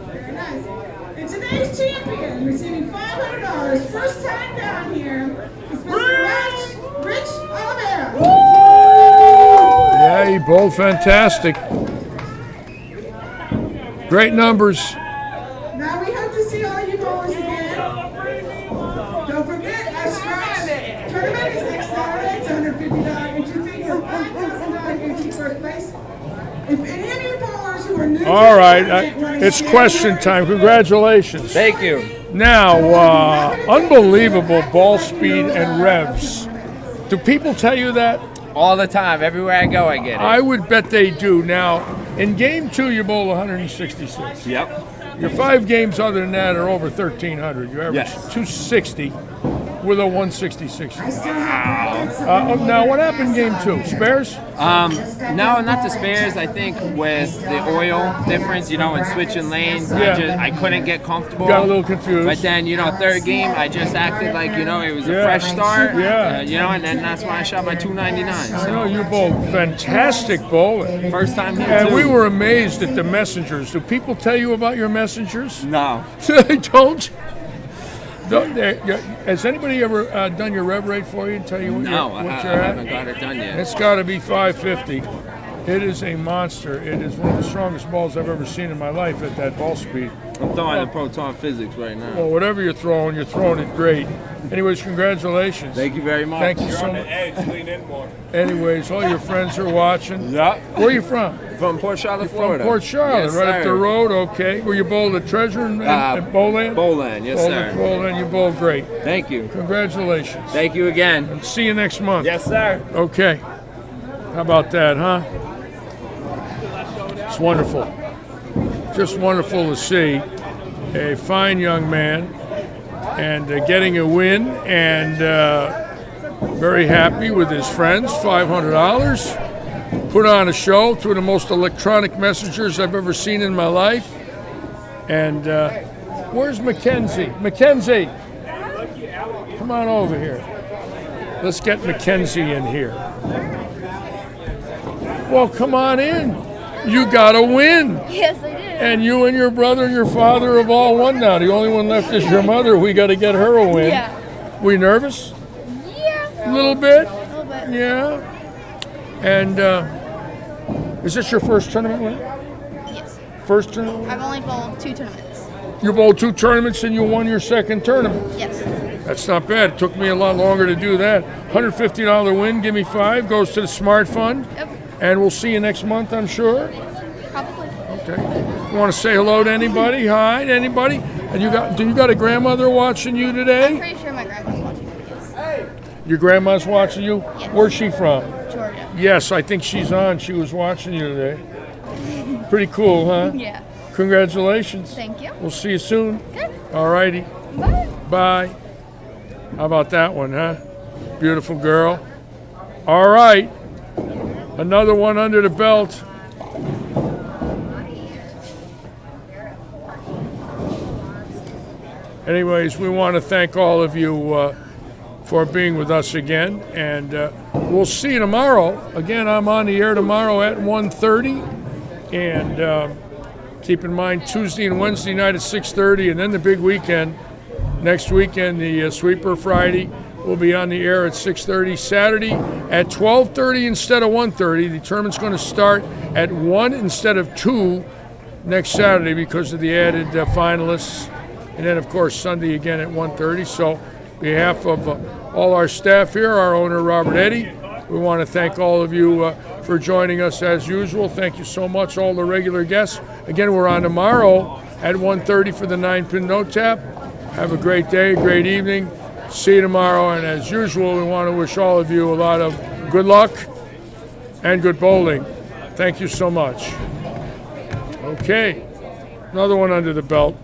Very nice. And today's champion, receiving $500, first time down here, is Mr. Rich Oliveira. Yeah, he bowled fantastic. Great numbers. Now we hope to see all you bowlers again. Don't forget, our scratch tournament is next Saturday. It's $150 entry fee for $5,000 entry first place. If any of you bowlers who are new All right, it's question time. Congratulations. Thank you. Now, unbelievable ball speed and revs. Do people tell you that? All the time. Everywhere I go, I get it. I would bet they do. Now, in game 2, you bowl 166. Yep. Your 5 games other than that are over 1,300. You average 260 with a 166. Now, what happened in game 2? Spares? No, not the spares. I think with the oil difference, and switching lanes, I couldn't get comfortable. Got a little confused. But then, third game, I just acted like, it was a fresh start. And then that's why I shot my 299. I know you bowled fantastic bowling. First time here, and too. we were amazed at the messengers. Do people tell you about your messengers? No. They don't? Has anybody ever done your rev rate for you and tell you what No, you're I at? haven't got it done yet. It's got to be 550. It is a monster. It is one of the strongest balls I've ever seen in my life at that ball speed. I'm throwing the proton physics right now. Well, whatever you're throwing it great. Anyways, congratulations. Thank you very much. Thank you so much. Lean in more. Anyways, all your friends are watching. Yeah. Where are you from? From Port Charlotte, You're Florida. From Port Charlotte, yes, right up the sir. road. Okay. Were you bowled at Treasure and Bowland? Bowland, yes, sir. Bowland, you bowled great. Thank you. Congratulations. Thank you again. And see you next month. Yes, sir. Okay. How about that, huh? It's wonderful. Just wonderful to see a fine young man and getting a win and very happy with his friends. $500. Put on a show, two of the most electronic messengers I've ever seen in my life. And where's Mackenzie? Mackenzie, come on over here. Let's get Mackenzie in here. Well, come on in. You got to win. Yes, I did. And you and your brother and your father have all won now. The only one left is your mother. We got to get her a win. Yeah. We nervous? Yeah. A little bit? A little bit. Yeah. And is this your first tournament win? Yes. First tournament? I've only bowled 2 tournaments. You bowled 2 tournaments and you won your second tournament. Yes. That's not bad. It took me a lot longer to do that. $150 win, give me 5, goes to the Smart Fund. Yep. And we'll see you next month, I'm sure. Probably. Okay. You want to say hello to anybody? Hi to anybody? And do you got a grandmother watching you today? I'm pretty sure my grandma's watching me. Yes. Your grandma's watching you? Yes. Where's she from? Georgia. Yes, I think she's on. She was watching you today. Pretty cool, huh? Yeah. Congratulations. Thank you. We'll see you soon. Good. All righty. Bye. Bye. How about that one, huh? Beautiful girl. All right. Another one under the belt. Anyways, we want to thank all of you for being with us again, and we'll see you tomorrow. Again, I'm on the air tomorrow at 1:30, and keep in mind Tuesday and Wednesday night at 6:30, and then the big weekend. Next weekend, the Sweeper Friday, will be on the air at 6:30. Saturday at 12:30 instead of 1:30. The tournament's going to start at 1 instead of 2 next Saturday because of the added finalists. And then, of course, Sunday again at 1:30. So, on behalf of all our staff here, our owner, Robert Eddy, we want to thank all of you for joining us as usual. Thank you so much, all the regular guests. Again, we're on tomorrow at 1:30 for the 9-pin note tap. Have a great day, great evening. See you tomorrow. And as usual, we want to wish all of you a lot of good luck and good bowling. Thank you so much. Okay, another one under the belt.